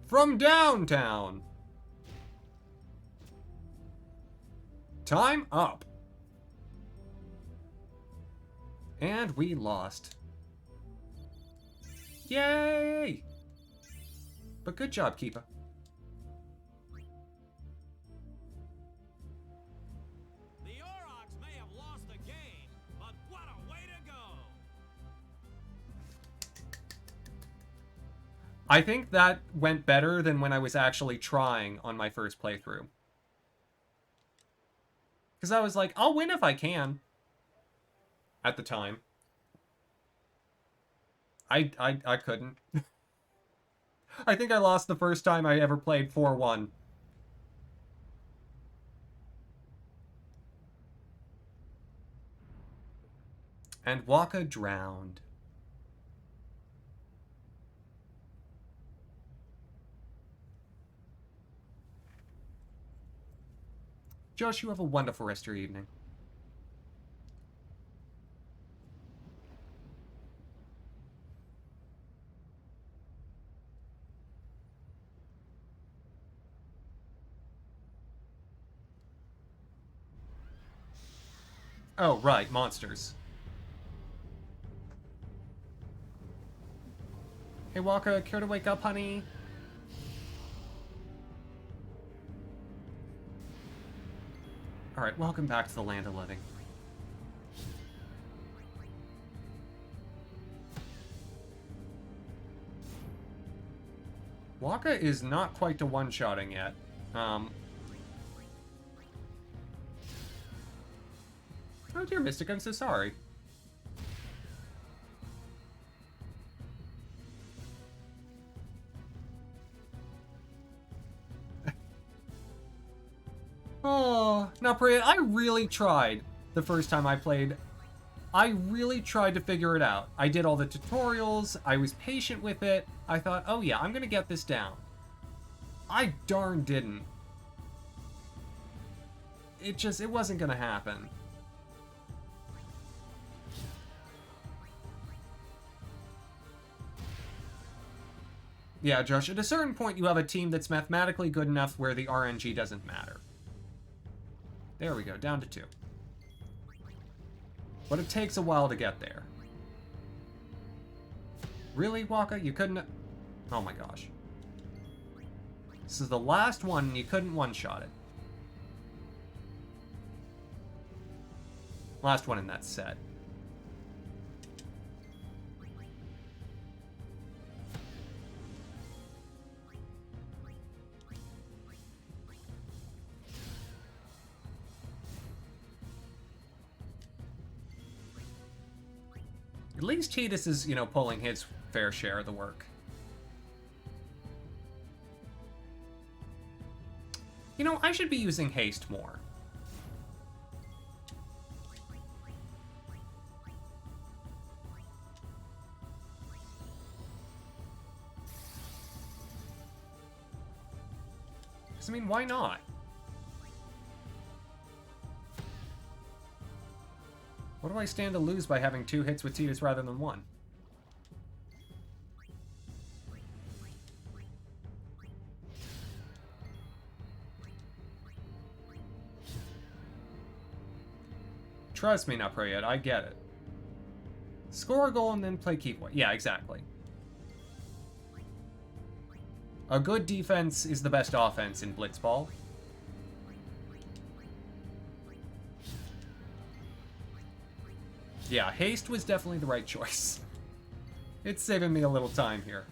From downtown! Time up. And we lost. Yay! But good job, Keepa. I think that went better than when I was actually trying on my first playthrough. Because I was like, I'll win if I can. At the time. I couldn't. I think I lost the first time I ever played 4-1. And Wakka drowned. Josh, you have a wonderful rest of your evening. Oh, right, monsters. Hey, Wakka, care to wake up, honey? Alright, welcome back to the land of living. Wakka is not quite to one-shotting yet. Oh dear, Mystic, I'm so sorry. Oh, now Priya, I really tried the first time I played. I really tried to figure it out. I did all the tutorials, I was patient with it. I thought, oh yeah, I'm gonna get this down. I darn didn't. It wasn't gonna happen. Yeah, Josh, at a certain point you have a team that's mathematically good enough where the RNG doesn't matter. There we go, down to 2. But it takes a while to get there. Really, Wakka? You couldn't... Oh my gosh. This is the last one, and you couldn't one-shot it. Last one in that set. At least Tidus is, you know, pulling his fair share of the work. You know, I should be using haste more. Because, I mean, why not? What do I stand to lose by having 2 hits with Tidus rather than 1? Trust me, not pray it. I get it. Score a goal and then play keep away. Yeah, exactly. A good defense is the best offense in Blitzball. Yeah, haste was definitely the right choice. It's saving me a little time here.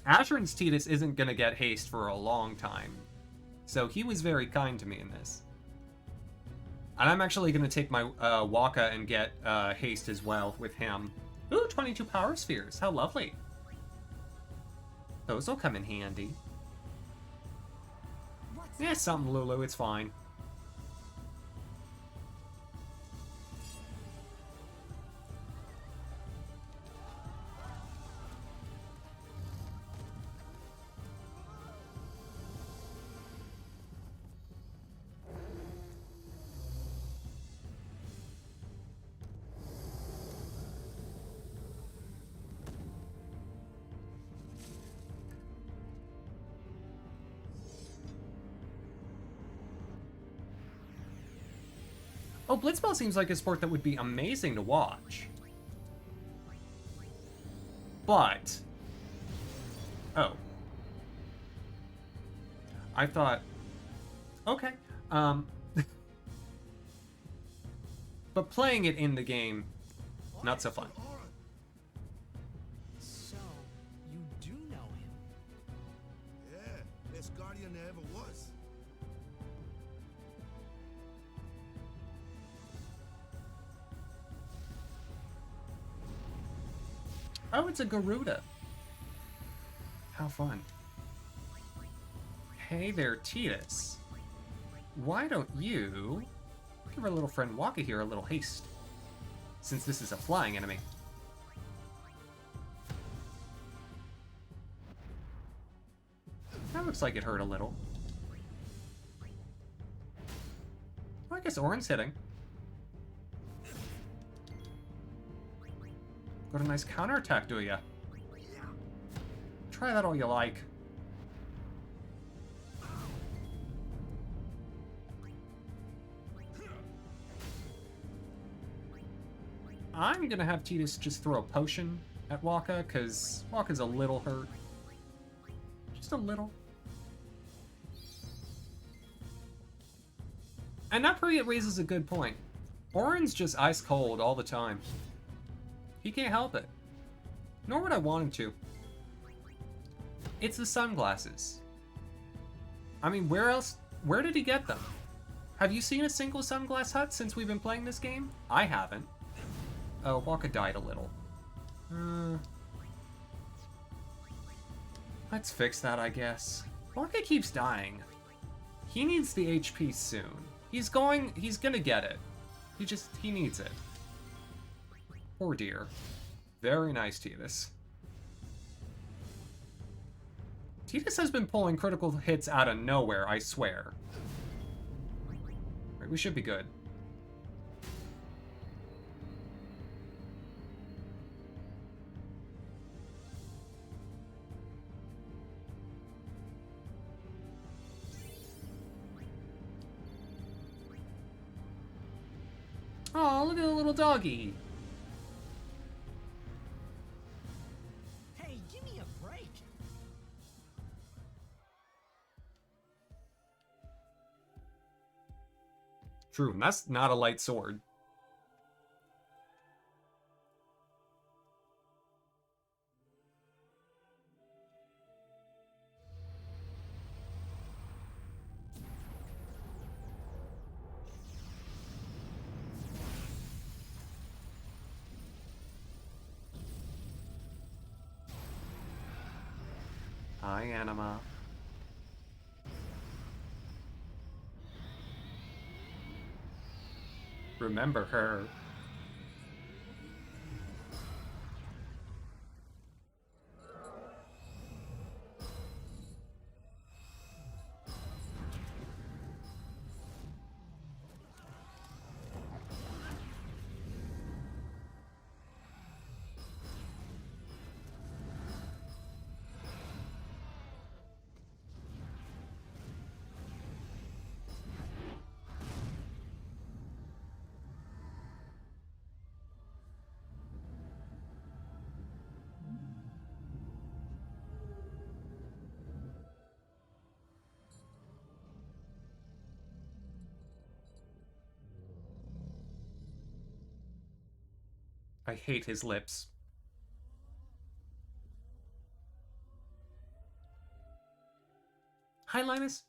Ashiryn's Tidus isn't gonna get haste for a long time, so he was very kind to me in this. And I'm actually gonna take my Waka and get haste as well with him. Ooh, 22 power spheres, how lovely. Those will come in handy. Yeah, something, Lulu, it's fine. Oh, Blitzball seems like a sport that would be amazing to watch. But... Oh. I thought... Okay. But playing it in the game, not so fun. So, you do know him? Yeah, best guardian there ever was. Oh, it's a Garuda. How fun. Hey there, Tidus. Why don't you give our little friend Waka here a little haste, since this is a flying enemy. That looks like it hurt a little. Well, I guess Orin's hitting. Got a nice counterattack, do ya? Try that all you like. I'm gonna have Tidus just throw a potion at Waka, because Waka's a little hurt. Just a little. And Napriya raises a good point. Orin's just ice cold all the time. He can't help it. Nor would I want him to. It's the sunglasses. I mean, where did he get them? Have you seen a single sunglass hut since we've been playing this game? I haven't. Oh, Waka died a little. Let's fix that, I guess. Waka keeps dying. He needs the HP soon. He's gonna get it. He needs it. Poor dear. Very nice, Tidus. Tidus has been pulling critical hits out of nowhere, I swear. Right, we should be good. Oh, look at the little doggy. Hey, give me a break. True, and that's not a light sword. Hi, Anima. Remember her. I hate his lips. Hi, Linus.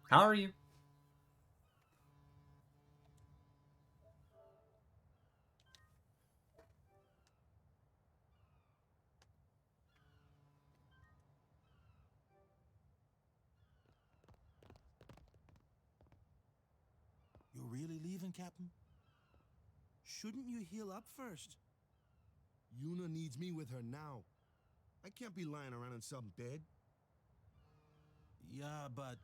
How are you? You're really leaving, Captain? Shouldn't you heal up first? Yuna needs me with her now. I can't be lying around in some bed. Yeah, but...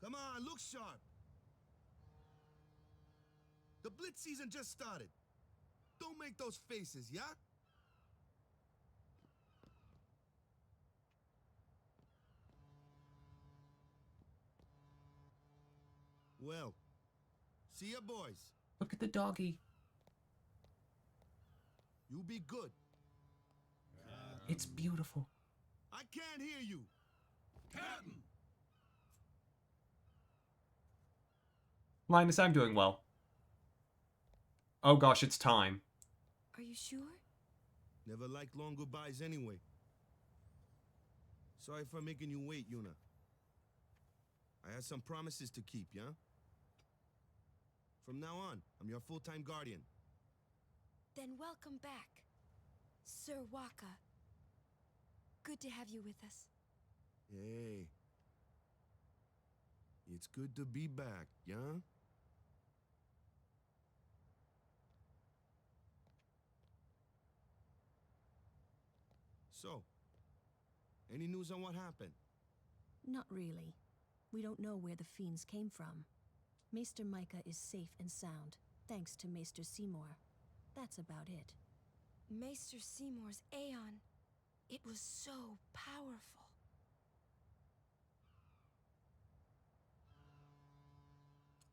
Come on, look sharp! The Blitz season just started. Don't make those faces, yeah? Well, see ya, boys. Look at the doggy. You be good. It's beautiful. I can't hear you. Captain! Linus, I'm doing well. Oh gosh, it's time. Are you sure? Never liked long goodbyes anyway. Sorry for making you wait, Yuna. I had some promises to keep, yeah? From now on, I'm your full-time guardian. Then welcome back, Sir Waka. Good to have you with us. Hey. It's good to be back, yeah? So, any news on what happened? Not really. We don't know where the fiends came from. Maester Micah is safe and sound, thanks to Maester Seymour. That's about it. Maester Seymour's Aeon. It was so powerful.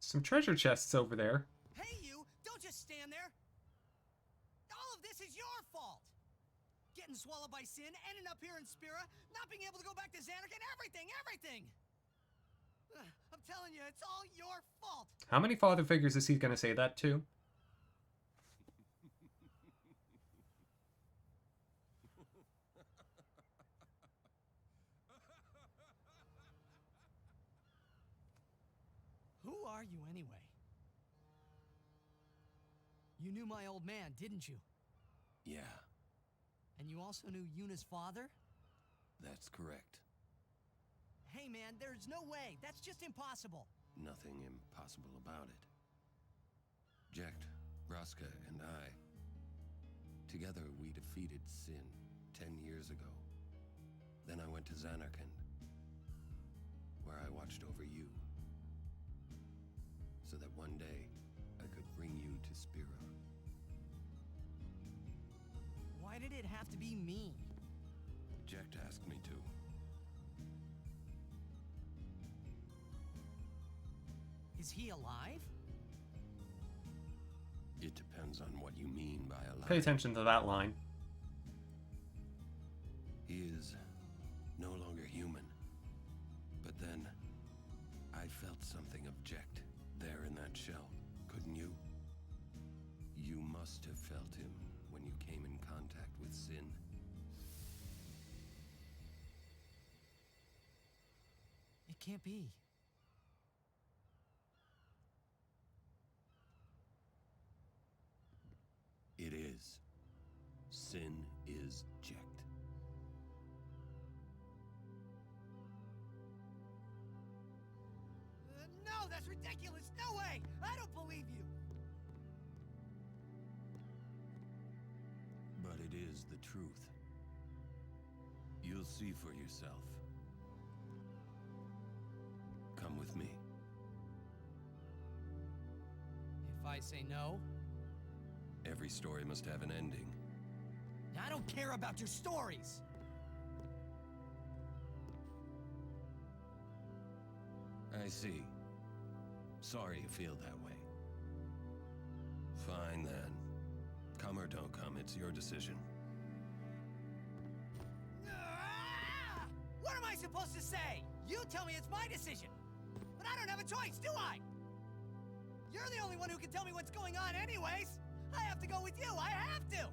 Some treasure chests over there. Hey, you! Don't just stand there! All of this is your fault! Getting swallowed by sin, ending up here in Spira, not being able to go back to Xanarkand, everything! I'm telling you, it's all your fault! How many father figures is he gonna say that to? Who are you anyway? You knew my old man, didn't you? Yeah, And you also knew Yuna's father? that's correct. Hey man, there's no way! That's just impossible! Nothing impossible about it. Jecht, Braska, and I, together we defeated Sin 10 years ago. Then I went to Xanarkand, where I watched over you, so that one day I could bring you to Spira. Why did it have to be me? Jecht asked me to. Is he alive? It depends on what you mean by alive. Pay attention to that line. He is no longer human. But then, I felt something of Jecht there in that shell, couldn't you? You must have felt him when you came in contact with Sin. It can't be. It is. Sin is Jecht. No, that's ridiculous! No way! I don't believe you! But it is the truth. You'll see for yourself. Come with me. If I say no? Every story must have an ending. I don't care about your stories! I see. Sorry you feel that way. Fine then. Come or don't come, it's your decision. What am I supposed to say? You tell me it's my decision. But I don't have a choice, do I? You're the only one who can tell me what's going on anyway! I have to go with you. I have to.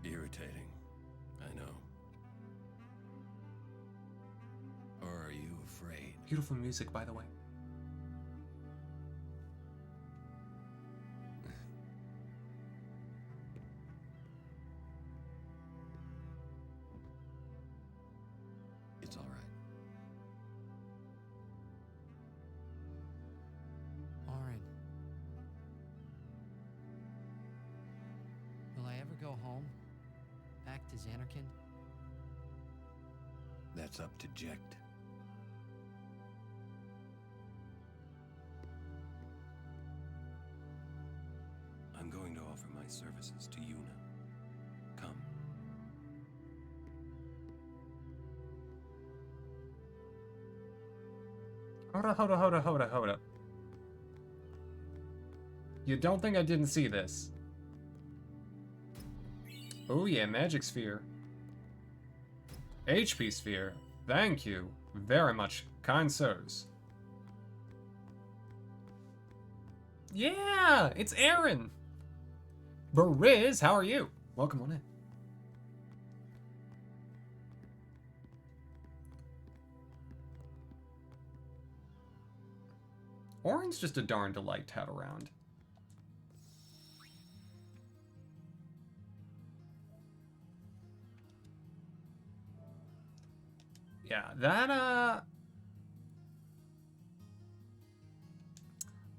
Irritating, I know. Or are you afraid? Beautiful music, by the way. It's all right. Orin. Will I ever go home? Back to Xanarkand? That's up to Jecht. I'm going to offer my services to Yuna. Come. Hold up. You don't think I didn't see this? Oh yeah, magic sphere. HP sphere. Thank you very much, kind sirs. Yeah, it's Aaron. Bariz, how are you? Welcome on in. Orin's just a darn delight to have around. Yeah, that,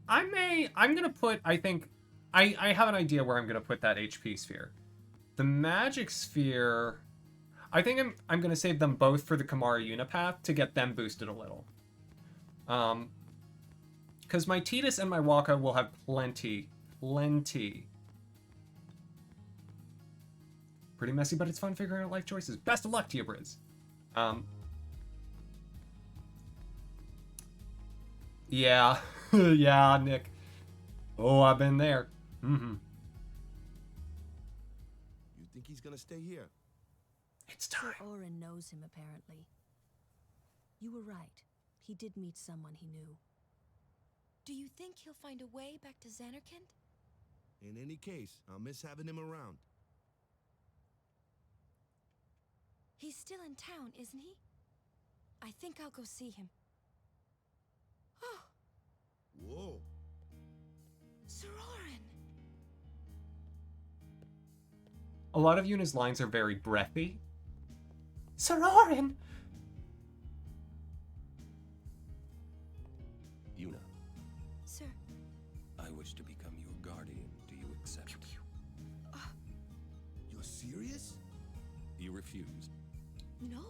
I'm gonna put, I think, I have an idea where I'm gonna put that HP sphere. The magic sphere, I think I'm gonna save them both for the Kimahri Unipath to get them boosted a little. Because my Tidus and my Waka will have plenty. Pretty messy, but it's fun figuring out life choices. Best of luck to you, Briz. Yeah. Yeah, Nick. Oh, I've been there. Mm-hmm. You think he's gonna stay here? It's time. Sir Orin knows him, apparently. You were right. He did meet someone he knew. Do you think he'll find a way back to Xanarkand? In any case, I'll miss having him around. He's still in town, isn't he? I think I'll go see him. Oh! Whoa! Sir Orin! A lot of Yuna's lines are very breathy. Sir Orin! Yuna, Sir. I wish to become your guardian. Do you accept? You're serious? You refuse. No.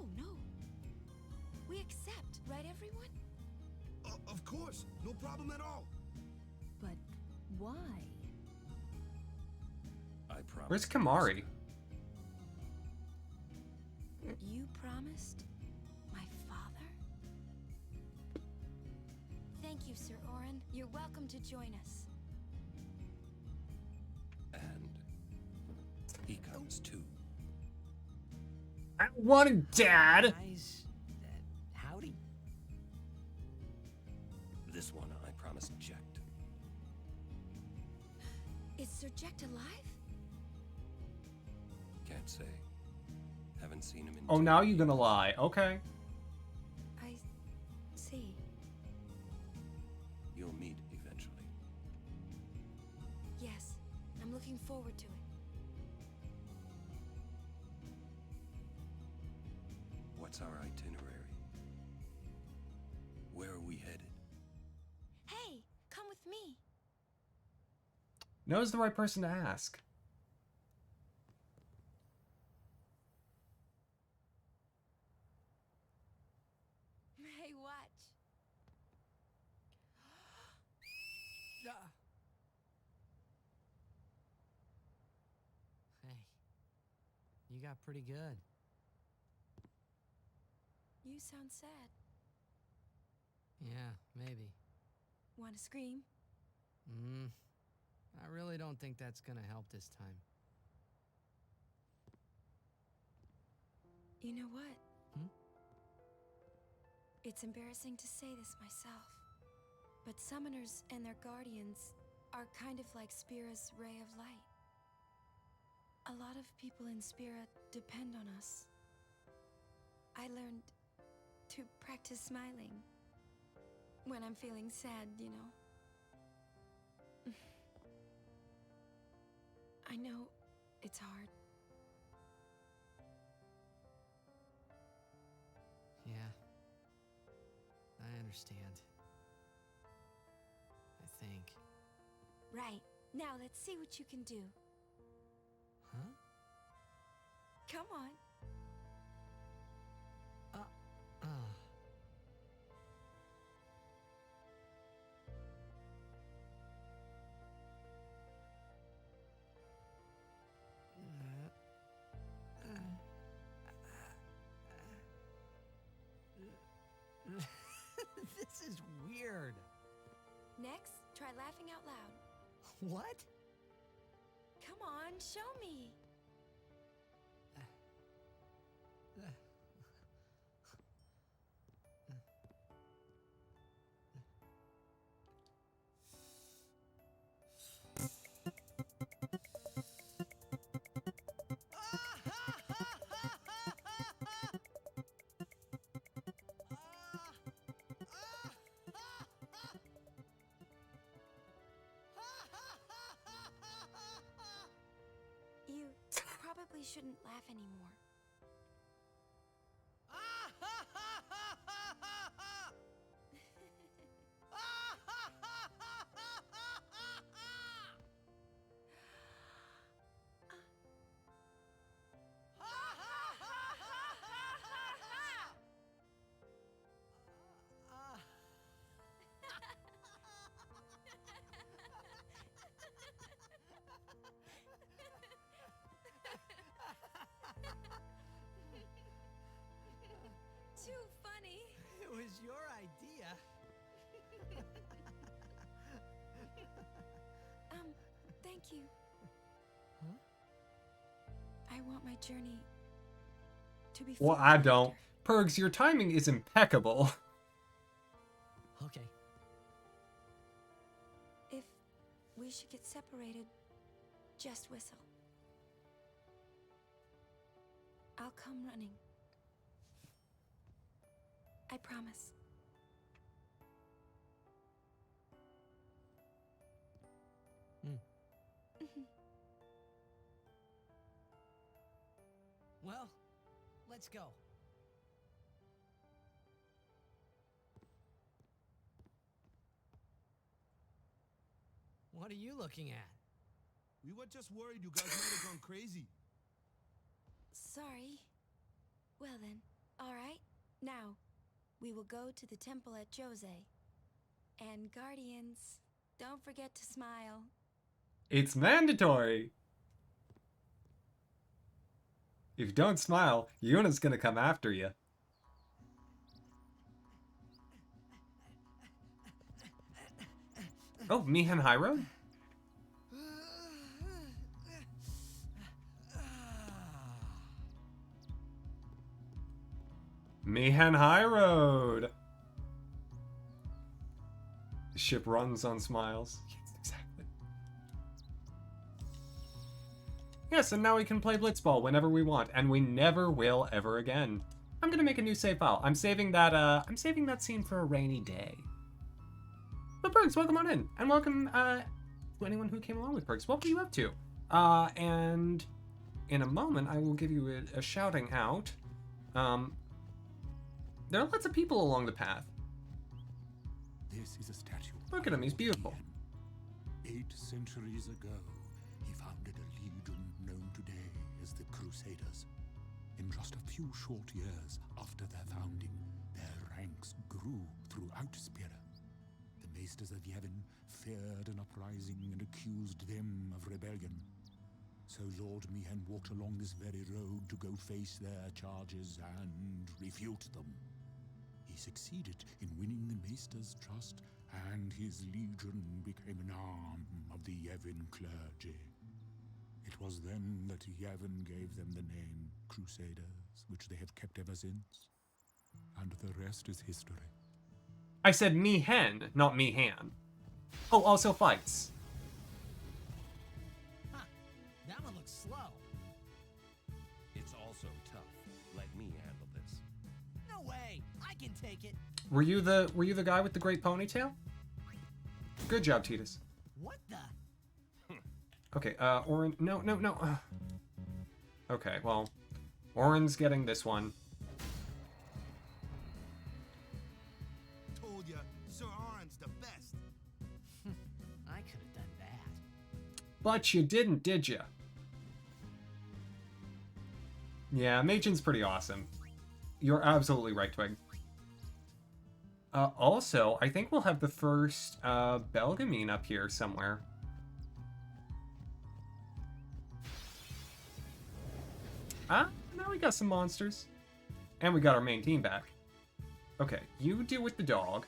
We accept, right, everyone? Of course, no problem at all. But why? I promise. Where's Kimahri? You promised my father? Thank you, Sir Orin. You're welcome to join us. And he comes too. I want him, Dad! Guys, howdy. This one I promised Jecht. Is Sir Jecht alive? Can't say. Haven't seen him in. Oh, now you're gonna lie. Okay. I see. You'll meet eventually. Yes, I'm looking forward to it. What's our itinerary? Where are we headed? Hey, come with me. Knows the right person to ask. Hey, watch. Hey, you got pretty good. You sound sad. Yeah, maybe. Want to scream? I really don't think that's gonna help this time. You know what? It's embarrassing to say this myself, but summoners and their guardians are kind of like Spira's ray of light. A lot of people in Spira depend on us. I learned to practice smiling when I'm feeling sad, you know. I know it's hard. Yeah. I understand. I think. Right. Now let's see what you can do. Huh? Come on. This is weird. Next, try laughing out loud. What? Come on, show me. You probably shouldn't laugh anymore. Too funny. It was your idea. Thank you. Huh? I want my journey to be Well, full I of don't. laughter. Pergs, your timing is impeccable. Okay. If we should get separated, just whistle. I'll come running. I promise. Well, let's go. What are you looking at? We were just worried you guys might have gone crazy. Sorry. Well then, all right. Now, we will go to the temple at Jose. And Guardians, don't forget to smile. It's mandatory. If you don't smile, Yuna's gonna come after you. Oh, Mihan High Road? Mihan High Road. The ship runs on smiles. Yes, exactly. Yes, and now we can play Blitzball whenever we want, and we never will ever again. I'm gonna make a new save file. I'm saving that scene for a rainy day. But Perks, welcome on in, and welcome to anyone who came along with Perks. What were you up to? And in a moment, I will give you a shouting out. There are lots of people along the path. This is a statue. Look at him, he's beautiful. 8 centuries ago, he founded a legion known today as the Crusaders. In just a few short years after their founding, their ranks grew throughout Spira. The Maesters of Yevon feared an uprising and accused them of rebellion. So Lord Mihan walked along this very road to go face their charges and refute them. He succeeded in winning the Maester's trust, and his legion became an arm of the Yevon clergy. It was then that Yevon gave them the name Crusaders, which they have kept ever since. and the rest is history. I said me-hen, not me-han. Oh, also fights. Huh. That one looks slow. It's also tough. Let me handle this. No way. I can take it. Were you the guy with the great ponytail? Good job, Titus. What the? Okay, Orin, no. Okay, well, Orin's getting this one. Told ya, Sir Aron's the best. I could have done that. But you didn't, did you? Yeah, Machen's pretty awesome. You're absolutely right, Twig. Also, I think we'll have the first Belgamine up here somewhere. Ah, now we got some monsters. And we got our main team back. Okay, you deal with the dog.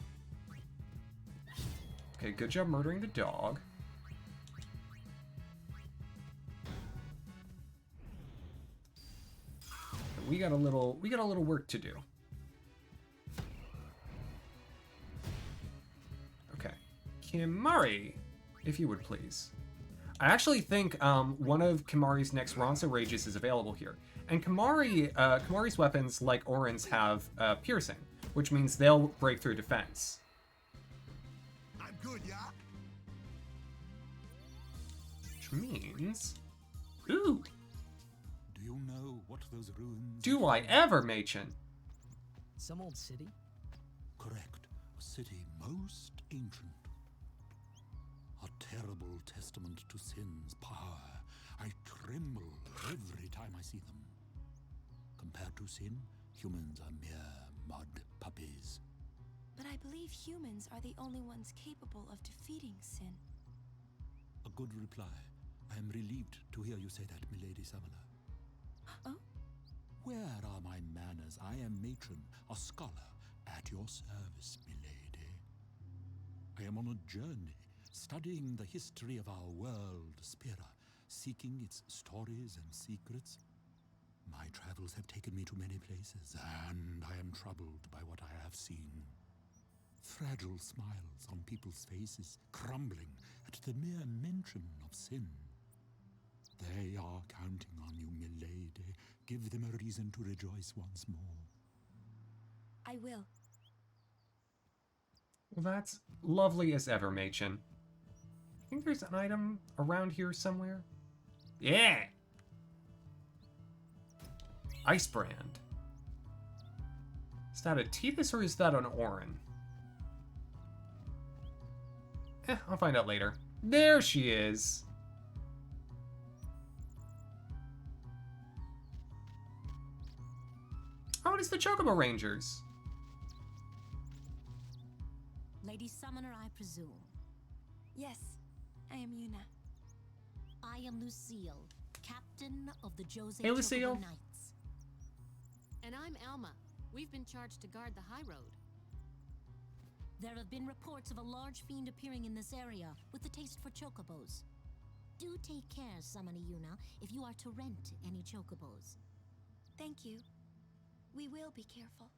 Okay, good job murdering the dog. We got a little work to do. Okay. Kimari, if you would please. I actually think one of Kimari's next Ronso Rages is available here. And Kimari's weapons, like Orin's, have piercing, which means they'll break through defense. I'm good, yeah? Which means... Ooh! Do you know what those ruins Do I ever, Machen? Some old city? Correct. A city most ancient. A terrible testament to sin's power. I tremble every time I see them. Compared to sin, humans are mere mud puppies. But I believe humans are the only ones capable of defeating sin. A good reply. I am relieved to hear you say that, Milady Summoner. Oh? Where are my manners? I am Matron, a scholar, at your service, milady. I am on a journey, studying the history of our world, Spira, seeking its stories and secrets. My travels have taken me to many places, and I am troubled by what I have seen. Fragile smiles on people's faces, crumbling at the mere mention of sin. They are counting on you, milady. Give them a reason to rejoice once more. I will. Well, that's lovely as ever, Machen. I think there's an item around here somewhere. Yeah! Ice Brand. Is that a Titus or is that an Orin? I'll find out later. There she is! Oh, it is the Chocobo Rangers. Lady Summoner, I presume. Yes, I am Yuna. I am Lucille, captain of the Jose Hey, Lucille. Chocobo Knights. And I'm Alma. We've been charged to guard the high road. There have been reports of a large fiend appearing in this area with a taste for chocobos. Do take care, Summoner Yuna, if you are to rent any chocobos. Thank you. We will be careful.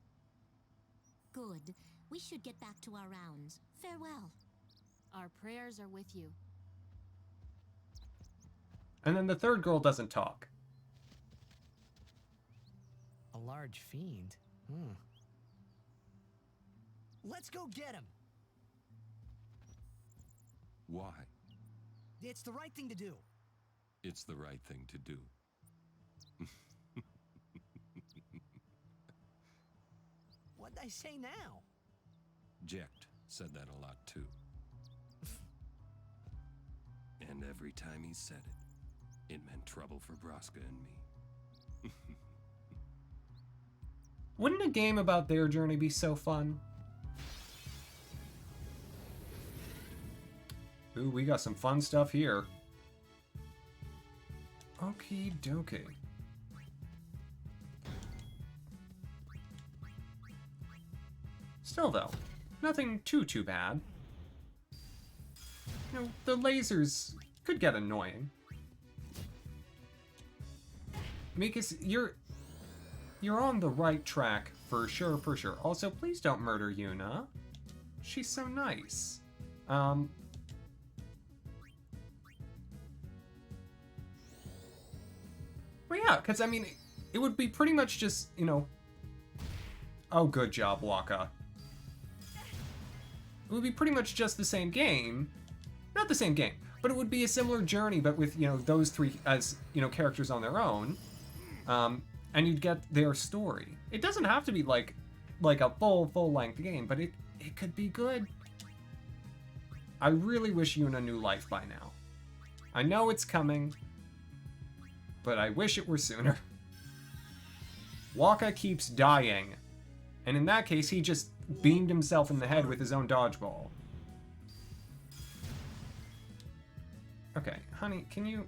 Good. We should get back to our rounds. Farewell. Our prayers are with you. And then the third girl doesn't talk. A large fiend? Hmm. Let's go get him. Why? It's the right thing to do. It's the right thing to do. What'd I say now? Jecht said that a lot too. And every time he said it, it meant trouble for Braska and me. Wouldn't a game about their journey be so fun? Ooh, we got some fun stuff here. Okie dokie. Still though, nothing too bad. You know, the lasers could get annoying. Mikas, you're on the right track, for sure, for sure. Also, please don't murder Yuna. She's so nice. But yeah, because, I mean, it would be pretty much just, you know... Oh, good job, Waka. It would be pretty much just the same game. Not the same game, but it would be a similar journey, but with, you know, those three as, you know, characters on their own. And you'd get their story. It doesn't have to be like a full-length game, but it could be good. I really wish Yuna knew life by now. I know it's coming, but I wish it were sooner. Waka keeps dying, and in that case, he just beamed himself in the head with his own dodgeball. Okay, honey, can you...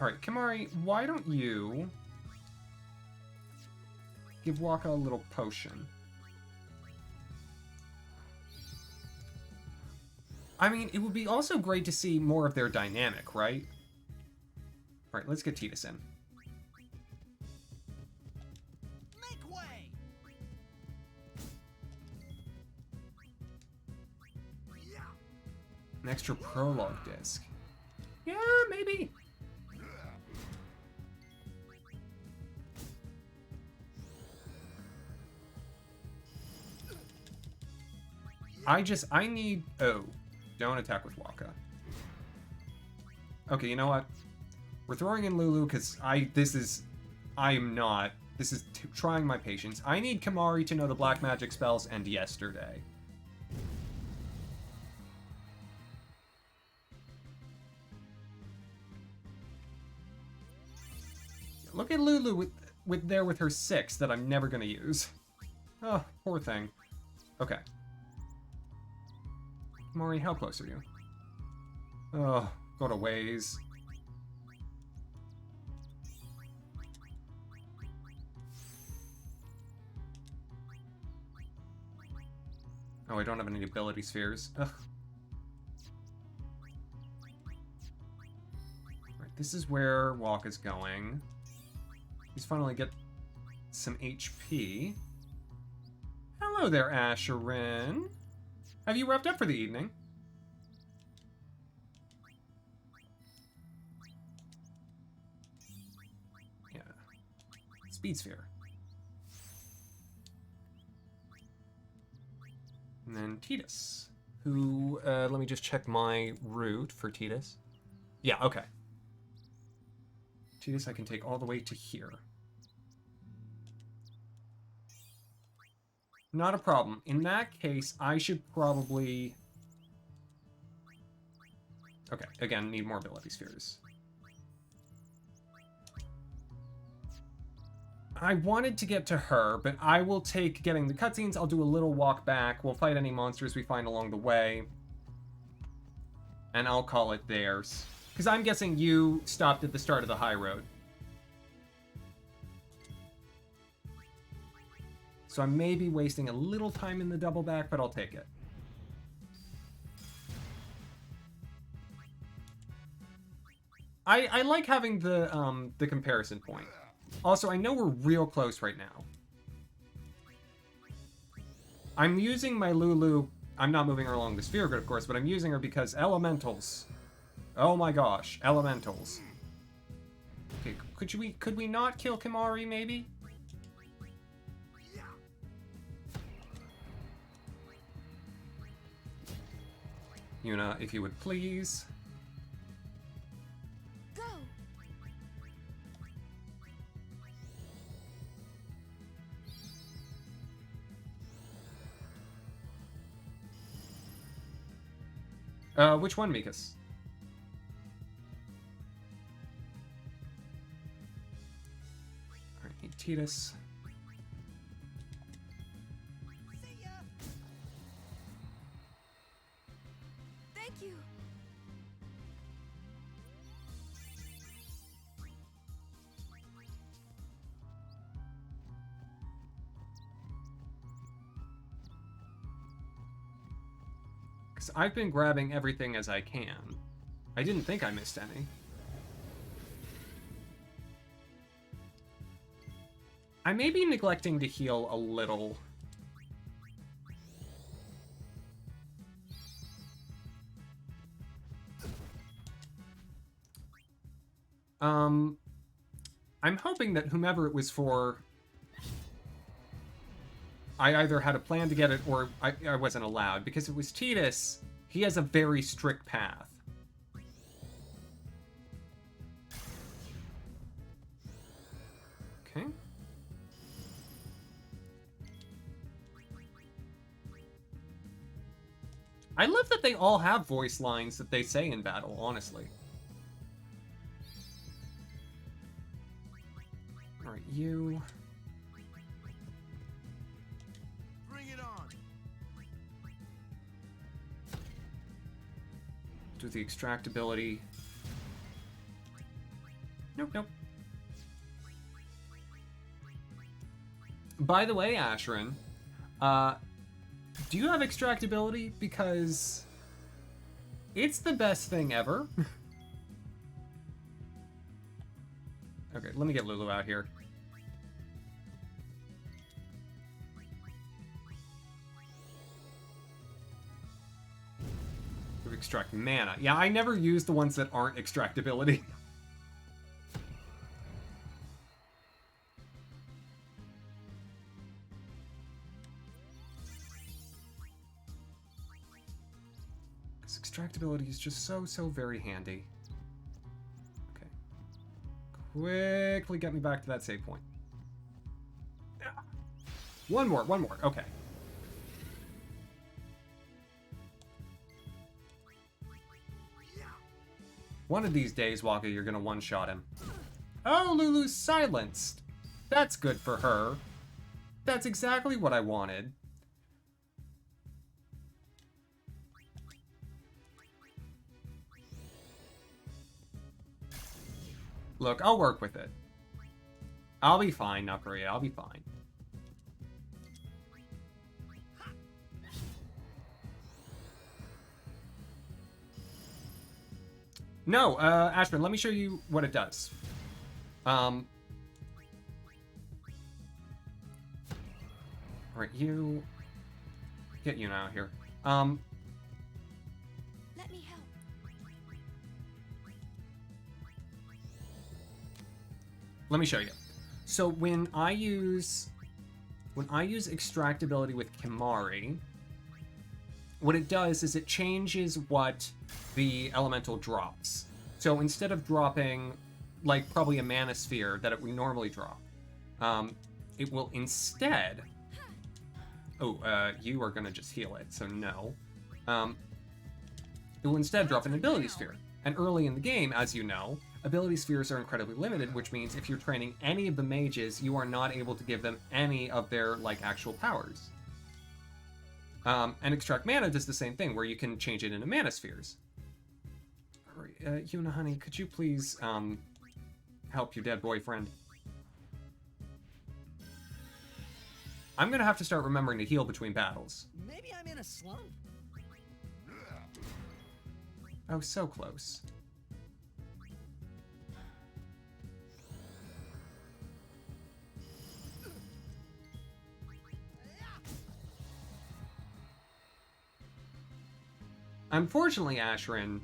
Alright, Kimahri, why don't you give Waka a little potion? I mean, it would be also great to see more of their dynamic, right? Alright, let's get Tidus in. Make way! An extra prologue disc. Yeah, maybe. I need... Oh, don't attack with Waka. Okay, you know what? We're throwing in Lulu because this is trying my patience. I need Kimahri to know the black magic spells and yesterday. Look at Lulu with her 6 that I'm never gonna use. Oh, poor thing. Okay. Mori, how close are you? Oh, got a ways. Oh, I don't have any ability spheres. Ugh. Right, this is where Walk is going. He's finally get some HP. Hello there, Ashiryn. Have you wrapped up for the evening? Yeah. Speed sphere. And then Tidus, who, let me just check my route for Tidus. Yeah, okay. Tidus I can take all the way to here. Not a problem. In that case, I should probably... Okay, again, need more ability spheres. I wanted to get to her, but I will take getting the cutscenes. I'll do a little walk back. We'll fight any monsters we find along the way. And I'll call it theirs. Because I'm guessing you stopped at the start of the high road. So I may be wasting a little time in the double back, but I'll take it. I like having the comparison point. Also, I know we're real close right now. I'm using my Lulu. I'm not moving her along the sphere grid, of course, but I'm using her because elementals. Oh my gosh, elementals. Okay, could we not kill Kimahri, maybe? Yuna, if you would please. Go. Which one, Mikas? Alright, need Tidus. Thank you. Because I've been grabbing everything as I can. I didn't think I missed any. I may be neglecting to heal a little. I'm hoping that whomever it was for, I either had a plan to get it or I wasn't allowed. Because if it was Tidus, he has a very strict path. Okay. I love that they all have voice lines that they say in battle, honestly. Alright, you... Bring it on. Do the extractability. Nope, nope. By the way, Ashiryn, do you have extractability? Because it's the best thing ever. Okay, let me get Lulu out here. Extract mana. Yeah, I never use the ones that aren't extractability. Because extractability is just so very handy. Okay. Quickly get me back to that save point. One more. Okay. One of these days, Waka, you're gonna one-shot him. Oh, Lulu's silenced. That's good for her. That's exactly what I wanted. Look, I'll work with it. I'll be fine, Nuckery. I'll be fine. No, Ashiryn, let me show you what it does. Alright, you... Get you out here. Let me help. Let me show you. So when I use extractability with Kimahri, what it does is it changes what the elemental drops. So instead of dropping, like, probably a mana sphere that it would normally drop, it will instead... Oh, you are gonna just heal it, so no. It will instead drop an ability sphere. And early in the game, as you know, ability spheres are incredibly limited, which means if you're training any of the mages, you are not able to give them any of their, like, actual powers. And Extract Mana does the same thing, where you can change it into mana spheres. Alright, Yuna, honey, could you please, help your dead boyfriend? I'm gonna have to start remembering to heal between battles. Maybe I'm in a slump. Oh, so close. Unfortunately, Ashiryn,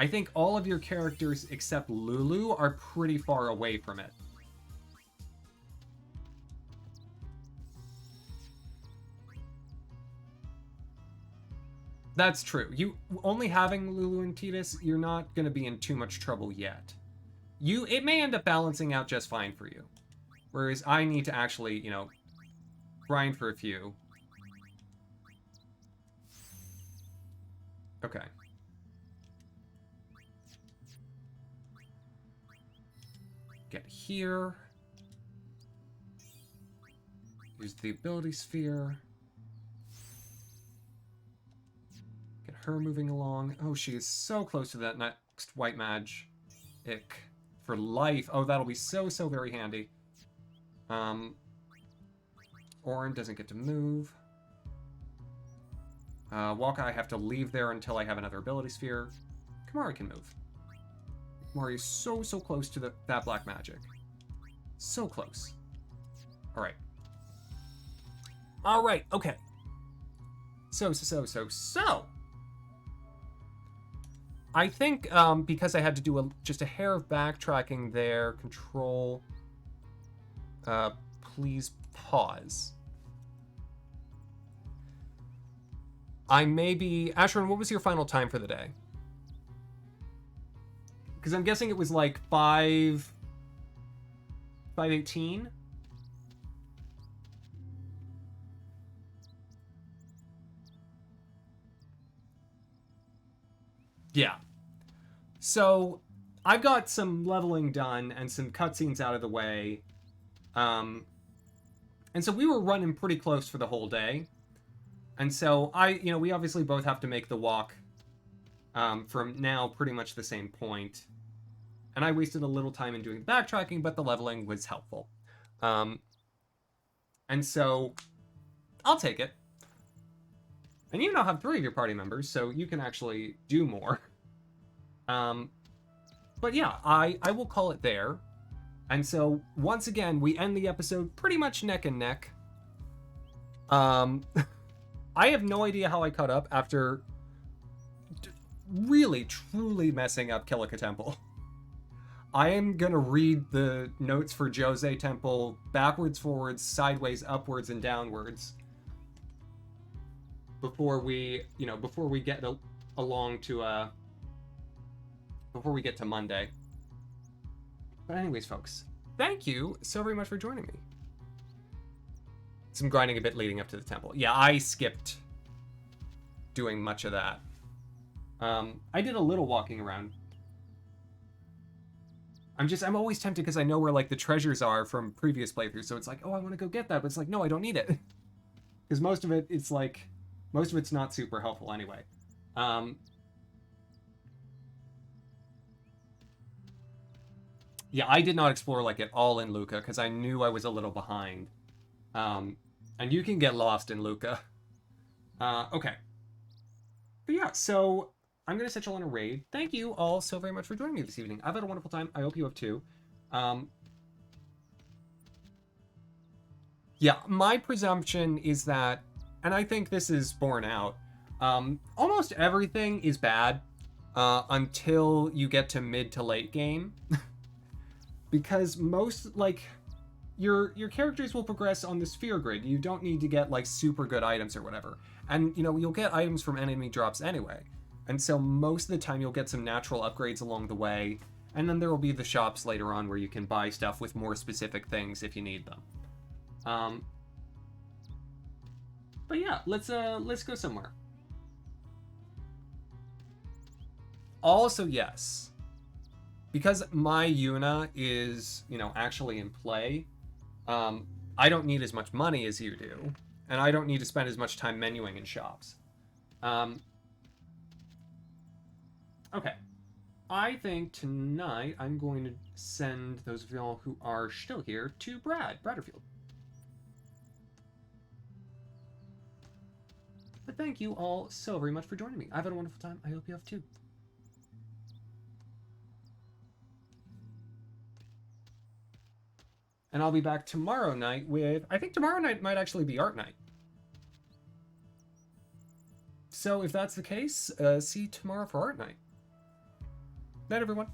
I think all of your characters except Lulu are pretty far away from it. That's true. You only having Lulu and Tidus, you're not going to be in too much trouble yet. It may end up balancing out just fine for you. Whereas I need to actually, you know, grind for a few. Okay. Get here. Use the ability sphere. Get her moving along. Oh, she is so close to that next white mage. Ick. For life. Oh, that'll be so very handy. Orin doesn't get to move. Walka, I have to leave there until I have another ability sphere. Kimahri can move. Kimahri is so close to that black magic. So close. All right. All right. Okay. So. I think because I had to do just a hair of backtracking there, control, please pause. I may be... Ashiryn, what was your final time for the day? Because I'm guessing it was like 5:18? Yeah. So I've got some leveling done and some cutscenes out of the way. And so we were running pretty close for the whole day. And so we obviously both have to make the walk from now pretty much the same point. And I wasted a little time in doing backtracking, but the leveling was helpful. And so I'll take it. And you now have 3 of your party members, so you can actually do more. But yeah, I will call it there. And so once again, we end the episode pretty much neck and neck. I have no idea how I caught up after really, truly messing up Kilika Temple. I am going to read the notes for Jose Temple backwards, forwards, sideways, upwards, and downwards before we get along to, before we get to Monday. But anyways, folks, thank you so very much for joining me. Some grinding a bit leading up to the temple. Yeah, I skipped doing much of that. I did a little walking around. I'm always tempted because I know where like the treasures are from previous playthroughs, so it's like, oh, I want to go get that, but it's like, no, I don't need it. Because most of it's not super helpful anyway. Yeah, I did not explore like at all in Luca because I knew I was a little behind. And you can get lost in Luca. Okay. But yeah, so I'm going to set you on a raid. Thank you all so very much for joining me this evening. I've had a wonderful time. I hope you have too. Yeah, my presumption is that, and I think this is borne out, almost everything is bad until you get to mid to late game. Because most, like... Your characters will progress on the sphere grid. You don't need to get, like, super good items or whatever. And, you'll get items from enemy drops anyway. And so most of the time you'll get some natural upgrades along the way. And then there will be the shops later on where you can buy stuff with more specific things if you need them. But yeah, let's go somewhere. Also, yes. Because my Yuna is, actually in play... I don't need as much money as you do, and I don't need to spend as much time menuing in shops. Okay. I think tonight I'm going to send those of y'all who are still here to Bradderfield. But thank you all so very much for joining me. I've had a wonderful time. I hope you have too. And I'll be back tomorrow night with... I think tomorrow night might actually be art night. So if that's the case, see you tomorrow for art night. Night, everyone.